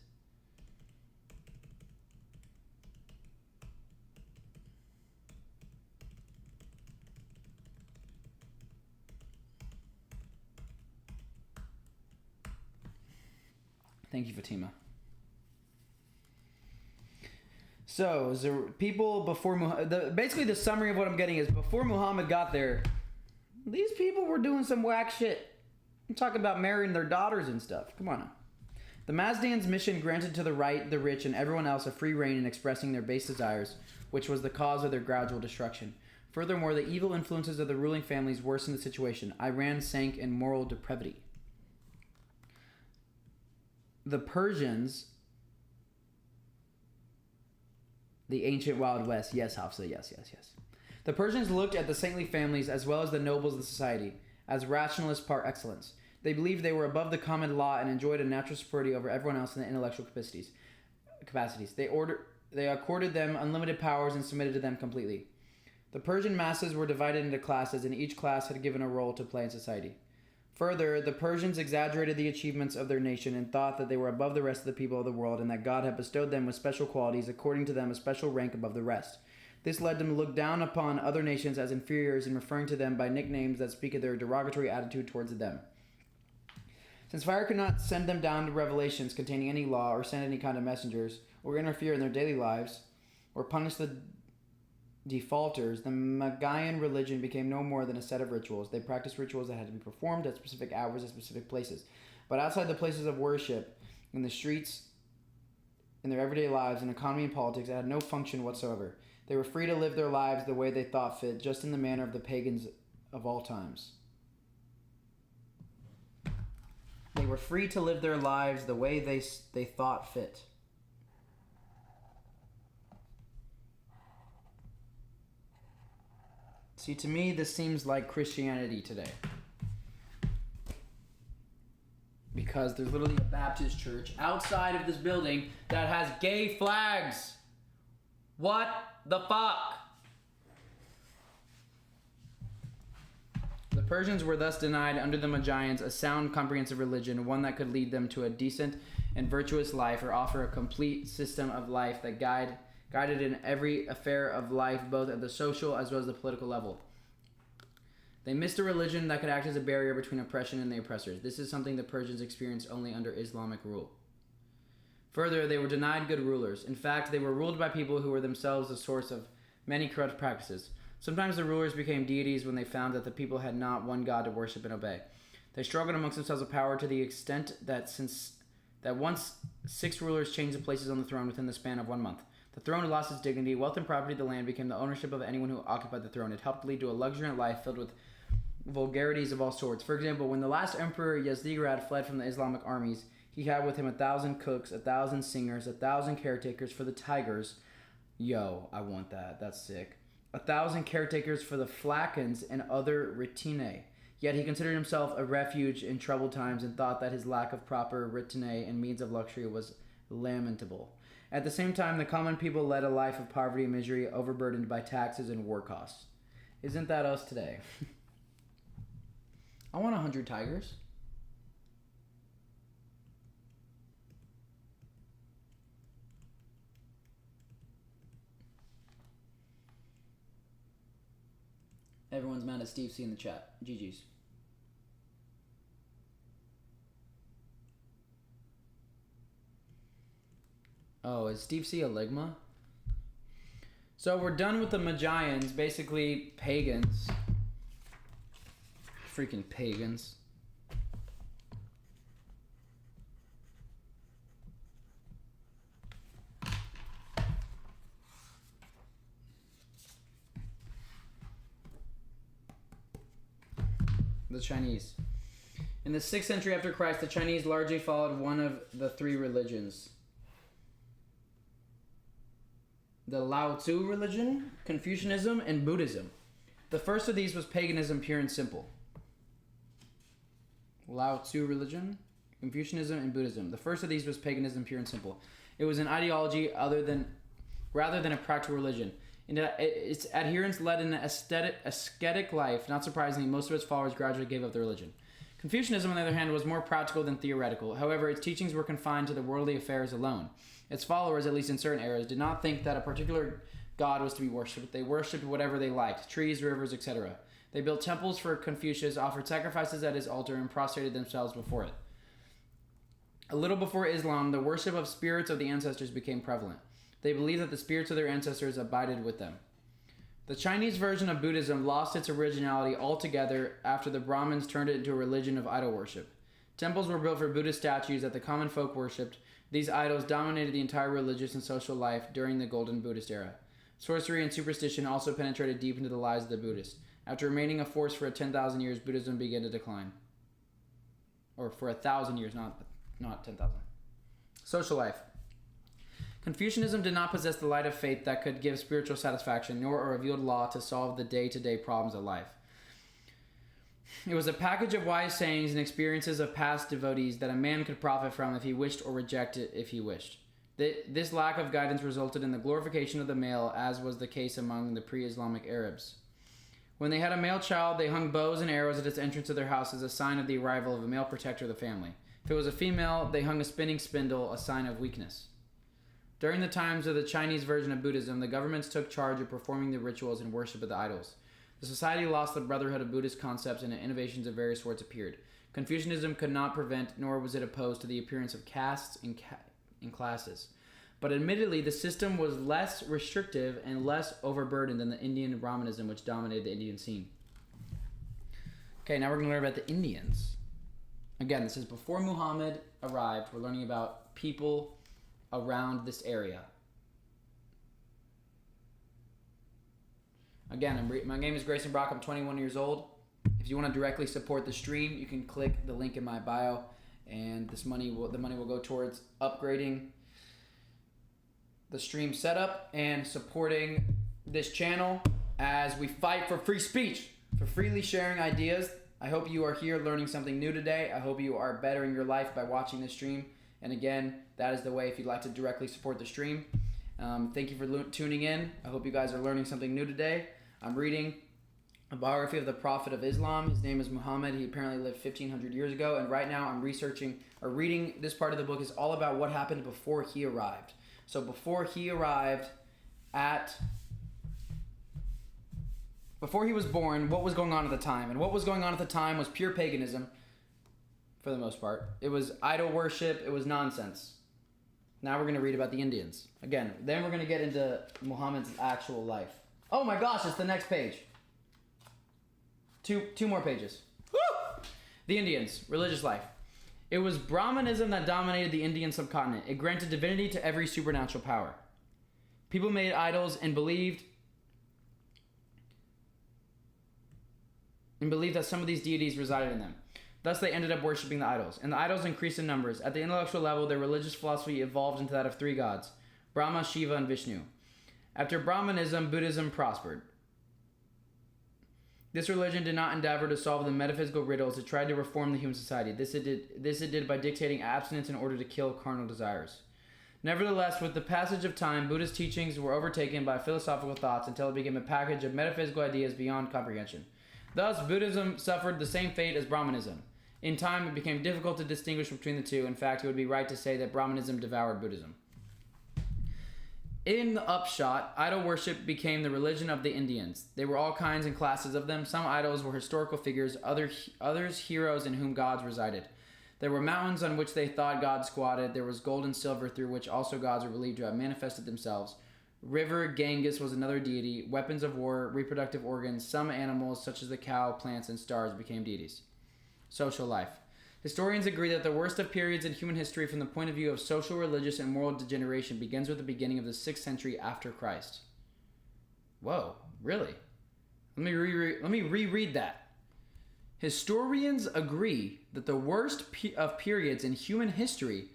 Thank you, Fatima. So, people before basically the summary of what I'm getting is before Muhammad got there, these people were doing some whack shit. I'm talking about marrying their daughters and stuff. Come on now. The Mazdaeans' mission granted to the right, the rich, and everyone else a free rein in expressing their base desires, which was the cause of their gradual destruction. Furthermore, the evil influences of the ruling families worsened the situation. Iran sank in moral depravity. The Persians, the ancient Wild West. Yes, Hafsa, yes. The Persians looked at the saintly families as well as the nobles of the society as rationalists par excellence. They believed they were above the common law and enjoyed a natural superiority over everyone else in the intellectual capacities. They accorded them unlimited powers and submitted to them completely. The Persian masses were divided into classes, and each class had given a role to play in society. Further, the Persians exaggerated the achievements of their nation and thought that they were above the rest of the people of the world and that God had bestowed them with special qualities, according to them a special rank above the rest. This led them to look down upon other nations as inferiors and referring to them by nicknames that speak of their derogatory attitude towards them. Since fire could not send them down to revelations containing any law or send any kind of messengers or interfere in their daily lives or punish the defaulters, the Magian religion became no more than a set of rituals. They practiced rituals that had to be performed at specific hours at specific places. But outside the places of worship, in the streets, in their everyday lives, in economy and politics, it had no function whatsoever. They were free to live their lives the way they thought fit, just in the manner of the pagans of all times. They were free to live their lives the way they thought fit. See, to me, this seems like Christianity today. Because there's literally a Baptist church outside of this building that has gay flags. What the fuck? The Persians were thus denied under the Magians a sound, comprehensive religion, one that could lead them to a decent and virtuous life or offer a complete system of life that guided in every affair of life, both at the social as well as the political level. They missed a religion that could act as a barrier between oppression and the oppressors. This is something the Persians experienced only under Islamic rule. Further, they were denied good rulers. In fact, they were ruled by people who were themselves the source of many corrupt practices. Sometimes the rulers became deities when they found that the people had not one God to worship and obey. They struggled amongst themselves with power to the extent that once 6 rulers changed the places on the throne within the span of 1 month. The throne had lost its dignity. Wealth and property of the land became the ownership of anyone who occupied the throne. It helped lead to a luxuriant life filled with vulgarities of all sorts. For example, when the last emperor Yazdigerd fled from the Islamic armies, he had with him 1,000 cooks, 1,000 singers, 1,000 caretakers for the tigers. Yo, I want that. That's sick. 1,000 caretakers for the flacons and other retinue. Yet he considered himself a refuge in troubled times and thought that his lack of proper retinue and means of luxury was lamentable. At the same time, the common people led a life of poverty and misery, overburdened by taxes and war costs. Isn't that us today? I want 100 tigers. Everyone's mad at Steve C in the chat. GG's. Oh, is Steve C a ligma? So we're done with the Magians, basically pagans. Freaking pagans. The Chinese. In the 6th century after Christ, the Chinese largely followed one of the 3 religions. The Lao Tzu religion, Confucianism, and Buddhism. The first of these was paganism pure and simple. Lao Tzu religion, Confucianism, and Buddhism. The first of these was paganism pure and simple. It was an ideology rather than a practical religion. Its adherents led an ascetic life. Not surprisingly, most of its followers gradually gave up their religion. Confucianism, on the other hand, was more practical than theoretical. However, its teachings were confined to the worldly affairs alone. Its followers, at least in certain eras, did not think that a particular god was to be worshipped. They worshipped whatever they liked, trees, rivers, etc. They built temples for Confucius, offered sacrifices at his altar, and prostrated themselves before it. A little before Islam, the worship of spirits of the ancestors became prevalent. They believed that the spirits of their ancestors abided with them. The Chinese version of Buddhism lost its originality altogether after the Brahmins turned it into a religion of idol worship. Temples were built for Buddhist statues that the common folk worshipped. These idols dominated the entire religious and social life during the Golden Buddhist era. Sorcery and superstition also penetrated deep into the lives of the Buddhists. After remaining a force for 10,000 years, Buddhism began to decline. Or for 1,000 years, not 10,000. Social life. Confucianism did not possess the light of faith that could give spiritual satisfaction, nor a revealed law to solve the day-to-day problems of life. It was a package of wise sayings and experiences of past devotees that a man could profit from if he wished, or reject it if he wished. This lack of guidance resulted in the glorification of the male, as was the case among the pre-Islamic Arabs. When they had a male child, they hung bows and arrows at its entrance of their house as a sign of the arrival of a male protector of the family. If it was a female, they hung a spinning spindle, a sign of weakness. During the times of the Chinese version of Buddhism, the governments took charge of performing the rituals and worship of the idols. The society lost the brotherhood of Buddhist concepts, and innovations of various sorts appeared. Confucianism could not prevent, nor was it opposed to the appearance of castes and classes. But admittedly, the system was less restrictive and less overburdened than the Indian Brahmanism, which dominated the Indian scene. Okay, now we're going to learn about the Indians. Again, this is before Muhammad arrived. We're learning about people around this area. Again, my name is Grayson Brock. I'm 21 years old. If you want to directly support the stream, you can click the link in my bio, and the money will go towards upgrading the stream setup and supporting this channel as we fight for free speech, for freely sharing ideas. I hope you are here learning something new today. I hope you are bettering your life by watching this stream. And again, that is the way if you'd like to directly support the stream. Thank you for tuning in. I hope you guys are learning something new today. I'm reading a biography of the Prophet of Islam. His name is Muhammad. He apparently lived 1,500 years ago. And right now I'm reading this part of the book is all about what happened before he arrived. So before he was born, what was going on at the time? And what was going on at the time was pure paganism, for the most part. It was idol worship. It was nonsense. Now we're going to read about the Indians. Again, then we're going to get into Muhammad's actual life. Oh my gosh, it's the next page. Two more pages. Woo! The Indians, religious life. It was Brahmanism that dominated the Indian subcontinent. It granted divinity to every supernatural power. People made idols and believed that some of these deities resided in them. Thus, they ended up worshipping the idols, and the idols increased in numbers. At the intellectual level, their religious philosophy evolved into that of three gods, Brahma, Shiva, and Vishnu. After Brahmanism, Buddhism prospered. This religion did not endeavor to solve the metaphysical riddles. It tried to reform the human society. This it did by dictating abstinence in order to kill carnal desires. Nevertheless, with the passage of time, Buddhist teachings were overtaken by philosophical thoughts until it became a package of metaphysical ideas beyond comprehension. Thus, Buddhism suffered the same fate as Brahmanism. In time, it became difficult to distinguish between the two. In fact, it would be right to say that Brahmanism devoured Buddhism. In the upshot, idol worship became the religion of the Indians. There were all kinds and classes of them. Some idols were historical figures, others heroes in whom gods resided. There were mountains on which they thought gods squatted. There was gold and silver through which also gods were believed to have manifested themselves. River Ganges was another deity. Weapons of war, reproductive organs, some animals such as the cow, plants, and stars became deities. Social life. Historians agree that the worst of periods in human history from the point of view of social, religious, and moral degeneration begins with the beginning of the 6th century after Christ. Whoa, really? Let me reread that. Historians agree that the worst of periods in human history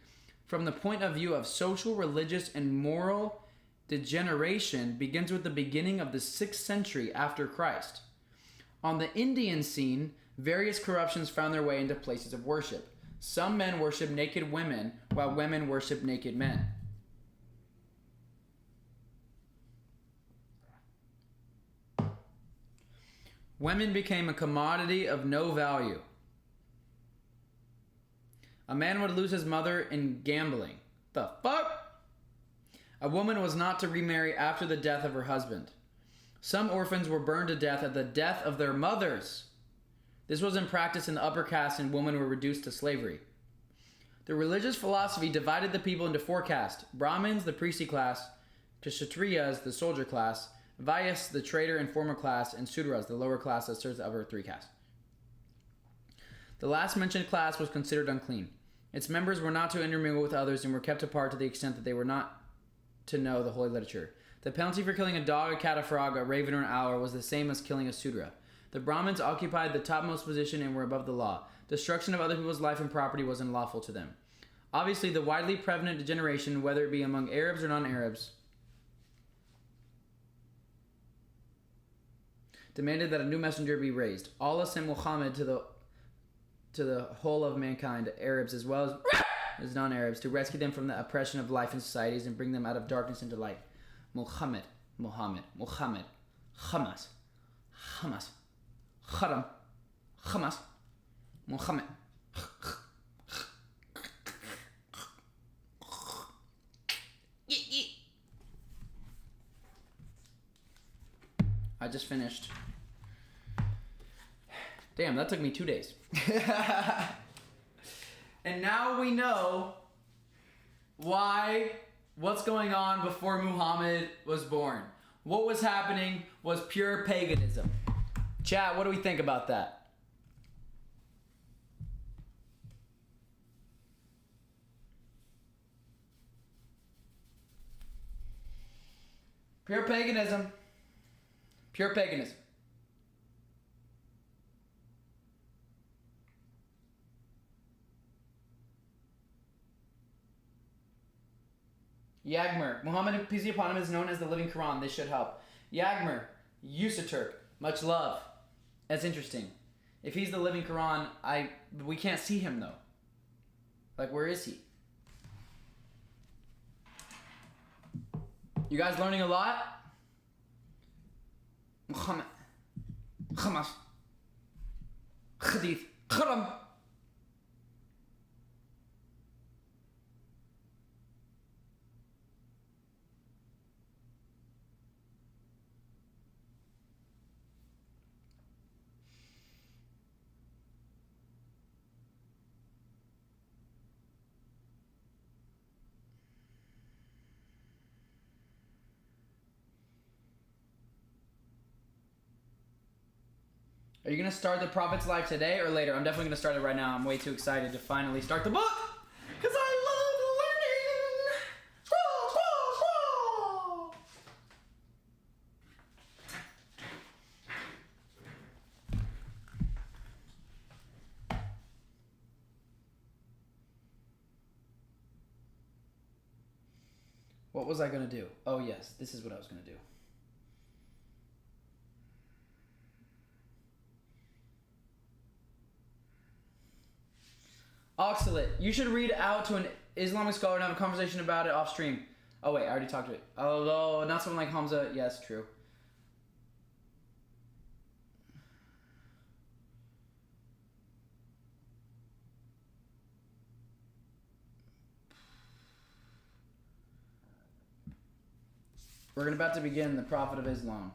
from the point of view of social, religious, and moral degeneration begins with the beginning of the 6th century after Christ. On the Indian scene, various corruptions found their way into places of worship. Some men worshiped naked women, while women worshiped naked men. Women became a commodity of no value. A man would lose his mother in gambling. The fuck? A woman was not to remarry after the death of her husband. Some orphans were burned to death at the death of their mothers. This was in practice in the upper caste, and women were reduced to slavery. The religious philosophy divided the people into 4 castes: Brahmins, the priestly class; to Kshatriyas, the soldier class, Vyas, the trader and former class, and Sudras, the lower class that serves the upper three castes. The last mentioned class was considered unclean. Its members were not to intermingle with others and were kept apart to the extent that they were not to know the holy literature. The penalty for killing a dog, a cat, a frog, a raven, or an owl was the same as killing a Sudra. The Brahmins occupied the topmost position and were above the law. Destruction of other people's life and property was unlawful to them. Obviously, the widely prevalent degeneration, whether it be among Arabs or non-Arabs, demanded that a new messenger be raised. Allah sent Muhammad to the whole of mankind, Arabs as well as non-Arabs, to rescue them from the oppression of life in societies and bring them out of darkness into light. Muhammad, Hamas, Kharam, Hamas, Muhammad. I just finished. Damn, that took me 2 days. And now we know what's going on before Muhammad was born. What was happening was pure paganism. Chat, what do we think about that? Pure paganism. Pure paganism. Yagmer. Muhammad, peace be upon him, is known as the living Quran. This should help. Yagmer. Yusaturk. Much love. That's interesting. If he's the living Quran, we can't see him though. Like, where is he? You guys learning a lot? Muhammad. Hamas. Hadith. Kharam. Are you going to start the Prophet's life today or later? I'm definitely going to start it right now. I'm way too excited to finally start the book because I love learning. Scroll, scroll, scroll. What was I going to do? Oh, yes. This is what I was going to do. Oxalate. You should read out to an Islamic scholar and have a conversation about it off stream. Oh wait, I already talked to it. Although not someone like Hamza. Yes, true. We're about to begin the Prophet of Islam.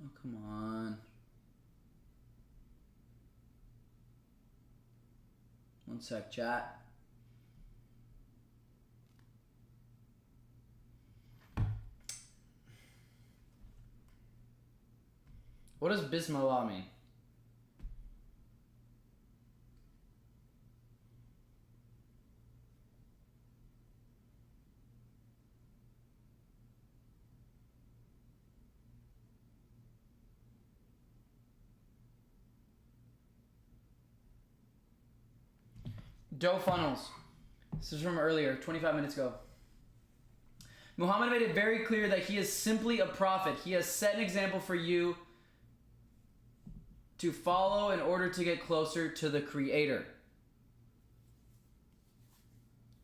Oh, come on. One sec, chat. What does Bismillah mean? Dough funnels. This is from earlier, 25 minutes ago. Muhammad made it very clear that he is simply a prophet. He has set an example for you to follow in order to get closer to the Creator.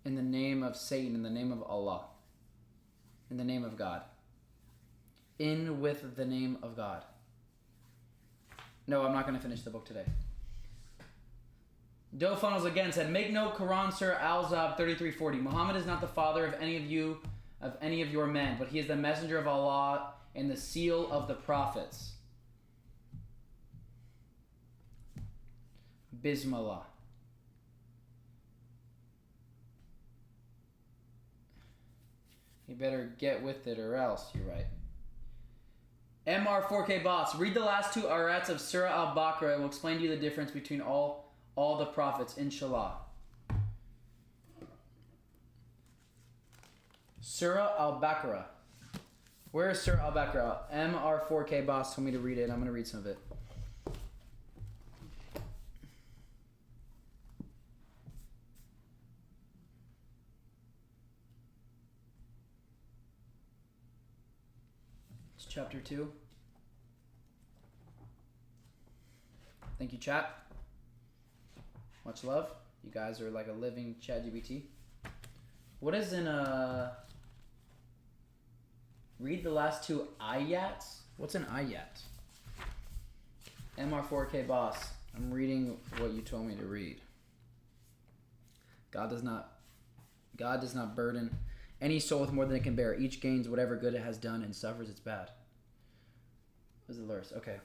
In the name of Satan, in the name of Allah, in the name of God. In with the name of God. No, I'm not going to finish the book today. Dough Funnels again said, make note, Quran, Surah Al-Zab 33:40. Muhammad is not the father of any of your men, but he is the messenger of Allah and the seal of the prophets. Bismillah. better get with it or else. You're right. MR4K Boss. Read the last two ayats of Surah Al-Baqarah and will explain to you the difference between all the prophets, inshallah. Surah Al-Baqarah. Where is Surah Al-Baqarah? MR4K Boss told me to read it, and I'm going to read some of it. It's chapter 2. Thank you, chat. Much love. You guys are like a living ChatGPT. What is in read the last two ayats? What's an ayat? MR4K Boss. I'm reading what you told me to read. God does not burden any soul with more than it can bear. Each gains whatever good it has done and suffers its bad. What is the verse? Okay.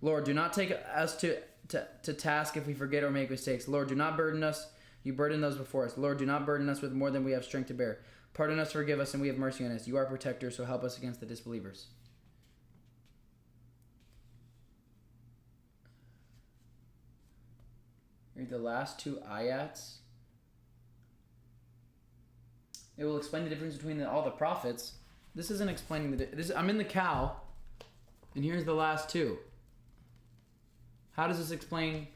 Lord, do not take us to task if we forget or make mistakes. Lord, do not burden us. You burden those before us. Lord, do not burden us with more than we have strength to bear. Pardon us, forgive us, and we have mercy on us. You are our protector, so help us against the disbelievers. Read the last two ayats. It will explain the difference between all the prophets. This isn't explaining I'm in the cow, and here's the last two. How does this explain?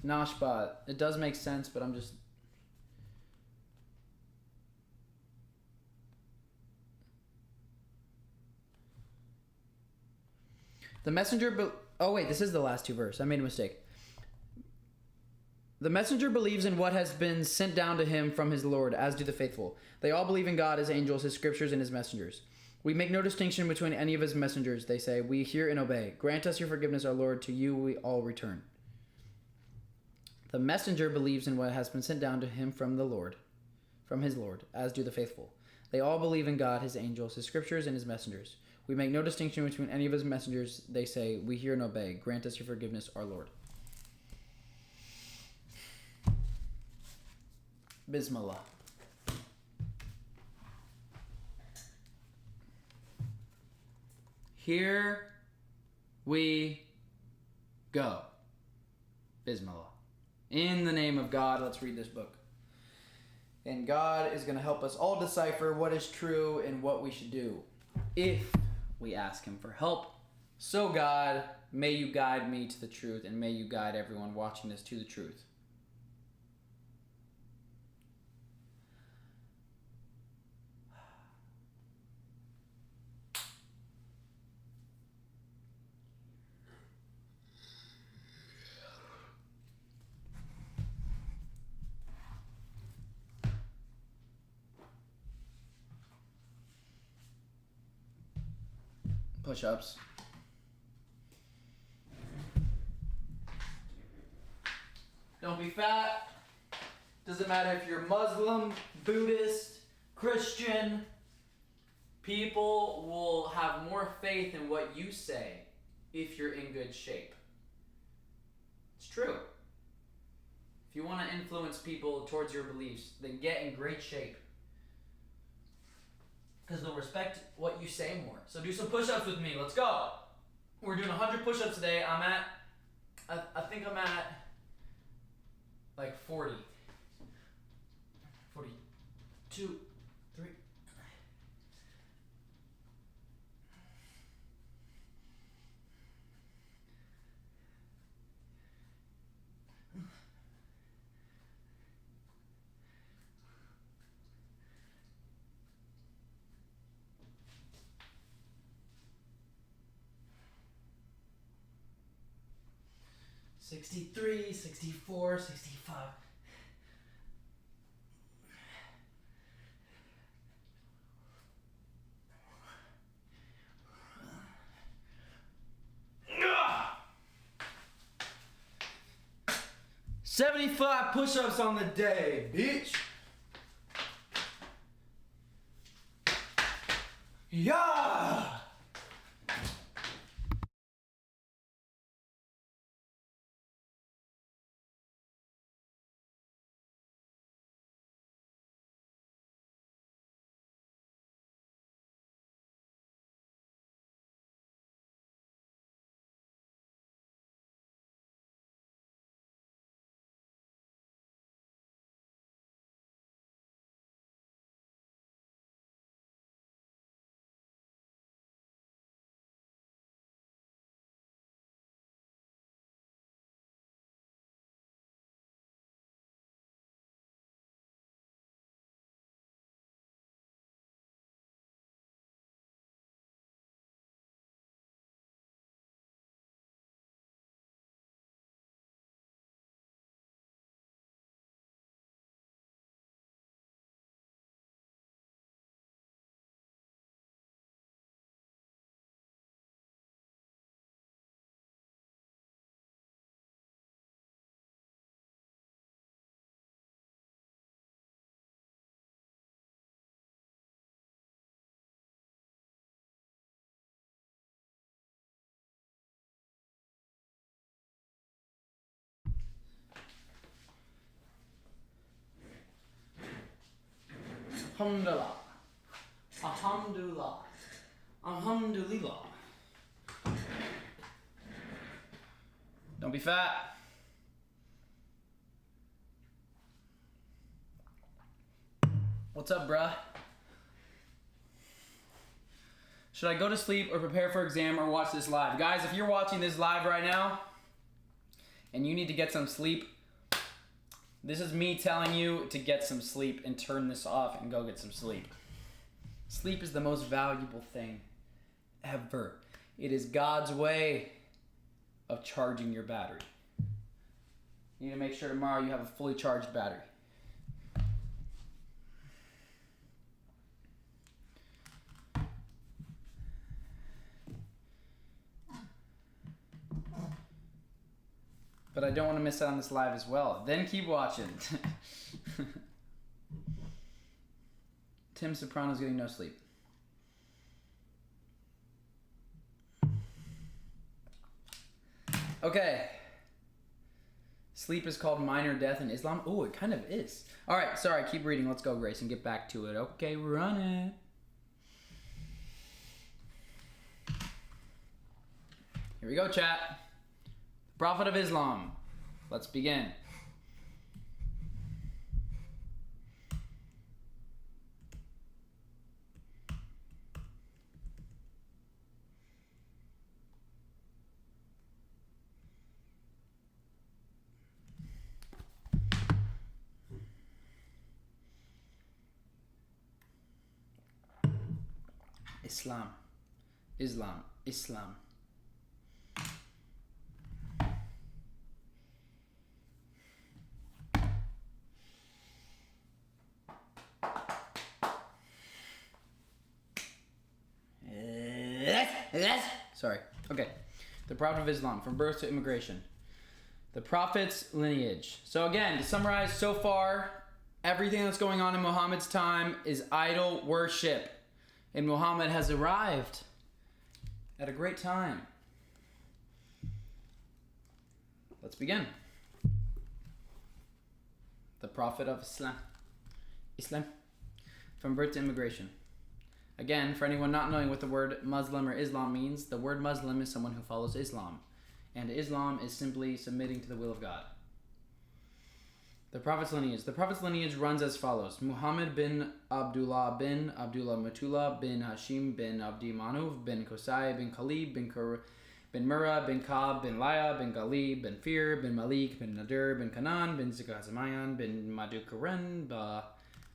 Nashbat. It does make sense, but I'm just... The messenger... Oh wait, this is the last two verses. I made a mistake. The messenger believes in what has been sent down to him from his Lord, as do the faithful. They all believe in God, his angels, his scriptures, and his messengers. We make no distinction between any of his messengers, they say. We hear and obey. Grant us your forgiveness, our Lord. To you we all return. The messenger believes in what has been sent down to him from his Lord, as do the faithful. They all believe in God, his angels, his scriptures, and his messengers. We make no distinction between any of his messengers, they say. We hear and obey. Grant us your forgiveness, our Lord. Bismillah. Here we go. Bismillah. In the name of God, let's read this book. And God is going to help us all decipher what is true and what we should do if we ask him for help. So God, may you guide me to the truth, and may you guide everyone watching this to the truth. Push-ups. Don't be fat. Doesn't matter if you're Muslim, Buddhist, Christian. People will have more faith in what you say if you're in good shape. It's true. If you want to influence people towards your beliefs, then get in great shape. Because they'll respect what you say more. So do some push-ups with me. Let's go. We're doing 100 push-ups today. I think I'm at like 40. 42, 3. $63, $64, $65. Ugh! 75 push-ups on the day, bitch. Yeah! Alhamdulillah. Alhamdulillah. Alhamdulillah. Don't be fat. What's up, bruh? Should I go to sleep or prepare for exam or watch this live? Guys, if you're watching this live right now and you need to get some sleep, this is me telling you to get some sleep and turn this off and go get some sleep. Sleep is the most valuable thing ever. It is God's way of charging your battery. You need to make sure tomorrow you have a fully charged battery. But I don't want to miss out on this live as well. Then keep watching. Tim Soprano's getting no sleep. Okay. Sleep is called minor death in Islam. Oh, it kind of is. All right, sorry, keep reading. Let's go, Grayson. Get back to it. Okay, run it. Here we go, chat. Prophet of Islam. Let's begin. Islam. Islam. Islam. Sorry. Okay. The Prophet of Islam, from birth to immigration. The Prophet's lineage. So again, to summarize so far, everything that's going on in Muhammad's time is idol worship. And Muhammad has arrived at a great time. Let's begin. The Prophet of Islam. Islam. From birth to immigration. Again, for anyone not knowing what the word Muslim or Islam means, the word Muslim is someone who follows Islam. And Islam is simply submitting to the will of God. The Prophet's lineage. The Prophet's lineage runs as follows. Muhammad bin Abdullah Matullah bin Hashim bin Abdi Manuf bin Qusay bin Khalid bin Murrah bin Ka'b bin Laya bin Ghalib bin Fir bin Malik bin Nadir bin Kanan bin Zikazamayan bin Madukaran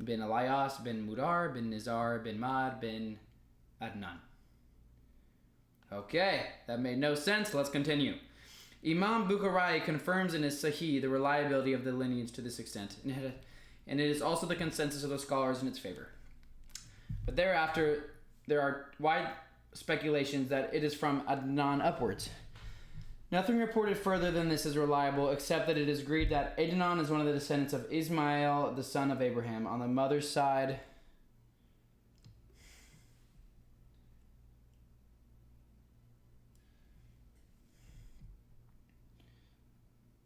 bin Elias bin Mudar bin Nizar bin Mad bin Adnan. Okay, that made no sense. Let's continue. Imam Bukhari confirms in his Sahih the reliability of the lineage to this extent, and it is also the consensus of the scholars in its favor. But thereafter, there are wide speculations that it is from Adnan upwards. Nothing reported further than this is reliable, except that it is agreed that Adnan is one of the descendants of Ismail, the son of Abraham. On the mother's side,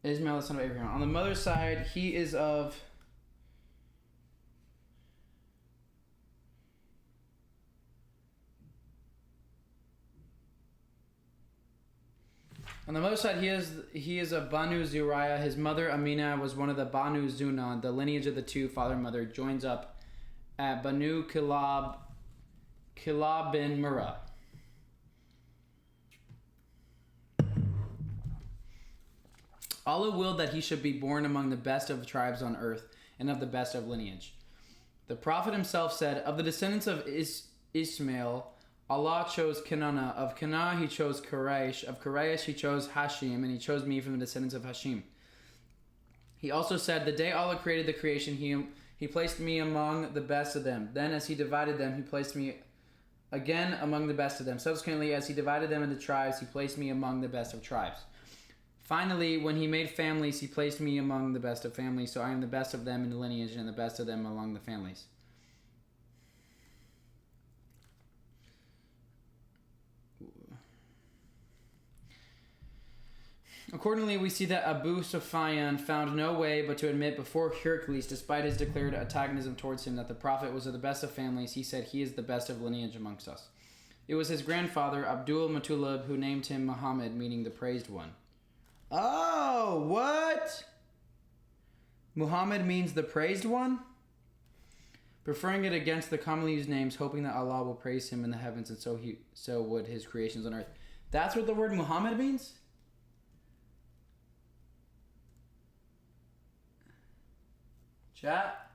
Ismail, the son of Abraham. On the mother's side, he is of... On the mother's side, he is of Banu Zuraya. His mother, Amina, was one of the Banu Zuna. The lineage of the two, father and mother, joins up at Banu Kilab bin Murrah. Allah willed that he should be born among the best of tribes on earth and of the best of lineage. The Prophet himself said, of the descendants of Ismail, Allah chose Kinana. Of Kinana he chose Quraysh. Of Quraysh he chose Hashim, and he chose me from the descendants of Hashim. He also said, the day Allah created the creation, he placed me among the best of them. Then as he divided them, he placed me again among the best of them. Subsequently, as he divided them into tribes, he placed me among the best of tribes. Finally, when he made families, he placed me among the best of families, so I am the best of them in the lineage and the best of them among the families. Accordingly, we see that Abu Sufyan found no way but to admit before Heracles, despite his declared antagonism towards him, that the Prophet was of the best of families. He said, "He is the best of lineage amongst us." It was his grandfather, Abdul Muttalib, who named him Muhammad, meaning the praised one. Oh, what? Muhammad means the praised one? Preferring it against the commonly used names, hoping that Allah will praise him in the heavens, and so would his creations on earth. That's what the word Muhammad means? Chat?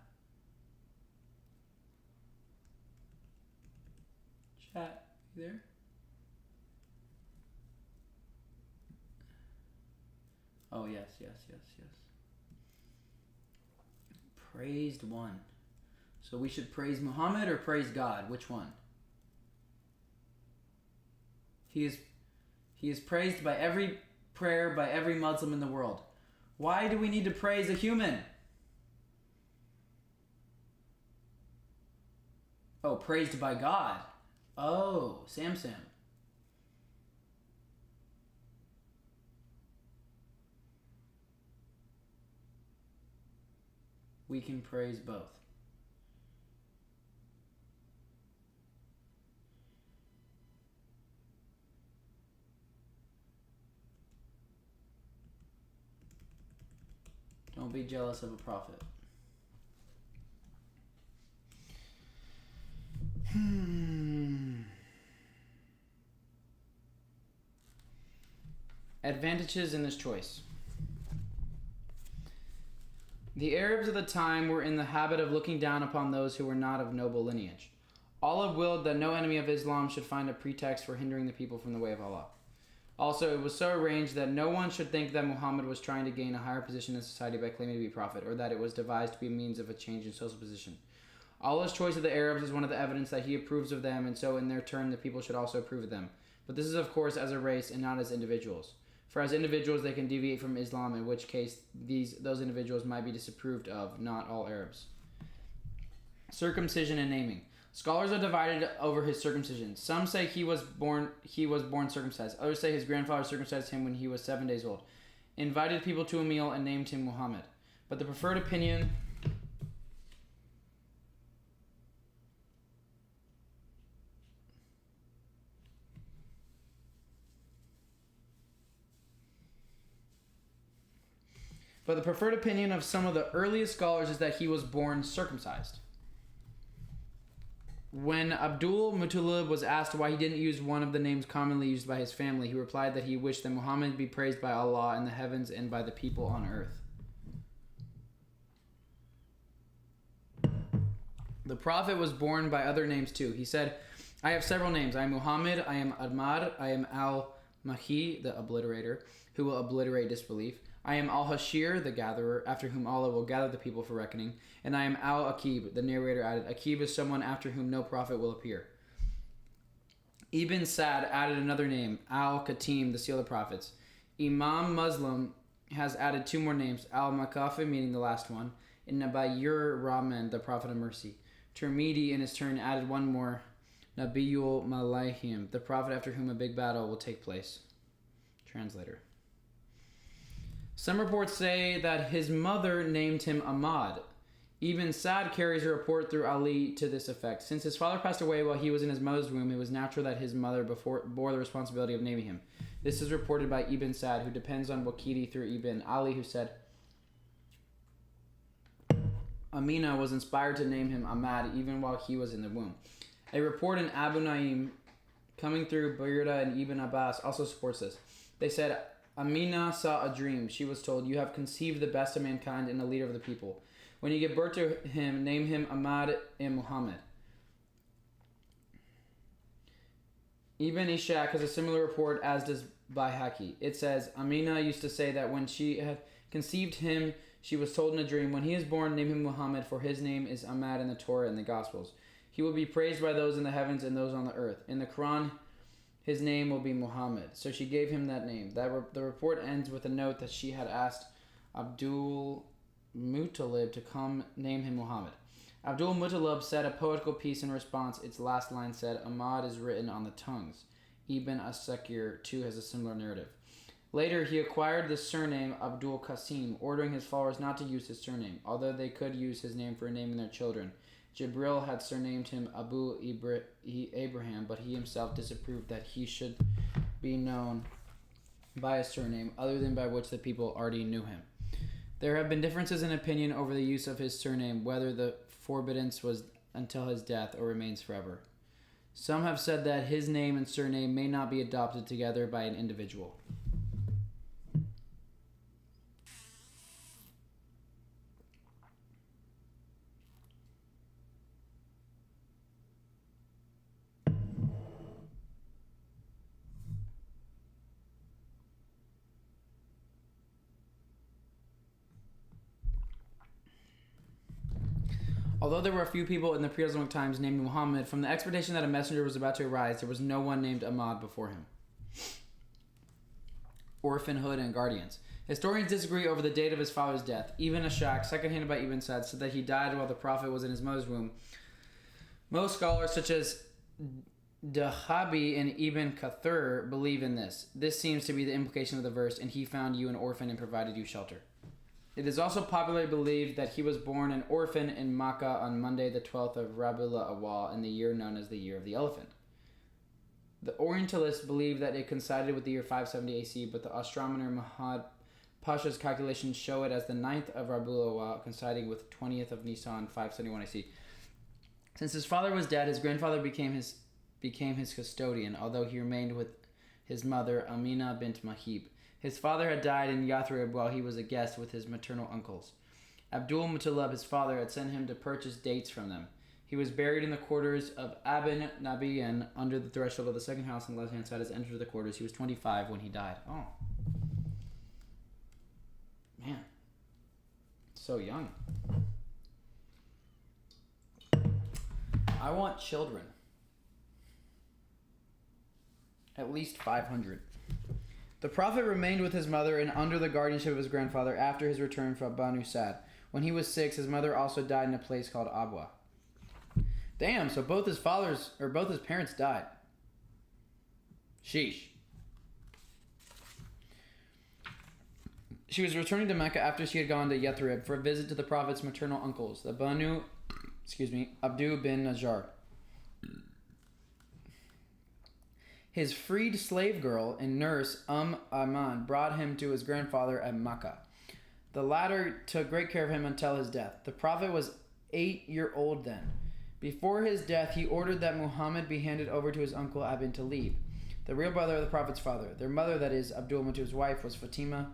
Chat, you there? Oh, yes. Praised one. So we should praise Muhammad or praise God? Which one? He is praised by every prayer, by every Muslim in the world. Why do we need to praise a human? Oh, praised by God. Oh, Sam. We can praise both. Don't be jealous of a prophet. Advantages in this choice. The Arabs of the time were in the habit of looking down upon those who were not of noble lineage. Allah willed that no enemy of Islam should find a pretext for hindering the people from the way of Allah. Also, it was so arranged that no one should think that Muhammad was trying to gain a higher position in society by claiming to be prophet, or that it was devised to be a means of a change in social position. Allah's choice of the Arabs is one of the evidence that he approves of them, and so in their turn the people should also approve of them. But this is of course as a race and not as individuals. For as individuals they can deviate from Islam, in which case those individuals might be disapproved of, not all Arabs. Circumcision and naming. Scholars are divided over his circumcision. Some say he was born circumcised. Others say his grandfather circumcised him when he was 7 days old, invited people to a meal, and named him Muhammad. But the preferred opinion of some of the earliest scholars is that he was born circumcised. When Abdul Muttalib was asked why he didn't use one of the names commonly used by his family, he replied that he wished that Muhammad be praised by Allah in the heavens and by the people on earth. The Prophet was born by other names too. He said, "I have several names. I am Muhammad, I am Ahmad, I am Al-Mahi, the obliterator, who will obliterate disbelief. I am Al-Hashir, the gatherer, after whom Allah will gather the people for reckoning. And I am Al-Aqib," the narrator added. Aqib is someone after whom no prophet will appear. Ibn Sa'd added another name, Al-Qatim, the seal of prophets. Imam Muslim has added two more names, Al-Makafi, meaning the last one, and Nabiyyur Rahman, the prophet of mercy. Tirmidhi, in his turn, added one more, Nabiyul Malayhim, the prophet after whom a big battle will take place. Translator. Some reports say that his mother named him Ahmad. Ibn Sa'd carries a report through Ali to this effect. Since his father passed away while he was in his mother's womb, it was natural that his mother bore the responsibility of naming him. This is reported by Ibn Sa'd, who depends on Waqidi through Ibn Ali, who said, Amina was inspired to name him Ahmad even while he was in the womb. A report in Abu Naim, coming through Burda and Ibn Abbas, also supports this. They said, Amina saw a dream. She was told, "You have conceived the best of mankind and a leader of the people. When you give birth to him, name him Ahmad and Muhammad." Ibn Ishaq has a similar report, as does Bayhaqi. It says, Amina used to say that when she had conceived him, she was told in a dream, "When he is born, name him Muhammad, for his name is Ahmad in the Torah and the Gospels. He will be praised by those in the heavens and those on the earth. In the Quran, his name will be Muhammad." So she gave him that name. The report ends with a note that she had asked Abdul Muttalib to come name him Muhammad. Abdul Muttalib said a poetical piece in response. Its last line said, "Ahmad is written on the tongues." Ibn As-Sakir too has a similar narrative. Later, he acquired the surname Abdul Qasim, ordering his followers not to use his surname, although they could use his name for naming their children. Jibril had surnamed him Abu Abraham, but he himself disapproved that he should be known by a surname other than by which the people already knew him. There have been differences in opinion over the use of his surname, whether the forbiddance was until his death or remains forever. Some have said that his name and surname may not be adopted together by an individual. Although there were a few people in the pre-Islamic times named Muhammad, from the expectation that a messenger was about to arise, there was no one named Ahmad before him. Orphanhood and guardians. Historians disagree over the date of his father's death. Ibn Ashaq, second-handed by Ibn Sa'd, said that he died while the Prophet was in his mother's womb. Most scholars, such as Dahabi and Ibn Kathir, believe in this. This seems to be the implication of the verse, and he found you an orphan and provided you shelter. It is also popularly believed that he was born an orphan in Makkah on Monday the 12th of Rabiul Awwal in the year known as the Year of the Elephant. The Orientalists believe that it coincided with the year 570 AC, but the astronomer Muhammad Pasha's calculations show it as the 9th of Rabiul Awwal, coinciding with 20th of Nisan 571 AC. Since his father was dead, his grandfather became his custodian, although he remained with his mother, Amina bint Mahib. His father had died in Yathrib while he was a guest with his maternal uncles. Abdul Muttalib, his father, had sent him to purchase dates from them. He was buried in the quarters of Abin Nabiyan under the threshold of the second house on the left-hand side as entered the quarters. He was 25 when he died. Oh. Man. So young. I want children. At least 500. The Prophet remained with his mother and under the guardianship of his grandfather after his return from Banu Sa'd. When he was 6, his mother also died in a place called Abwa. Damn, so both his parents died. Sheesh. She was returning to Mecca after she had gone to Yathrib for a visit to the Prophet's maternal uncles, the Abdu bin Najjar. His freed slave girl and nurse, Aman, brought him to his grandfather at Makkah. The latter took great care of him until his death. The Prophet was 8-year-old then. Before his death, he ordered that Muhammad be handed over to his uncle Ibn Talib, the real brother of the Prophet's father. Their mother, that is, Abdul Muttalib's wife, was Fatima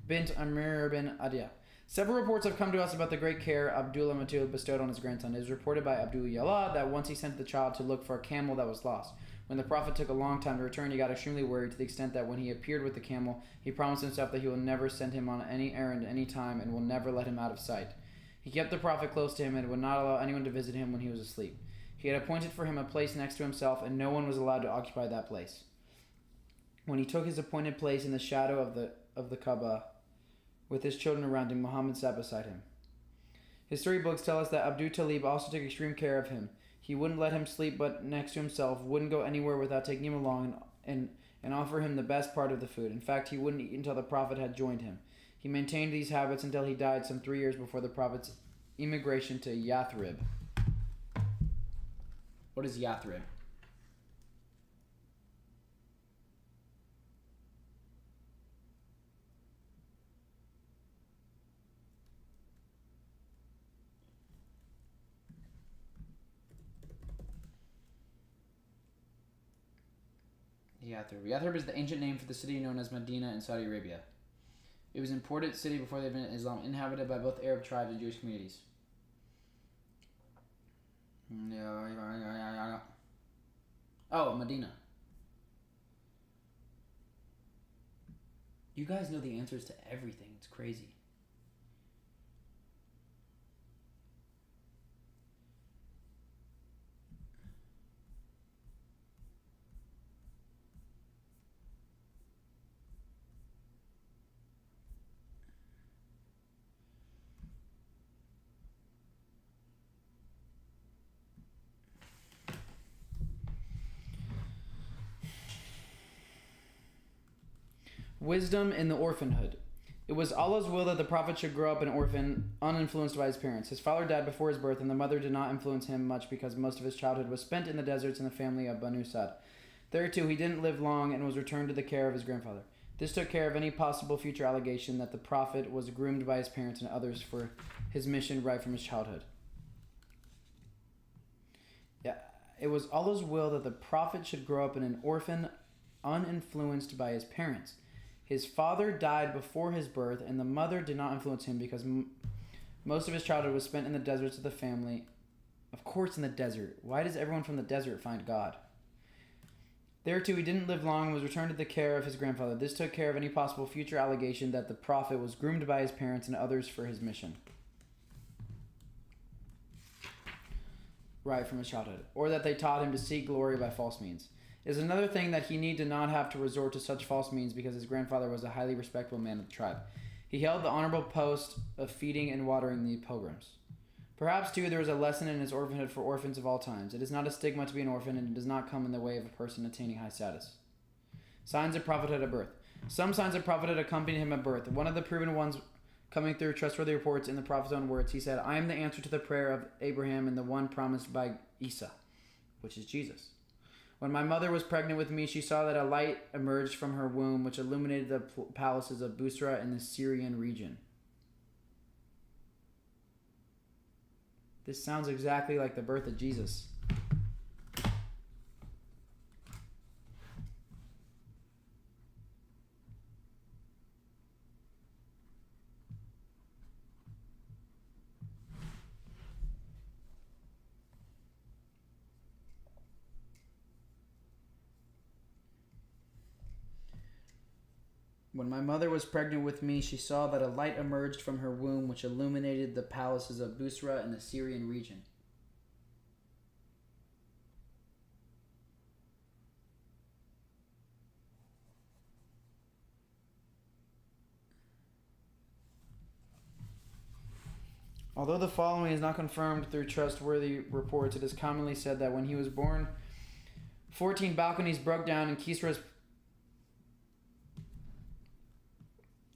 bint Amir bin Adiyah. Several reports have come to us about the great care Abdullah Muttalib bestowed on his grandson. It is reported by Abdul Yala that once he sent the child to look for a camel that was lost. When the Prophet took a long time to return, he got extremely worried to the extent that when he appeared with the camel, he promised himself that he will never send him on any errand any time and will never let him out of sight. He kept the Prophet close to him and would not allow anyone to visit him when he was asleep. He had appointed for him a place next to himself, and no one was allowed to occupy that place. When he took his appointed place in the shadow of the Kaaba, with his children around him, Muhammad sat beside him. History books tell us that Abdul Talib also took extreme care of him. He wouldn't let him sleep but next to himself, wouldn't go anywhere without taking him along and offer him the best part of the food. In fact, he wouldn't eat until the Prophet had joined him. He maintained these habits until he died some 3 years before the Prophet's immigration to Yathrib. What is Yathrib? Yathrib is the ancient name for the city known as Medina in Saudi Arabia. It was an important city before the advent of Islam, inhabited by both Arab tribes and Jewish communities. Oh, Medina. You guys know the answers to everything. It's crazy. Wisdom in the orphanhood. It was Allah's will that the Prophet should grow up an orphan, uninfluenced by his parents. His father died before his birth, and the mother did not influence him much because most of his childhood was spent in the deserts in the family of Banu Sa'd. There, too, he didn't live long and was returned to the care of his grandfather. This took care of any possible future allegation that the Prophet was groomed by his parents and others for his mission right from his childhood. Yeah, it was Allah's will that the Prophet should grow up in an orphan, uninfluenced by his parents. His father died before his birth, and the mother did not influence him because most of his childhood was spent in the deserts of the family. Of course, in the desert. Why does everyone from the desert find God? There, too, he didn't live long and was returned to the care of his grandfather. This took care of any possible future allegation that the Prophet was groomed by his parents and others for his mission. Right from his childhood. Or that they taught him to seek glory by false means. It is another thing that he need to not have to resort to such false means because his grandfather was a highly respectable man of the tribe. He held the honorable post of feeding and watering the pilgrims. Perhaps, too, there is a lesson in his orphanhood for orphans of all times. It is not a stigma to be an orphan, and it does not come in the way of a person attaining high status. Signs of prophethood at birth. Some signs of prophethood accompanied him at birth. One of the proven ones coming through trustworthy reports in the prophet's own words, he said, "I am the answer to the prayer of Abraham and the one promised by Isa," which is Jesus. "When my mother was pregnant with me, she saw that a light emerged from her womb, which illuminated the palaces of Busra in the Syrian region." This sounds exactly like the birth of Jesus. When my mother was pregnant with me, she saw that a light emerged from her womb, which illuminated the palaces of Busra in the Syrian region. Although the following is not confirmed through trustworthy reports, it is commonly said that when he was born, 14 balconies broke down in Kisra's.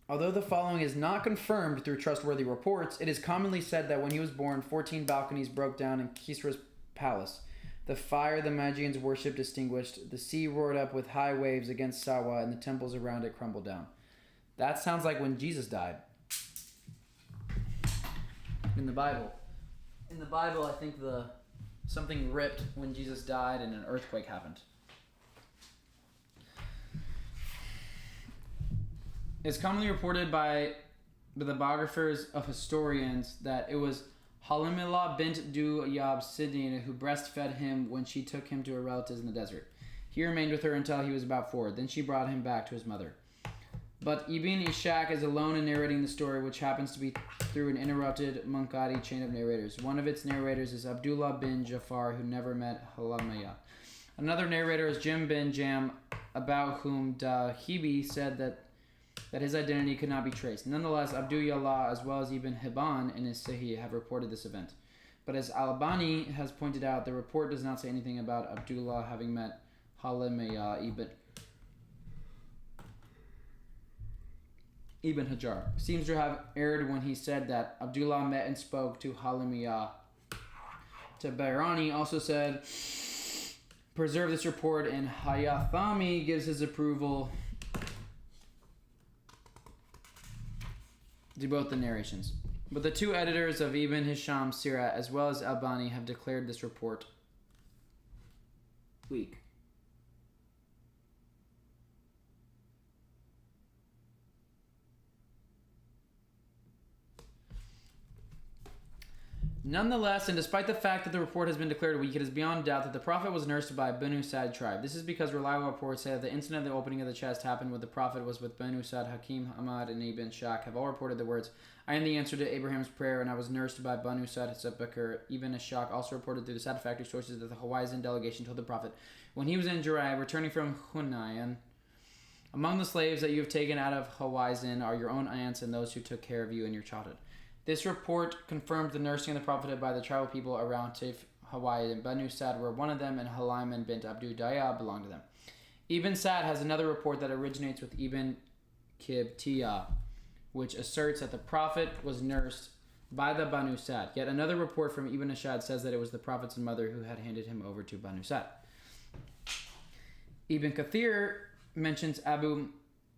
Although the following is not confirmed through trustworthy reports, it is commonly said that when he was born, 14 balconies broke down in Kisra's palace. The fire the Magians worshipped extinguished. The sea roared up with high waves against Sawa, and the temples around it crumbled down. That sounds like when Jesus died. In the Bible. In the Bible, I think something ripped when Jesus died and an earthquake happened. It's commonly reported by the biographers of historians that it was Halimillah bint Duyab Sidin who breastfed him when she took him to her relatives in the desert. He remained with her until he was about 4. Then she brought him back to his mother. But Ibn Ishaq is alone in narrating the story, which happens to be through an interrupted Munkadi chain of narrators. One of its narrators is Abdullah bin Jafar, who never met Halimillah. Another narrator is Jim bin Jam, about whom Dahibi said that his identity could not be traced. Nonetheless, Abdullah as well as Ibn Hibban in his Sahih have reported this event. But as Al-Albani has pointed out, the report does not say anything about Abdullah having met Halimillah Ibn Hajar. Seems to have erred when he said that Abdullah met and spoke to Halimillah. Tabarani also said, preserve this report, and Hayathami gives his approval to both the narrations. But the 2 editors of Ibn Hisham's Sirah, as well as Albani, have declared this report weak. Nonetheless, and despite the fact that the report has been declared weak, it is beyond doubt that the Prophet was nursed by a Banu Sa'd tribe. This is because reliable reports say that the incident of the opening of the chest happened when the Prophet was with Banu Sa'd. Hakim, Ahmad, and Ibn Shaq have all reported the words, "I am the answer to Abraham's prayer, and I was nursed by Banu Sa'd Bakr." Ibn Shaq also reported through the satisfactory sources that the Hawazin delegation told the Prophet, when he was in Jurai, returning from Hunayn, "Among the slaves that you have taken out of Hawazin are your own aunts and those who took care of you in your childhood." This report confirmed the nursing of the Prophet by the tribal people around Taif, Hawaii, and Banu Sa'd were one of them, and Halim bint Abdu Daya belonged to them. Ibn Sa'd has another report that originates with Ibn Kibtiyah, which asserts that the prophet was nursed by the Banu Sad. Yet another report from Ibn Ashad says that it was the prophet's mother who had handed him over to Banu Sad. Ibn Kathir mentions Abu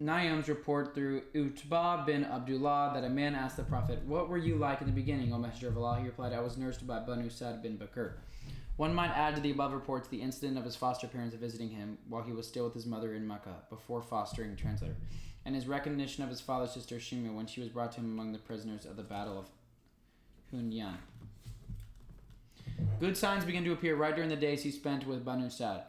Nayyam's report through Utbah bin Abdullah that a man asked the prophet, "What were you like in the beginning, O Messenger of Allah?" He replied, "I was nursed by Banu Sad bin Bakr." One might add to the above reports the incident of his foster parents visiting him while he was still with his mother in Mecca before fostering translator, and his recognition of his father's sister Shima when she was brought to him among the prisoners of the Battle of Hunyan. Good signs began to appear right during the days he spent with Banu Sad.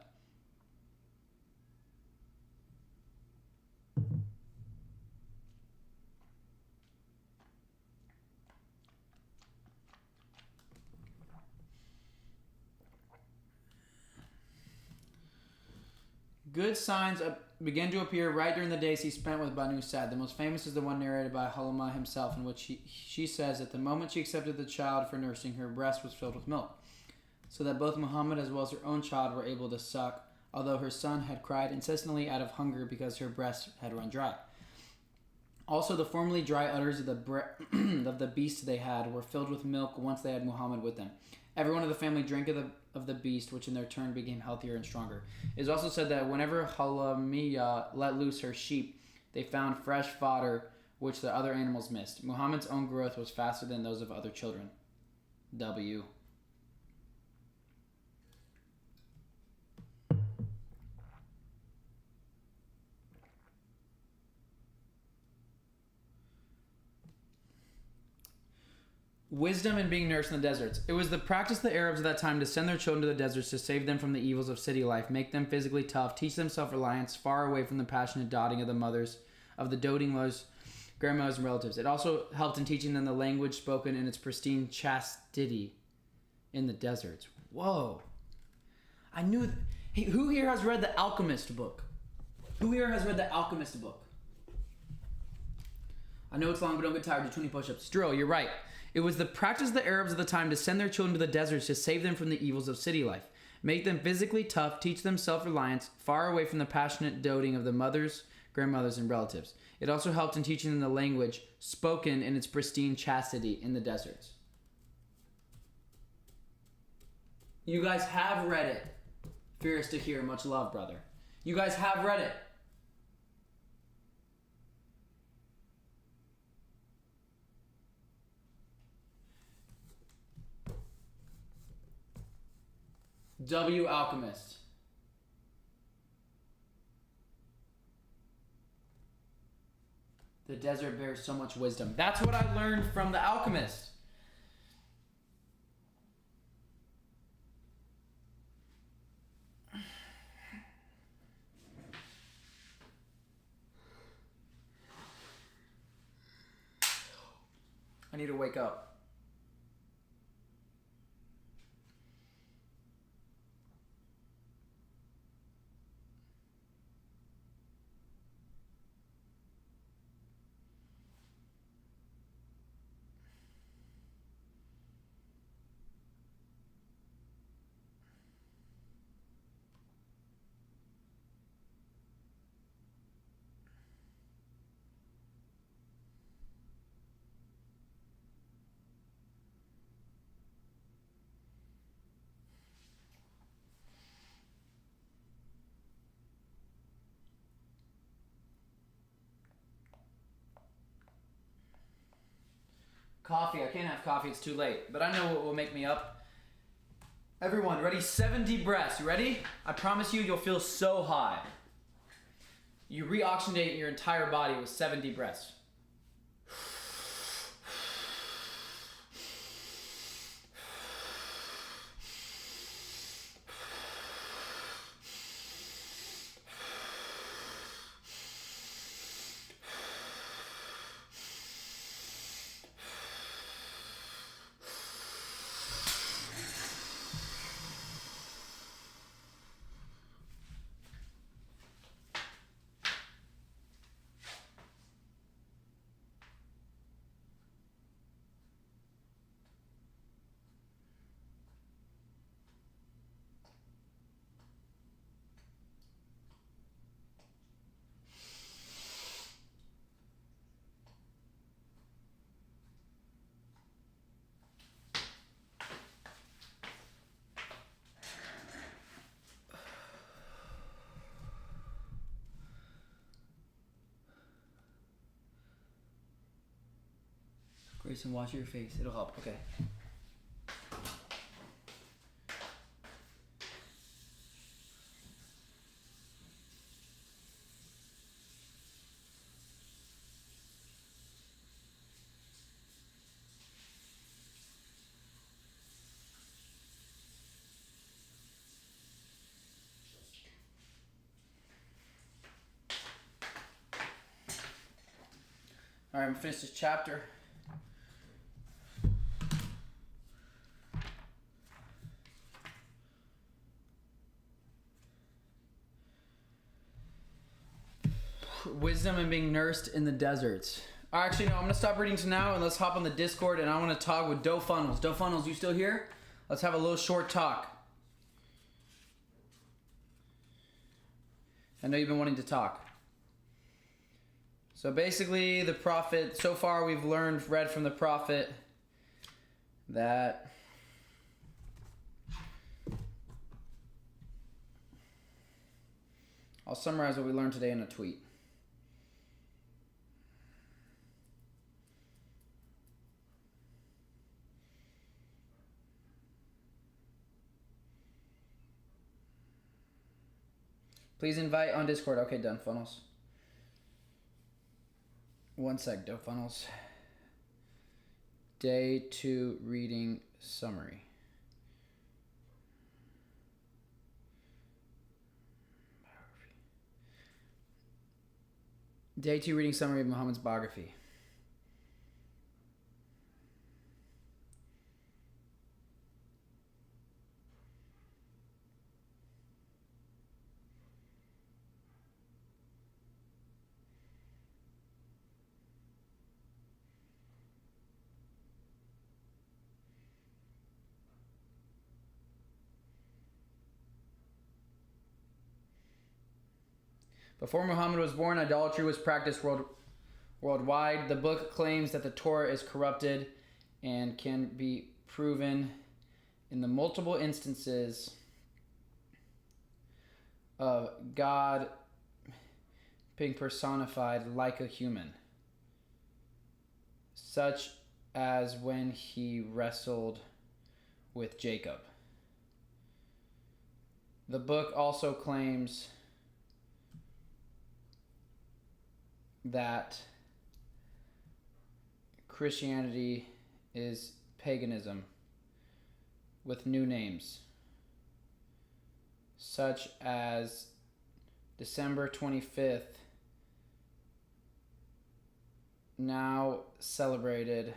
Good signs began to appear right during the days he spent with Banu Sad. The most famous is the one narrated by Halima himself, in which she says that the moment she accepted the child for nursing, her breast was filled with milk, so that both Muhammad as well as her own child were able to suck, although her son had cried incessantly out of hunger because her breast had run dry. Also, the formerly dry udders of the beast they had were filled with milk once they had Muhammad with them. Everyone of the family drank of the beast, which in their turn became healthier and stronger. It is also said that whenever Halamiya let loose her sheep, they found fresh fodder, which the other animals missed. Muhammad's own growth was faster than those of other children. W. Wisdom in being nursed in the deserts. It was the practice of the Arabs of that time to send their children to the deserts to save them from the evils of city life, make them physically tough, teach them self-reliance, far away from the passionate doting of the doting mothers, grandmothers, and relatives. It also helped in teaching them the language spoken in its pristine chastity in the deserts. Whoa. I knew... Hey, who here has read The Alchemist book? Who here has read The Alchemist book? I know it's long, but don't get tired. Do 20 push-ups. Drill, you're right. It was the practice of the Arabs of the time to send their children to the deserts to save them from the evils of city life, make them physically tough, teach them self-reliance, far away from the passionate doting of the mothers, grandmothers, and relatives. It also helped in teaching them the language spoken in its pristine chastity in the deserts. You guys have read it. Fearless to hear, much love, brother. You guys have read it. W. Alchemist. The desert bears so much wisdom. That's what I learned from The Alchemist. I need to wake up. Coffee. I can't have coffee. It's too late. But I know what will make me up. Everyone, ready? 7 deep breaths. You ready? I promise you, you'll feel so high. You reoxygenate your entire body with 7 deep breaths. Grayson, wash your face. It'll help. Okay. All right, I'm gonna finish this chapter. Wisdom and being nursed in the deserts. Actually, no, I'm gonna stop reading for now and let's hop on the Discord and I want to talk with Doe Funnels. Doe Funnels, you still here? Let's have a little short talk. I know you've been wanting to talk. So basically, the prophet, so far we've read from the prophet that I'll summarize what we learned today in a tweet. Please invite on Discord. Okay, done, Funnels. One sec, Doe Funnels. Day 2 reading summary. Biography. Day 2 reading summary of Muhammad's biography. Before Muhammad was born, idolatry was practiced worldwide. The book claims that the Torah is corrupted and can be proven in the multiple instances of God being personified like a human, such as when he wrestled with Jacob. The book also claims that Christianity is paganism with new names, such as December 25th, now celebrated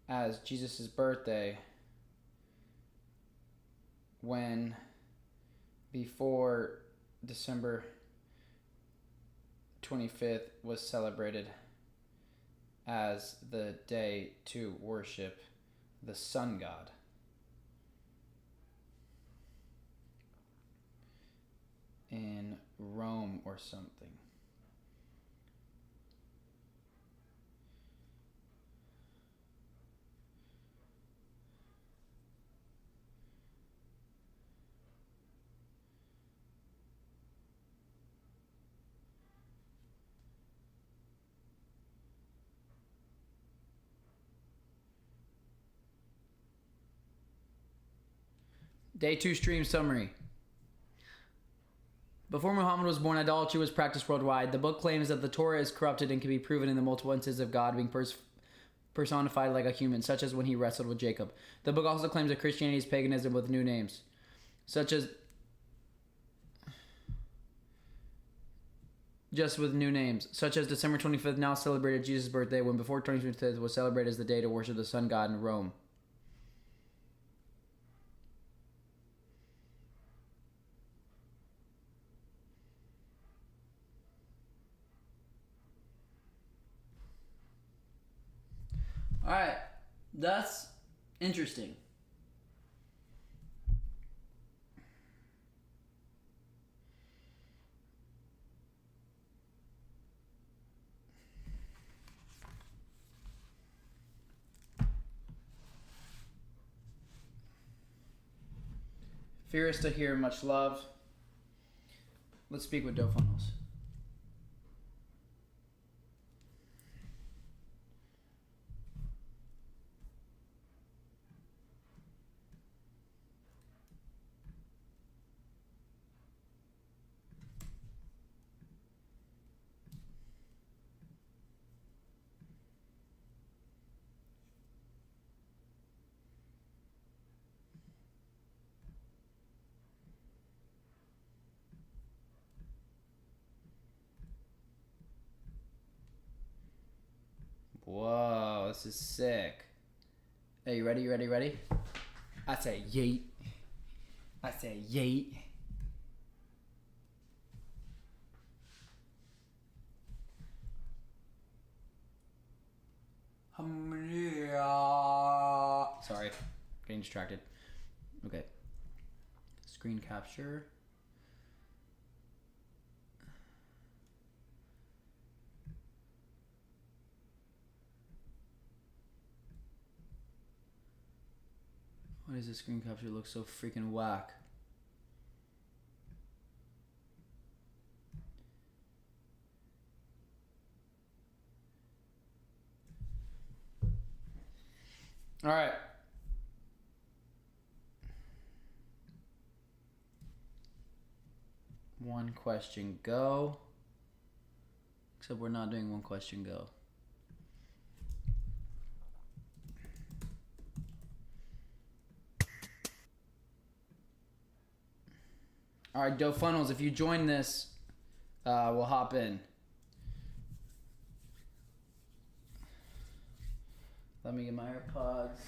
as Jesus' birthday, when before December 25th was celebrated as the day to worship the sun god. In Rome or something. Day 2 stream summary. Before Muhammad was born, idolatry was practiced worldwide. The book claims that the Torah is corrupted and can be proven in the multiple instances of God being personified like a human, such as when he wrestled with Jacob. The book also claims that Christianity is paganism with new names, such as December 25th, now celebrated Jesus' birthday, when before 25th was celebrated as the day to worship the sun god in Rome. All right, that's interesting. Fear is to hear, much love. Let's speak with Doe Funnels. this is sick. Hey, you ready? You ready? You ready? I say yeet. I say yeet. Sorry, getting distracted. Okay. Screen capture. Why does the screen capture look so freaking whack? All right. One question go. Except we're not doing one question go. All right, Doe Funnels, if you join this, we'll hop in. Let me get my AirPods.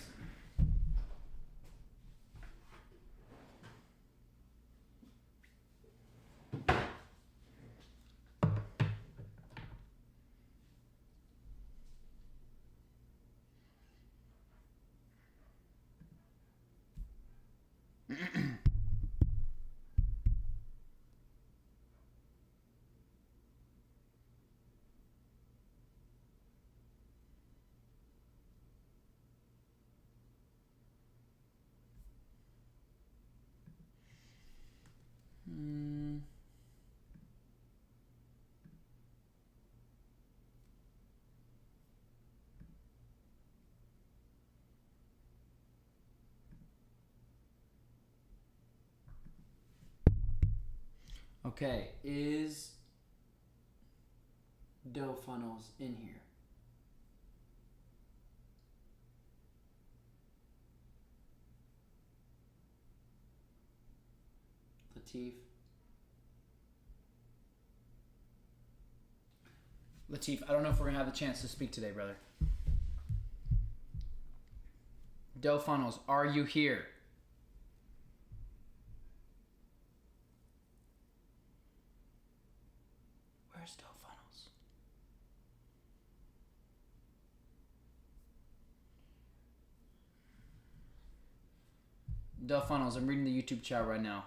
Okay, is Doe Funnels in here? Latif? Latif, I don't know if we're going to have the chance to speak today, brother. Doe Funnels, are you here? Where's Doe Funnels? Doe Funnels, I'm reading the YouTube chat right now.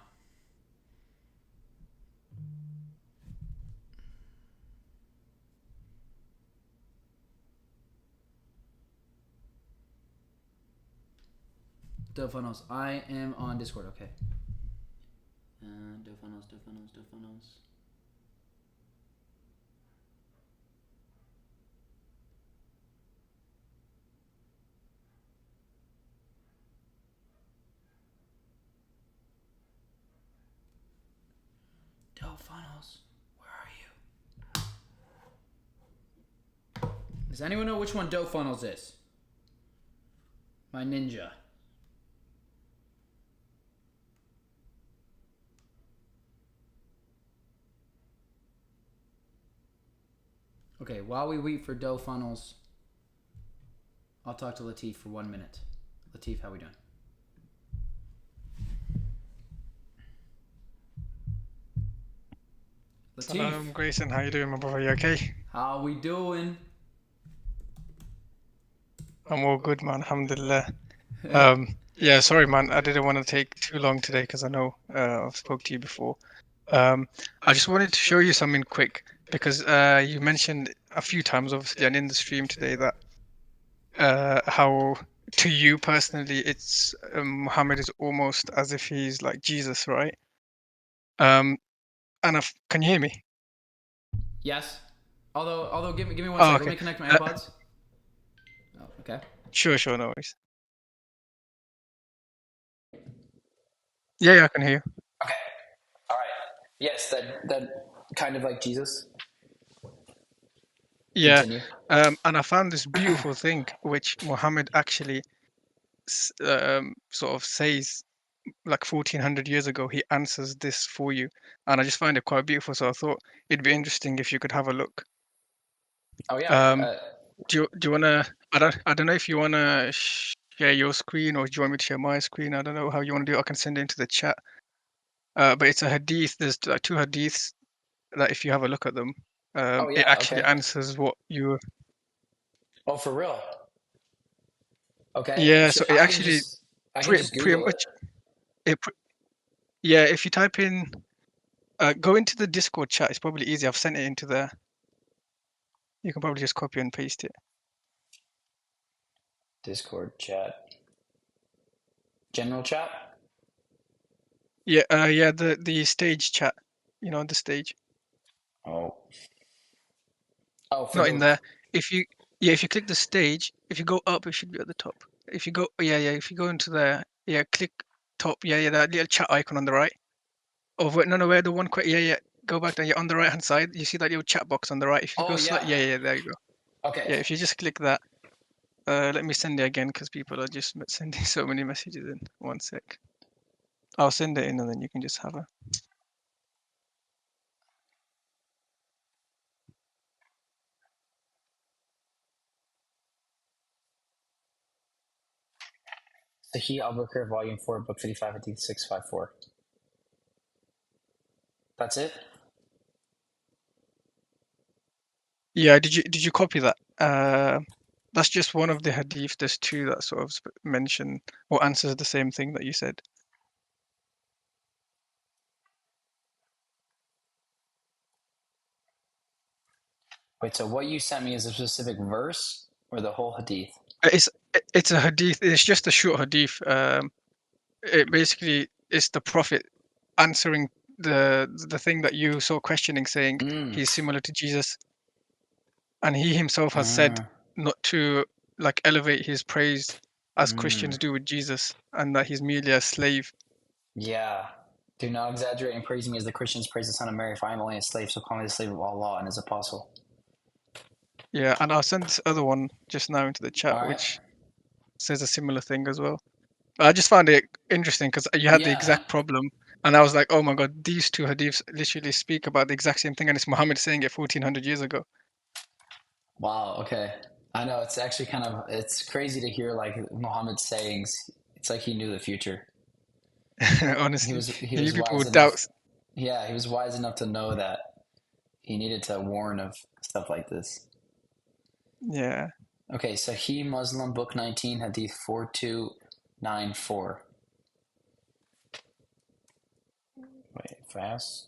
Doe Funnels, I am on Discord, okay. Doe Funnels, Doe Funnels, Doe Funnels. Doe Funnels, where are you? Does anyone know which one Doe Funnels is? My ninja. Okay, while we wait for Doe Funnels, I'll talk to Latif for 1 minute. Latif, how we doing? Latif. Grayson, how you doing, my brother? You okay? How we doing? I'm all good, man. Alhamdulillah. Yeah, sorry, man. I didn't want to take too long today because I know I've spoke to you before. I just wanted to show you something quick because you mentioned a few times, obviously, and in the stream today that how to you personally, it's Muhammad is almost as if he's like Jesus, right? And can you hear me? Yes. Although, give me 1 Oh, second. okay. Let me connect my AirPods. Oh, okay. Sure, no worries. Yeah, I can hear you. Okay. All right. Yes, that kind of like Jesus. Yeah, Continue. and I found this beautiful thing which Muhammad actually sort of says like 1400 years ago. He answers this for you, and I just find it quite beautiful. So I thought it'd be interesting if you could have a look. Oh yeah. Do you wanna? I don't know if you wanna share your screen or do you want me to share my screen? I don't know how you want to do it. I can send it into the chat. But it's a hadith. There's like two hadiths that if you have a look at them, Oh it yeah, actually okay. answers what you. Oh, for real? Okay. Yeah, So so it I can actually just pretty Google it. much yeah. If you type in, go into the Discord chat. It's probably easy. I've sent it into there. You can probably just copy and paste it. Discord chat. General chat? Yeah, yeah. The stage chat. You know, the stage. Oh. Oh, for Not in the there. If you if you click the stage, if you go up, it should be at the top. If you go if you go into there, click top, that little chat icon on the right. Oh wait, no, where the one go back there. You're on the right hand side. You see that little chat box on the right. If you go Oh yeah. there you go. Okay. Yeah, if you just click that, let me send it again because people are just sending so many messages in. One sec. I'll send it in and then you can just have a. Sahih Al-Bukhari, Volume 4, Book 55, Hadith 654. That's it? Yeah, did you copy that? That's just one of the hadith. There's two that sort of mention or answers the same thing that you said. Wait, so what you sent me is a specific verse or the whole hadith? It's a hadith. It's just a short hadith. It basically is the prophet answering the thing that you saw questioning, saying he's similar to Jesus, and he himself has said not to like elevate his praise as Christians do with Jesus, and that he's merely a slave. Yeah. Do not exaggerate in praising me as the Christians praise the Son of Mary, for I am only a slave, so call me the slave of Allah and his apostle. Yeah, and I'll send this other one just now into the chat, All right. which says a similar thing as well. I just found it interesting because you had the Yeah. exact problem, and I was like, oh my god, these two hadiths literally speak about the exact same thing, and it's Muhammad saying it 1400 years ago. Wow. Okay. I know it's actually it's crazy to hear like Muhammad's sayings. It's like he knew the future. Honestly, He you was people wise would enough. doubt. Yeah, he was wise enough to know that he needed to warn of stuff like this. Yeah. Okay, Sahih Muslim, Book 19, Hadith 4294. Wait, fast.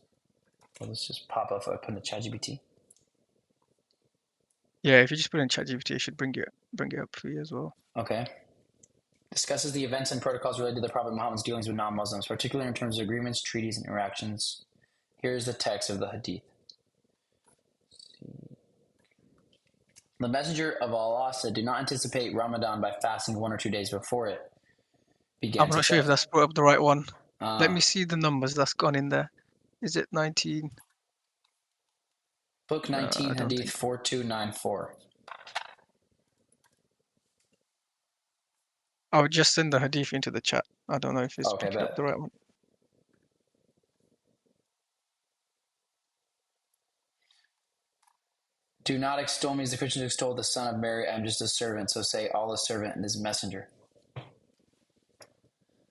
Will this just pop up if I put in the ChatGPT? Yeah, if you just put in ChatGPT, it should bring it up for you as well. Okay. Discusses the events and protocols related to the Prophet Muhammad's dealings with non-Muslims, particularly in terms of agreements, treaties, and interactions. Here's the text of the Hadith. The Messenger of Allah said, "Do not anticipate Ramadan by fasting 1 or 2 days before it I'm begins." not sure if that's brought up the right one. Let Uh, me see the numbers that's gone in there. Is it 19? Book 19, I don't Hadith think. 4294. I would just send the hadith into the chat. I don't know if it's Okay, picking up bet. the right one. Do not extol me as the Christians extol the Son of Mary. I am just a servant. So say Allah's servant and his messenger.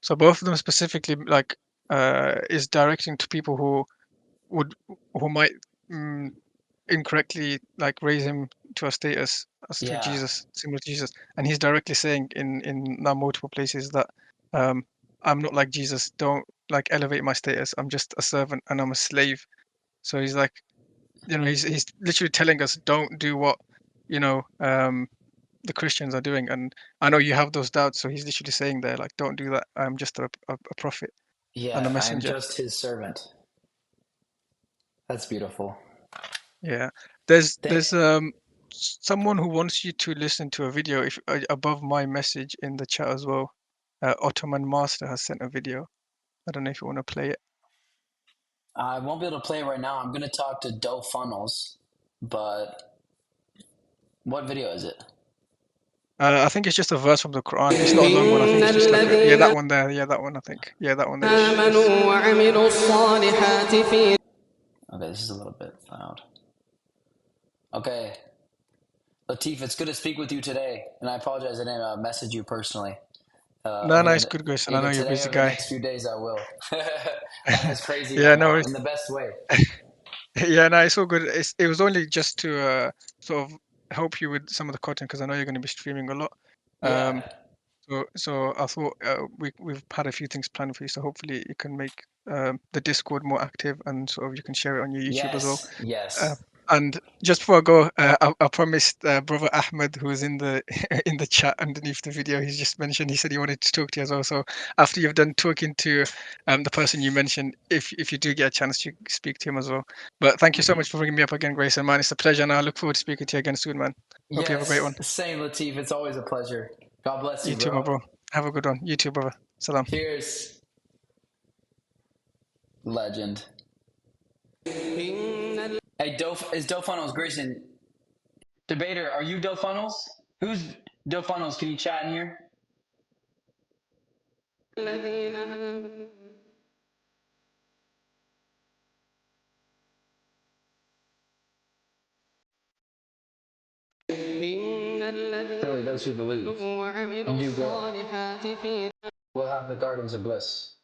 So both of them specifically like is directing to people who might incorrectly like raise him to a status as to Yeah. Jesus, similar to Jesus, and he's directly saying in now multiple places that I'm not like Jesus. Don't like elevate my status. I'm just a servant and I'm a slave. So he's like, he's literally telling us don't do what the Christians are doing. And I know you have those doubts, so he's literally saying there like, don't do that. I'm just a prophet and a Yeah, I am messenger. just his servant. That's beautiful. Yeah, there's Thank- someone who wants you to listen to a video if above my message in the chat as well. Ottoman Master has sent a video. I don't know if you want to play it. I won't be able to play it right now. I'm going to talk to Doe Funnels, but what video is it? I think it's just a verse from the Quran. It's not a long one. I think it's just like that one there. Yeah, that one. I think. Yeah, that one there. Okay, this is a little bit loud. Okay. Latif, it's good to speak with you today, and I apologize I didn't message you personally. No, it's good, Grayson. I know Either you're a today busy or the guy. next few days I will. Life is crazy Yeah, right no, now, in the best way. yeah, no, it's all good. It was only just to sort of help you with some of the content because I know you're going to be streaming a lot. Yeah. So I thought we've had a few things planned for you, so hopefully you can make the Discord more active and sort of you can share it on your YouTube as well. Yes. And just before I go, I promised brother Ahmed, who was in the in the chat underneath the video, he's just mentioned. He said he wanted to talk to you as well. So after you've done talking to the person you mentioned, if you do get a chance to speak to him as well. But thank you so much for bringing me up again, Grayson. Man, it's a pleasure, and I look forward to speaking to you again soon, man. Hope you have a great one. Same, Latif. It's always a pleasure. God bless you, You too, my bro. bro. Have a good one. You too, brother. Salam. Cheers. Legend. Hey, is Dofunnels Grayson? Debater, are you Dofunnels? Who's Dofunnels? Can you chat in here? Surely those who believe and do good will have the gardens of bliss,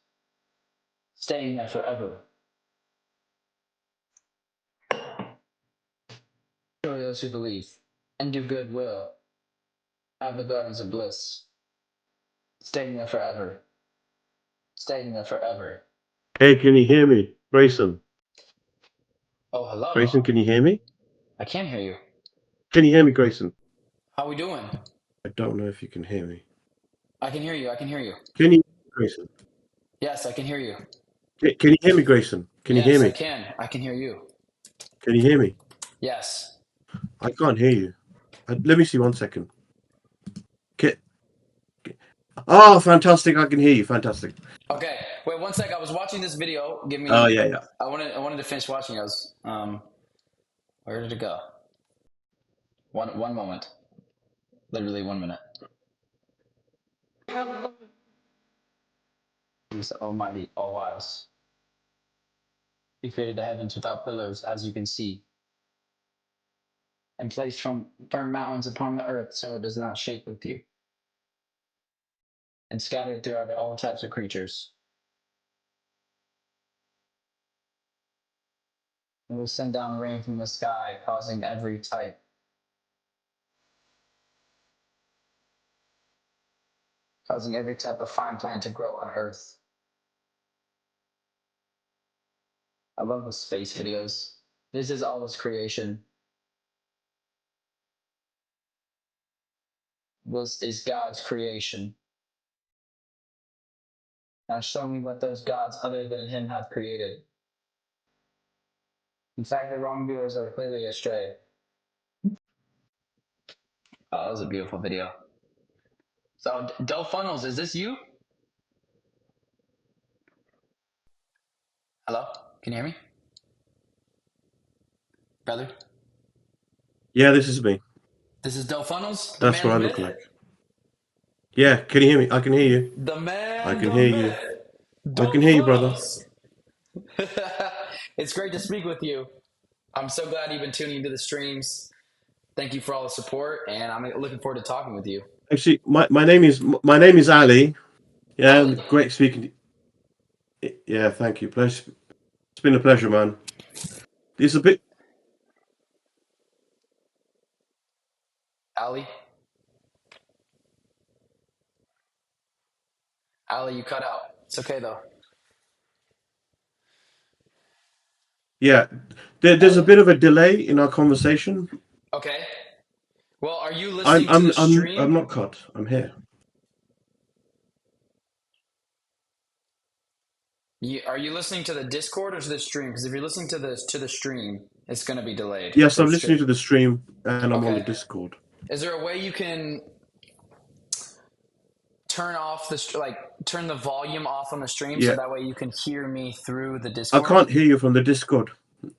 staying there forever. Surely those who believe and do good will have the gardens of bliss, staying there forever. Staying there forever. Hey, can you hear me? Grayson. Oh, hello. Grayson, can you hear me? I can hear you. Can you hear me, Grayson? How we doing? I don't know if you can hear me. I can hear you. I can hear you. Can you, Grayson? Yes, I can hear you. Can you hear me, Grayson? Can you hear Yes, I me? can. I can hear you. Can you hear me? Yes. I can't hear you. Let me see 1 second. Oh, fantastic! I can hear you. Fantastic. Okay. Wait 1 sec. I was watching this video. Give me. Oh, yeah. I wanted to finish watching. I was. Where did it go? One moment. Literally 1 minute. He's the Almighty, all wise. He created the heavens without pillars, as you can see, and placed firm mountains upon the earth, so it does not shake with you, and scattered throughout all types of creatures. It will send down rain from the sky, causing every type of fine plant to grow on earth. I love the space videos. This is all his creation. This is God's creation. Now show me what those gods other than him have created. In fact, the wrongdoers are clearly astray. Oh, that was a beautiful video. So, Del Funnels, is this you? Hello? Can you hear me? Brother? Yeah, this is me. This is Del Funnels, the That's man, what I the look myth? like. Yeah, can you hear me? I can hear you. The man, I can the hear you. myth. I Del can hear you, brother. Funnels. It's great to speak with you. I'm so glad you've been tuning into the streams. Thank you for all the support, and I'm looking forward to talking with you. Actually, my name is Ali. Yeah, Ali. great speaking. Yeah, thank you. Pleasure. It's been a pleasure, man. It's a bit. Ali? Ali, you cut out. It's okay, though. Yeah, there's a bit of a delay in our conversation. Okay. Well, are you listening to I'm the stream? I'm not cut. I'm here. Are you listening to the Discord or to the stream? Because if you're listening to the stream, it's going to be delayed. Yes, I'm listening to the stream and I'm on the Okay. Discord. Is there a way you can turn the volume off on the stream so Yeah, that way you can hear me through the I Discord? can't hear you from the Discord.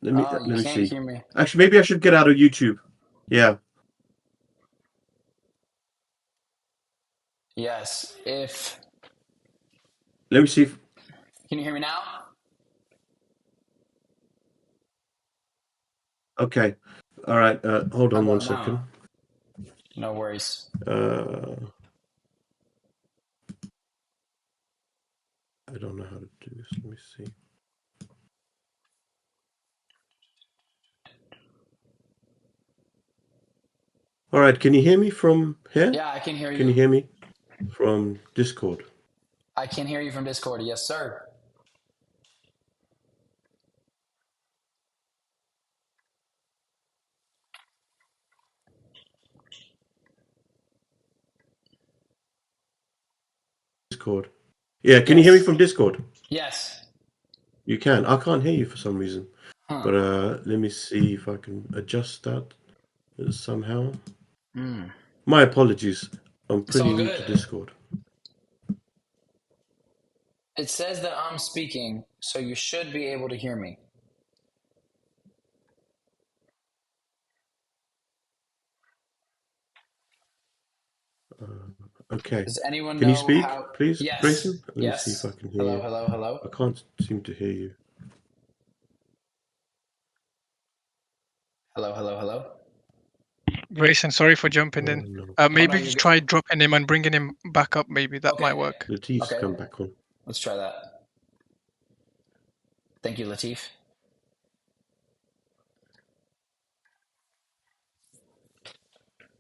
Let You me can't see. hear me. Actually, maybe I should get out of YouTube. Yeah. Yes. Let me see. Can you hear me now? Okay. All right. Hold How on 1 about second. now? No worries. I don't know how to do this. Let me see. All right, can you hear me from here? Yeah, I can hear Can you hear me from Discord? I can hear you from Discord. Yes, sir. Discord. Yeah, can you hear me from Discord? Yes. You can. I can't hear you for some reason. Huh. But let me see if I can adjust that somehow. My apologies. I'm It's pretty all new good. to Discord. It says that I'm speaking, so you should be able to hear me. Okay. Does anyone Can you know speak, how? please, Yes. Grayson? Let me see if Yes. I can hear Hello, you. hello, hello. I can't seem to hear you. Hello, hello, hello. Grayson, sorry for jumping in. No. Maybe you're good. try dropping him and bringing him back up. Maybe that might work. Latif's Okay. come back on. Let's try that. Thank you, Latif.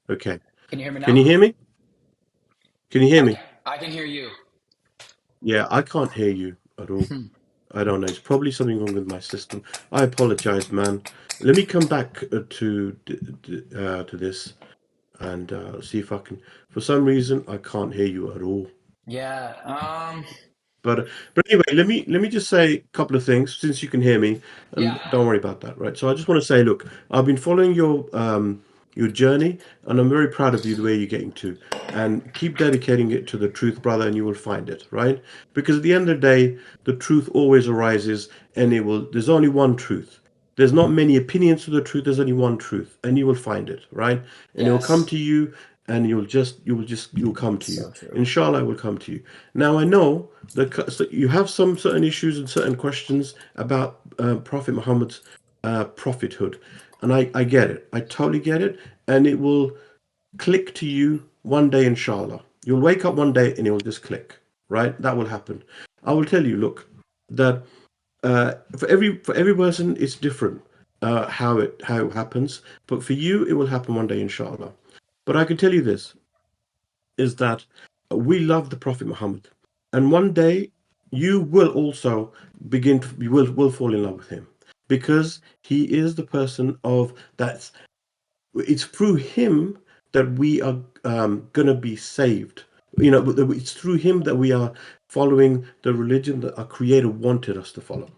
Okay. Can you hear me now? Can you hear me? Can you hear me? I can hear you. Yeah, I can't hear you at all. I don't know. It's probably something wrong with my system. I apologize, man. Let me come back to this and see if I can. For some reason, I can't hear you at all. Yeah. But anyway, let me just say a couple of things since you can hear me, and Yeah. don't worry about that, right? So I just want to say, look, I've been following your journey, and I'm very proud of you the way you're getting to, and keep dedicating it to the truth, brother, and you will find it, right? Because at the end of the day, the truth always arises, and it will. There's only one truth. There's not many opinions to the truth. There's only one truth, and you will find it, right? And it will come to you, and you'll come to you. So true. Inshallah, it will come to you. Now I know that so you have some certain issues and certain questions about Prophet Muhammad's prophethood, and I get it. I totally get it, and it will click to you one day, inshallah. You'll wake up one day and it will just click, right? That will happen. I will tell you, look, that for every person it's different how it happens, but for you it will happen one day, inshallah. But I can tell you this is that we love the Prophet Muhammad, and one day you will also begin to you will fall in love with him because he is the person of that's it's through him that we are gonna be saved. You know, it's through him that we are following the religion that our Creator wanted us to follow.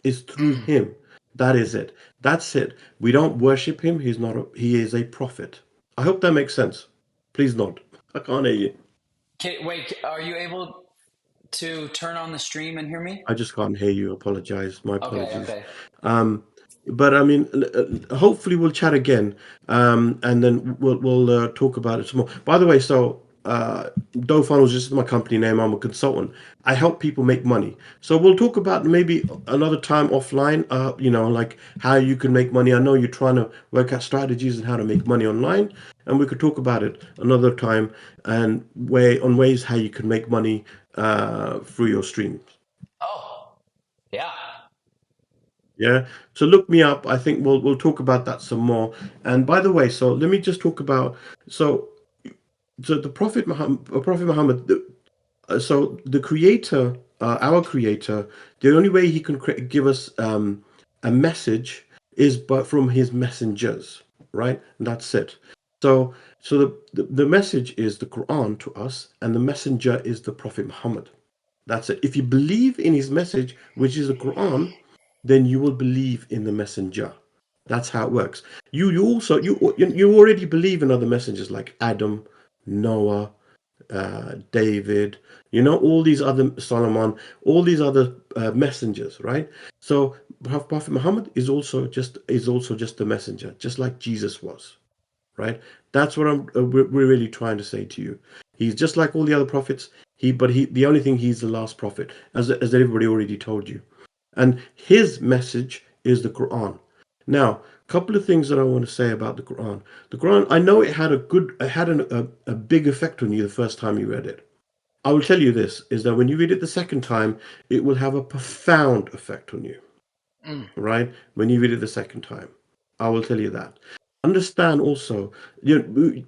It's through him. That is it. That's it. We don't worship him. He's not. He is a prophet. I hope that makes sense. Please nod. I can't hear you. Wait, are you able to turn on the stream and hear me? I just can't hear you. Apologize. My apologies. Okay. But I mean, hopefully we'll chat again, and then we'll talk about it some more. By the way, so Doe Funnels is my company name. I'm a consultant. I help people make money. So we'll talk about maybe another time offline. You know, like how you can make money. I know you're trying to work out strategies and how to make money online, and we could talk about it another time and ways how you can make money through your streams. Oh, yeah. Yeah. So look me up. I think we'll talk about that some more. And by the way, so let me just talk about so the Prophet Muhammad. So the Creator, our Creator, the only way He can give us a message is but from His messengers, right? And that's it. So the message is the Quran to us, and the messenger is the Prophet Muhammad. That's it. If you believe in his message, which is the Quran, then you will believe in the messenger. That's how it works. You already believe in other messengers like Adam, Noah, David. You know all these other Solomon, all these other messengers, right? So Prophet Muhammad is also just a messenger, just like Jesus was, right? That's what we're really trying to say to you. He's just like all the other prophets. The only thing he's the last prophet, as everybody already told you, and his message is the Quran. Now, couple of things that I want to say about the Quran. The Quran, I know it had a big effect on you the first time you read it. I will tell you this, is that when you read it the second time, it will have a profound effect on you, right? When you read it the second time, I will tell you that. Understand also,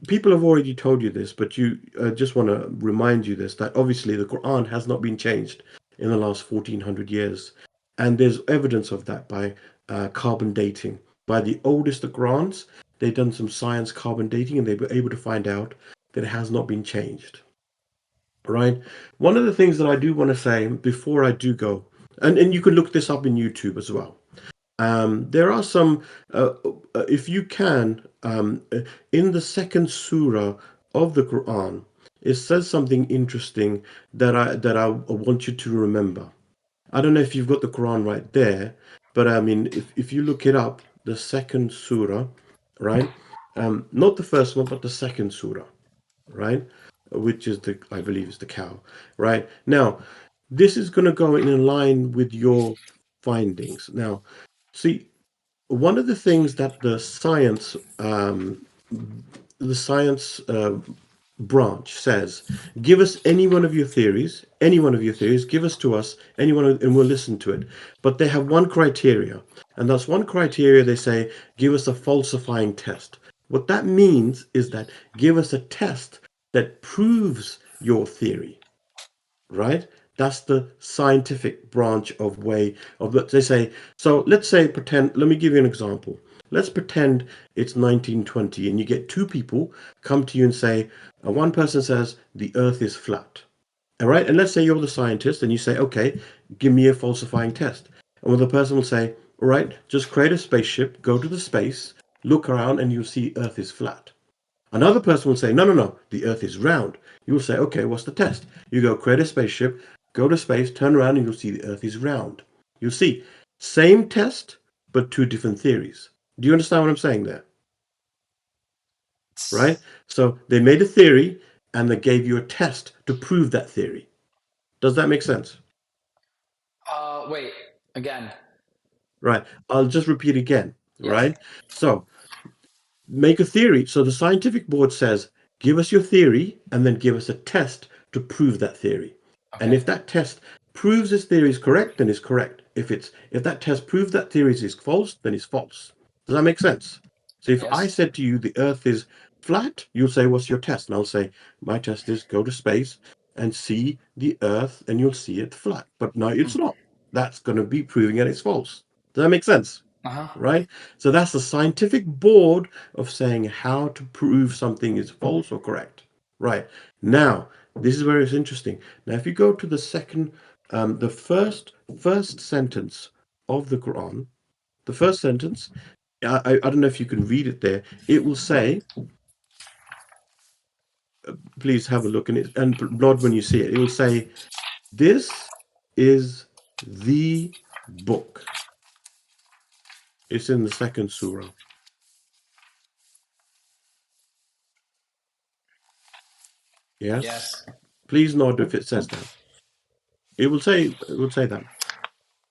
people have already told you this, but you just want to remind you this, that obviously the Quran has not been changed in the last 1400 years. And there's evidence of that by carbon dating. By the oldest of Qurans, they've done some science carbon dating and they were able to find out that it has not been changed. Right? One of the things that I do want to say before I do go, and you can look this up in YouTube as well. There are some, if you can, in the second surah of the Quran, it says something interesting that I want you to remember. I don't know if you've got the Quran right there, but I mean, if you look it up, the second surah, right? Not the first one, but the second surah, right? Which is I believe is the cow, right? Now, this is going to go in line with your findings. Now, see, one of the things that the science branch says, give us any one of your theories, give us to us, and we'll listen to it. But they have one criteria, and that's one criteria. They say, give us a falsifying test. What that means is that give us a test that proves your theory, right? That's the scientific branch of way of what they say. So let's say, let me give you an example. Let's pretend it's 1920 and you get two people come to you and say, one person says the earth is flat. All right. And let's say you're the scientist and you say, okay, give me a falsifying test. And the person will say, all right, just create a spaceship, go to the space, look around and you'll see earth is flat. Another person will say, no, no, no, the earth is round. You will say, okay, what's the test? You go create a spaceship, go to space, turn around, and you'll see the earth is round. You'll see, same test, but two different theories. Do you understand what I'm saying there? Right? So they made a theory, and they gave you a test to prove that theory. Does that make sense? Wait, again. Right. I'll just repeat again. Yes. Right? So make a theory. So the scientific board says, give us your theory and then give us a test to prove that theory. Okay. And if that test proves this theory is correct, then it's correct. If that test proves that theory is false, then it's false. Does that make sense? So if I said to you the earth is flat, you'll say, what's your test? And I'll say, my test is go to space and see the earth and you'll see it flat. But no, it's not. That's going to be proving that it's false. Does that make sense? Right? So that's the scientific board of saying how to prove something is false or correct. Right. Now, this is where it's interesting. Now, if you go to the second, the first sentence of the Quran, the first sentence, I don't know if you can read it there. It will say, please have a look and nod when you see it. It will say, this is the book. It's in the second surah. Yes? Yes. Please nod if it says that. It will say that.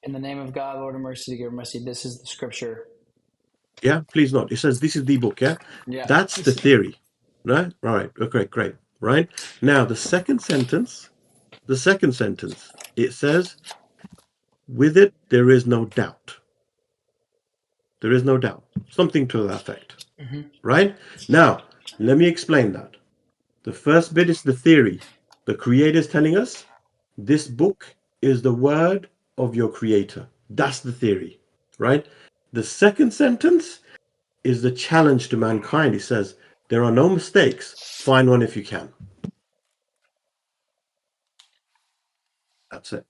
In the name of God, Lord of mercy, give mercy. This is the scripture. Yeah, please nod. It says this is the book, yeah? Yeah. That's the theory. Right? Right. Okay, great. Right? Now the second sentence, it says, with it there is no doubt. There is no doubt. Something to that effect. Right? Now, let me explain that. The first bit is the theory. The creator is telling us this book is the word of your creator. That's the theory, right? The second sentence is the challenge to mankind. He says, there are no mistakes. Find one if you can. That's it.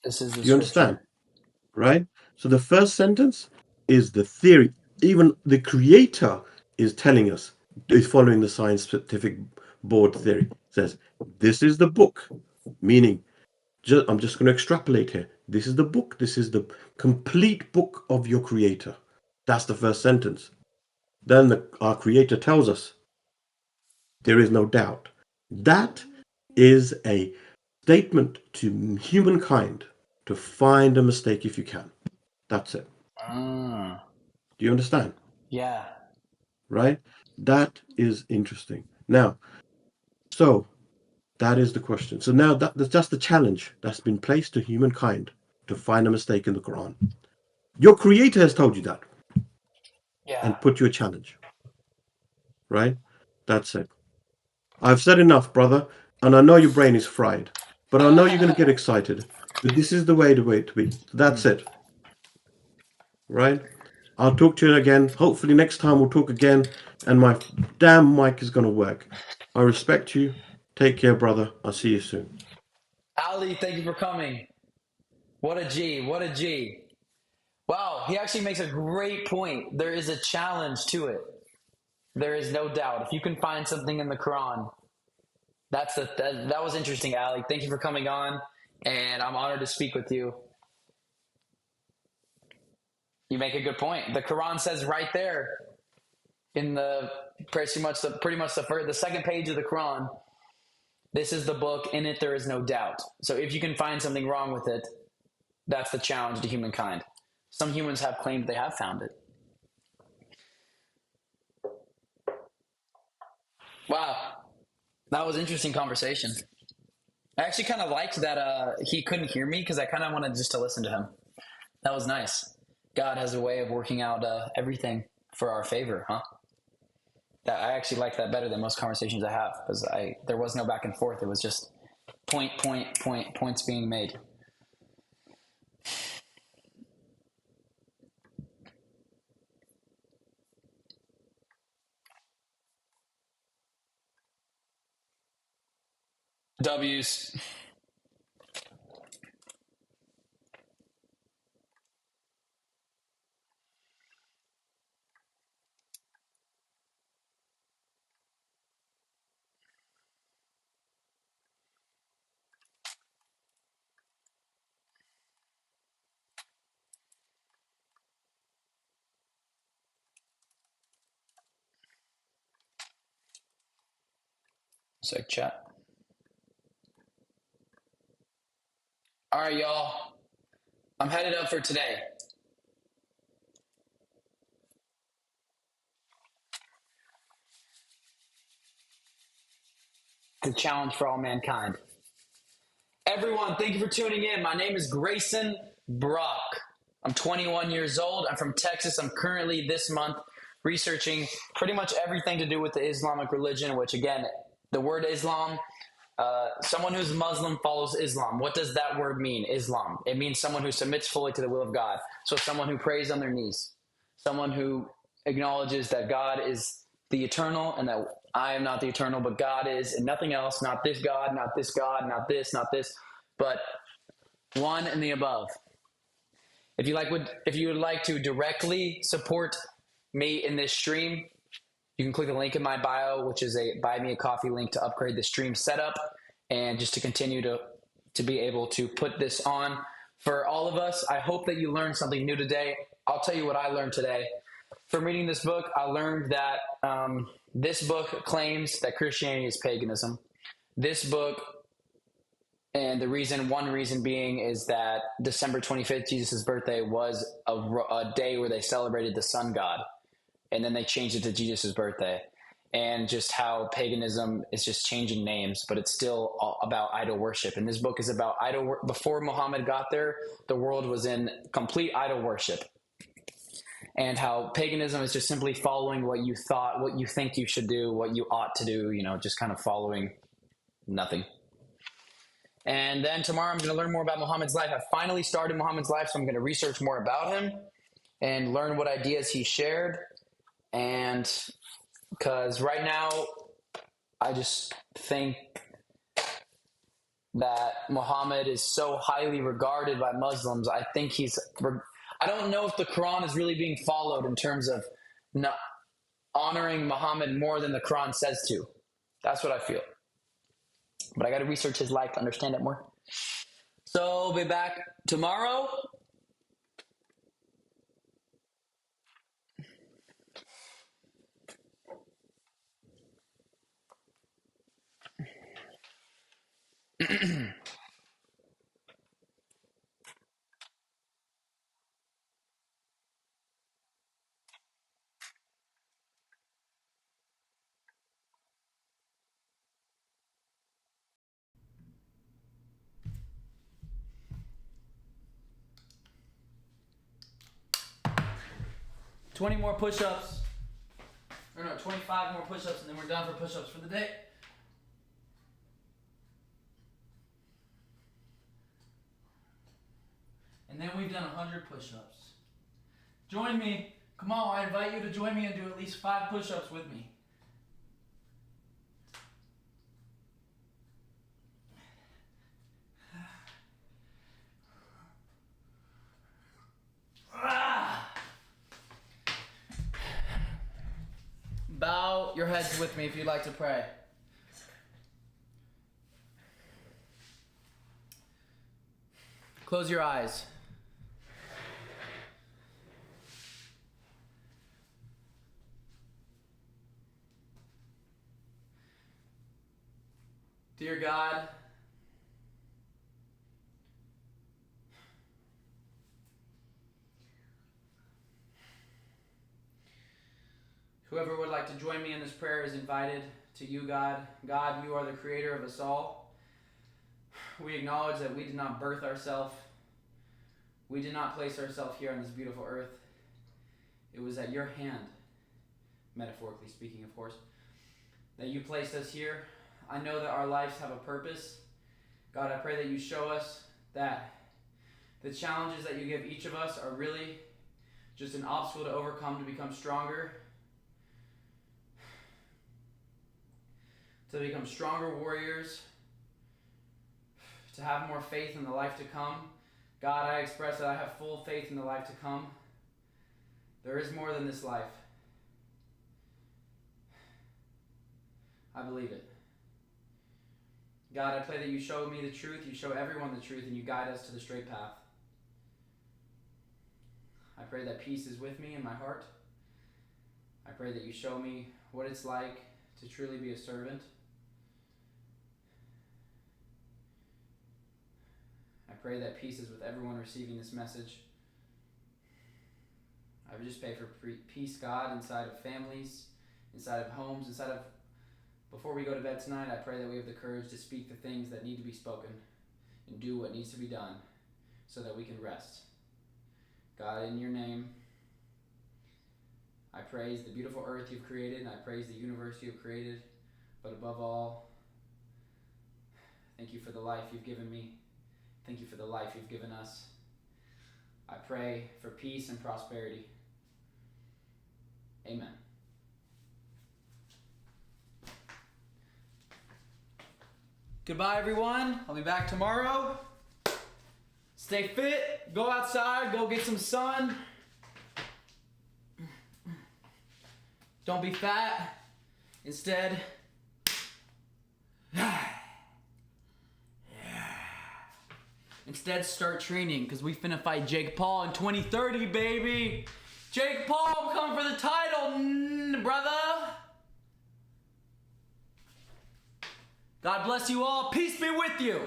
This is the You understand? Right? So the first sentence is the theory. Even the creator is telling us, is following the scientific board theory. It says, this is the book, meaning, I'm just going to extrapolate here. This is the book. This is the complete book of your creator. That's the first sentence. Then our creator tells us, there is no doubt. That is a statement to humankind to find a mistake if you can. That's it. Do you understand? Yeah. Right? That is interesting. Now, so that is the question. So now that's the challenge that's been placed to humankind to find a mistake in the Quran. Your creator has told you that Yeah. and put you a challenge. Right? That's it. I've said enough, brother, and I know your brain is fried, but I know you're going to get excited. But this is the way to be. That's it. Right? I'll talk to you again. Hopefully next time we'll talk again and my damn mic is going to work. I respect you. Take care, brother. I'll see you soon. Ali, thank you for coming. What a G. What a G. Wow, he actually makes a great point. There is a challenge to it. There is no doubt. If you can find something in the Quran, that was interesting, Ali. Thank you for coming on, and I'm honored to speak with you. You make a good point. The Quran says right there in the the second page of the Quran, this is the book. In it there is no doubt. So if you can find something wrong with it, that's the challenge to humankind. Some humans have claimed they have found it. Wow, that was an interesting conversation. I actually kind of liked that he couldn't hear me because I kind of wanted just to listen to him. That was nice. God has a way of working out everything for our favor, huh? That I actually like that better than most conversations I have because there was no back and forth. It was just points being made. W's. Sec chat. All right, y'all. I'm headed up for today. The challenge for all mankind. Everyone, thank you for tuning in. My name is Grayson Brock. I'm 21 years old. I'm from Texas. I'm currently this month researching pretty much everything to do with the Islamic religion, which again, the word Islam, someone who's Muslim follows Islam. What does that word mean, Islam? It means someone who submits fully to the will of God. So someone who prays on their knees, someone who acknowledges that God is the eternal and that I am not the eternal, but God is, and nothing else, not this God, not this God, not this, but one and the above. If you would like to directly support me in this stream, you can click the link in my bio, which is a buy me a coffee link to upgrade the stream setup and just to continue to be able to put this on for all of us. I hope that you learned something new today. I'll tell you what I learned today. From reading this book, I learned that this book claims that Christianity is paganism. This book, and one reason being is that December 25th, Jesus' birthday, was a day where they celebrated the sun god. And then they changed it to Jesus' birthday. And just how paganism is just changing names, but it's still about idol worship. And this book is about idol worship. Before Muhammad got there, the world was in complete idol worship. And how paganism is just simply following what you thought, what you think you should do, what you ought to do, just kind of following nothing. And then tomorrow I'm going to learn more about Muhammad's life. I finally started Muhammad's life, so I'm going to research more about him and learn what ideas he shared. And because right now, I just think that Muhammad is so highly regarded by Muslims. I think I don't know if the Quran is really being followed in terms of not honoring Muhammad more than the Quran says to. That's what I feel. But I got to research his life to understand it more. So I'll be back tomorrow. 20 more push-ups. Or no, 25 more push-ups, and then we're done for push-ups for the day. And then we've done 100 push-ups. Join me. Come on, I invite you to join me and do at least 5 push-ups with me. Bow your heads with me if you'd like to pray. Close your eyes. Dear God, whoever would like to join me in this prayer is invited to you, God. God, you are the creator of us all. We acknowledge that we did not birth ourselves. We did not place ourselves here on this beautiful earth. It was at your hand, metaphorically speaking, of course, that you placed us here. I know that our lives have a purpose. God, I pray that you show us that the challenges that you give each of us are really just an obstacle to overcome to become stronger. To become stronger warriors. To have more faith in the life to come. God, I express that I have full faith in the life to come. There is more than this life. I believe it. God, I pray that you show me the truth, you show everyone the truth, and you guide us to the straight path. I pray that peace is with me in my heart. I pray that you show me what it's like to truly be a servant. I pray that peace is with everyone receiving this message. I would just pray for peace, God, inside of families, inside of homes, before we go to bed tonight, I pray that we have the courage to speak the things that need to be spoken and do what needs to be done so that we can rest. God, in your name, I praise the beautiful earth you've created, and I praise the universe you've created, but above all, thank you for the life you've given me. Thank you for the life you've given us. I pray for peace and prosperity. Amen. Goodbye, everyone. I'll be back tomorrow. Stay fit. Go outside. Go get some sun. Don't be fat. Instead, start training, because we finna fight Jake Paul in 2030, baby. Jake Paul come for the title, brother. God bless you all. Peace be with you.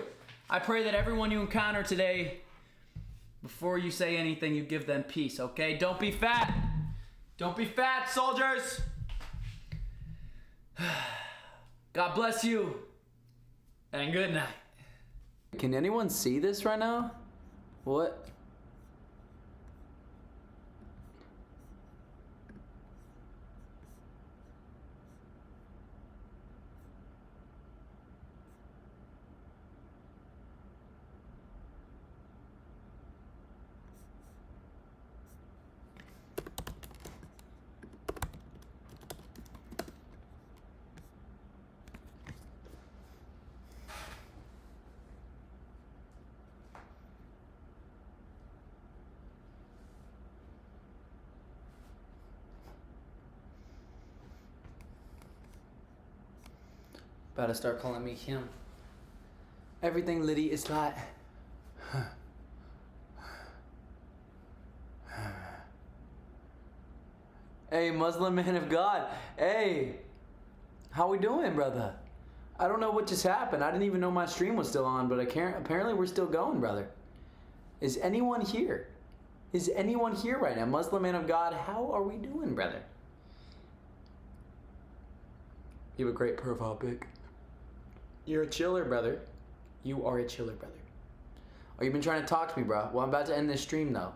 I pray that everyone you encounter today, before you say anything, you give them peace, okay? Don't be fat. Don't be fat, soldiers. God bless you. And good night. Can anyone see this right now? What? About to start calling me him. Everything Liddy is like. Hey, Muslim man of God. Hey, how we doing, brother? I don't know what just happened. I didn't even know my stream was still on, but apparently we're still going, brother. Is anyone here? Is anyone here right now? Muslim man of God, how are we doing, brother? You have a great profile pic. You're a chiller, brother. You are a chiller, brother. Oh, you've been trying to talk to me, bro. Well, I'm about to end this stream, though.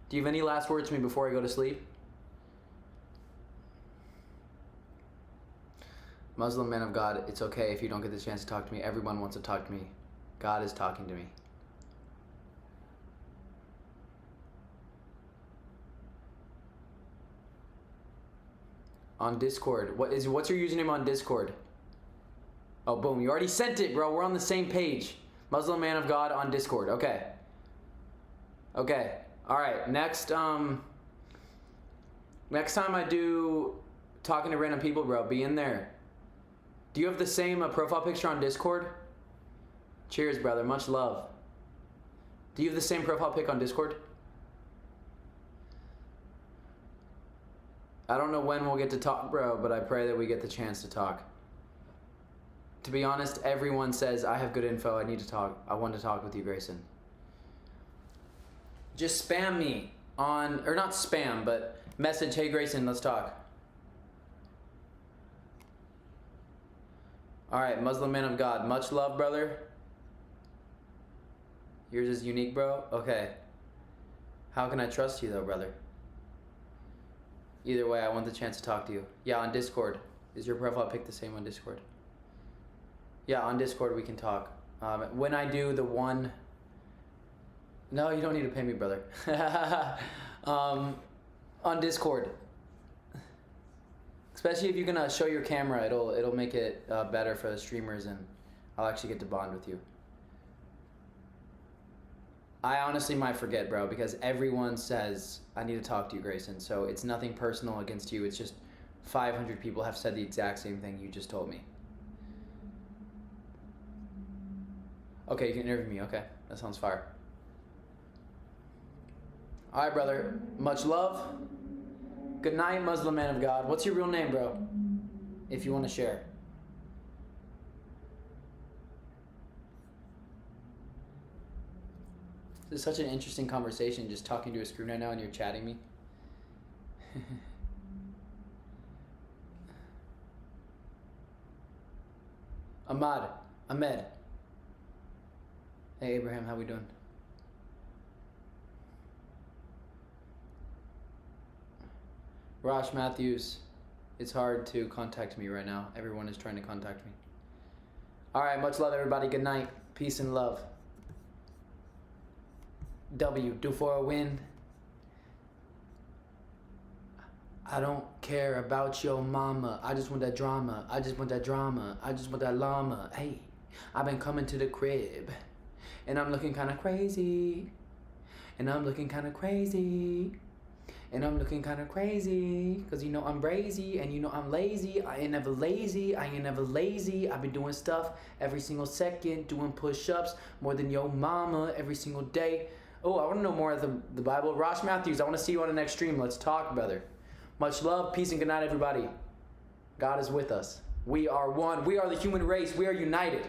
Do you have any last words for me before I go to sleep? Muslim man of God, it's okay if you don't get the chance to talk to me. Everyone wants to talk to me. God is talking to me. On Discord. What's your username on Discord? Oh, boom. You already sent it, bro. We're on the same page. Muslim man of God on Discord. Okay. Okay. All right. Next time I do talking to random people, bro, be in there. Do you have the same profile picture on Discord? Cheers, brother. Much love. Do you have the same profile pic on Discord? I don't know when we'll get to talk, bro, but I pray that we get the chance to talk. To be honest, everyone says, I have good info, I need to talk. I want to talk with you, Grayson. Just spam me on, or not spam, but message, hey Grayson, let's talk. Alright, Muslim man of God, much love, brother. Yours is unique, bro? Okay. How can I trust you, though, brother? Either way, I want the chance to talk to you. Yeah, on Discord. Is your profile pic the same on Discord? Yeah, on Discord we can talk. When I do the one... No, you don't need to pay me, brother. On Discord. Especially if you're gonna show your camera, it'll make it better for the streamers, and I'll actually get to bond with you. I honestly might forget, bro, because everyone says I need to talk to you, Grayson. So it's nothing personal against you. It's just 500 people have said the exact same thing you just told me. Okay, you can interview me. Okay, that sounds fire. All right, brother. Much love. Good night, Muslim man of God. What's your real name, bro? If you want to share. This is such an interesting conversation, just talking to a screen right now and you're chatting me. Ahmed. Hey, Abraham, how we doing? Rosh Matthews, it's hard to contact me right now. Everyone is trying to contact me. All right, much love, everybody. Good night. Peace and love. W, do for a win. I don't care about your mama. I just want that drama. I just want that drama. I just want that llama. Hey, I've been coming to the crib. And I'm looking kind of crazy. And I'm looking kind of crazy. And I'm looking kind of crazy. Because you know I'm brazy. And you know I'm lazy. I ain't never lazy. I ain't never lazy. I've been doing stuff every single second. Doing push-ups more than your mama every single day. Oh, I want to know more of the Bible. Rosh Matthews, I want to see you on the next stream. Let's talk, brother. Much love, peace, and good night, everybody. God is with us. We are one. We are the human race. We are united.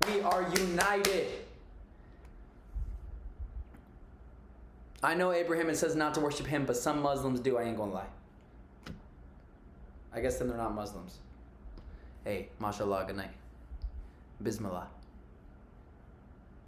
We are united. I know Abraham, it says not to worship him, but some Muslims do. I ain't gonna lie. I guess then they're not Muslims. Hey, mashallah, good night. Bismillah.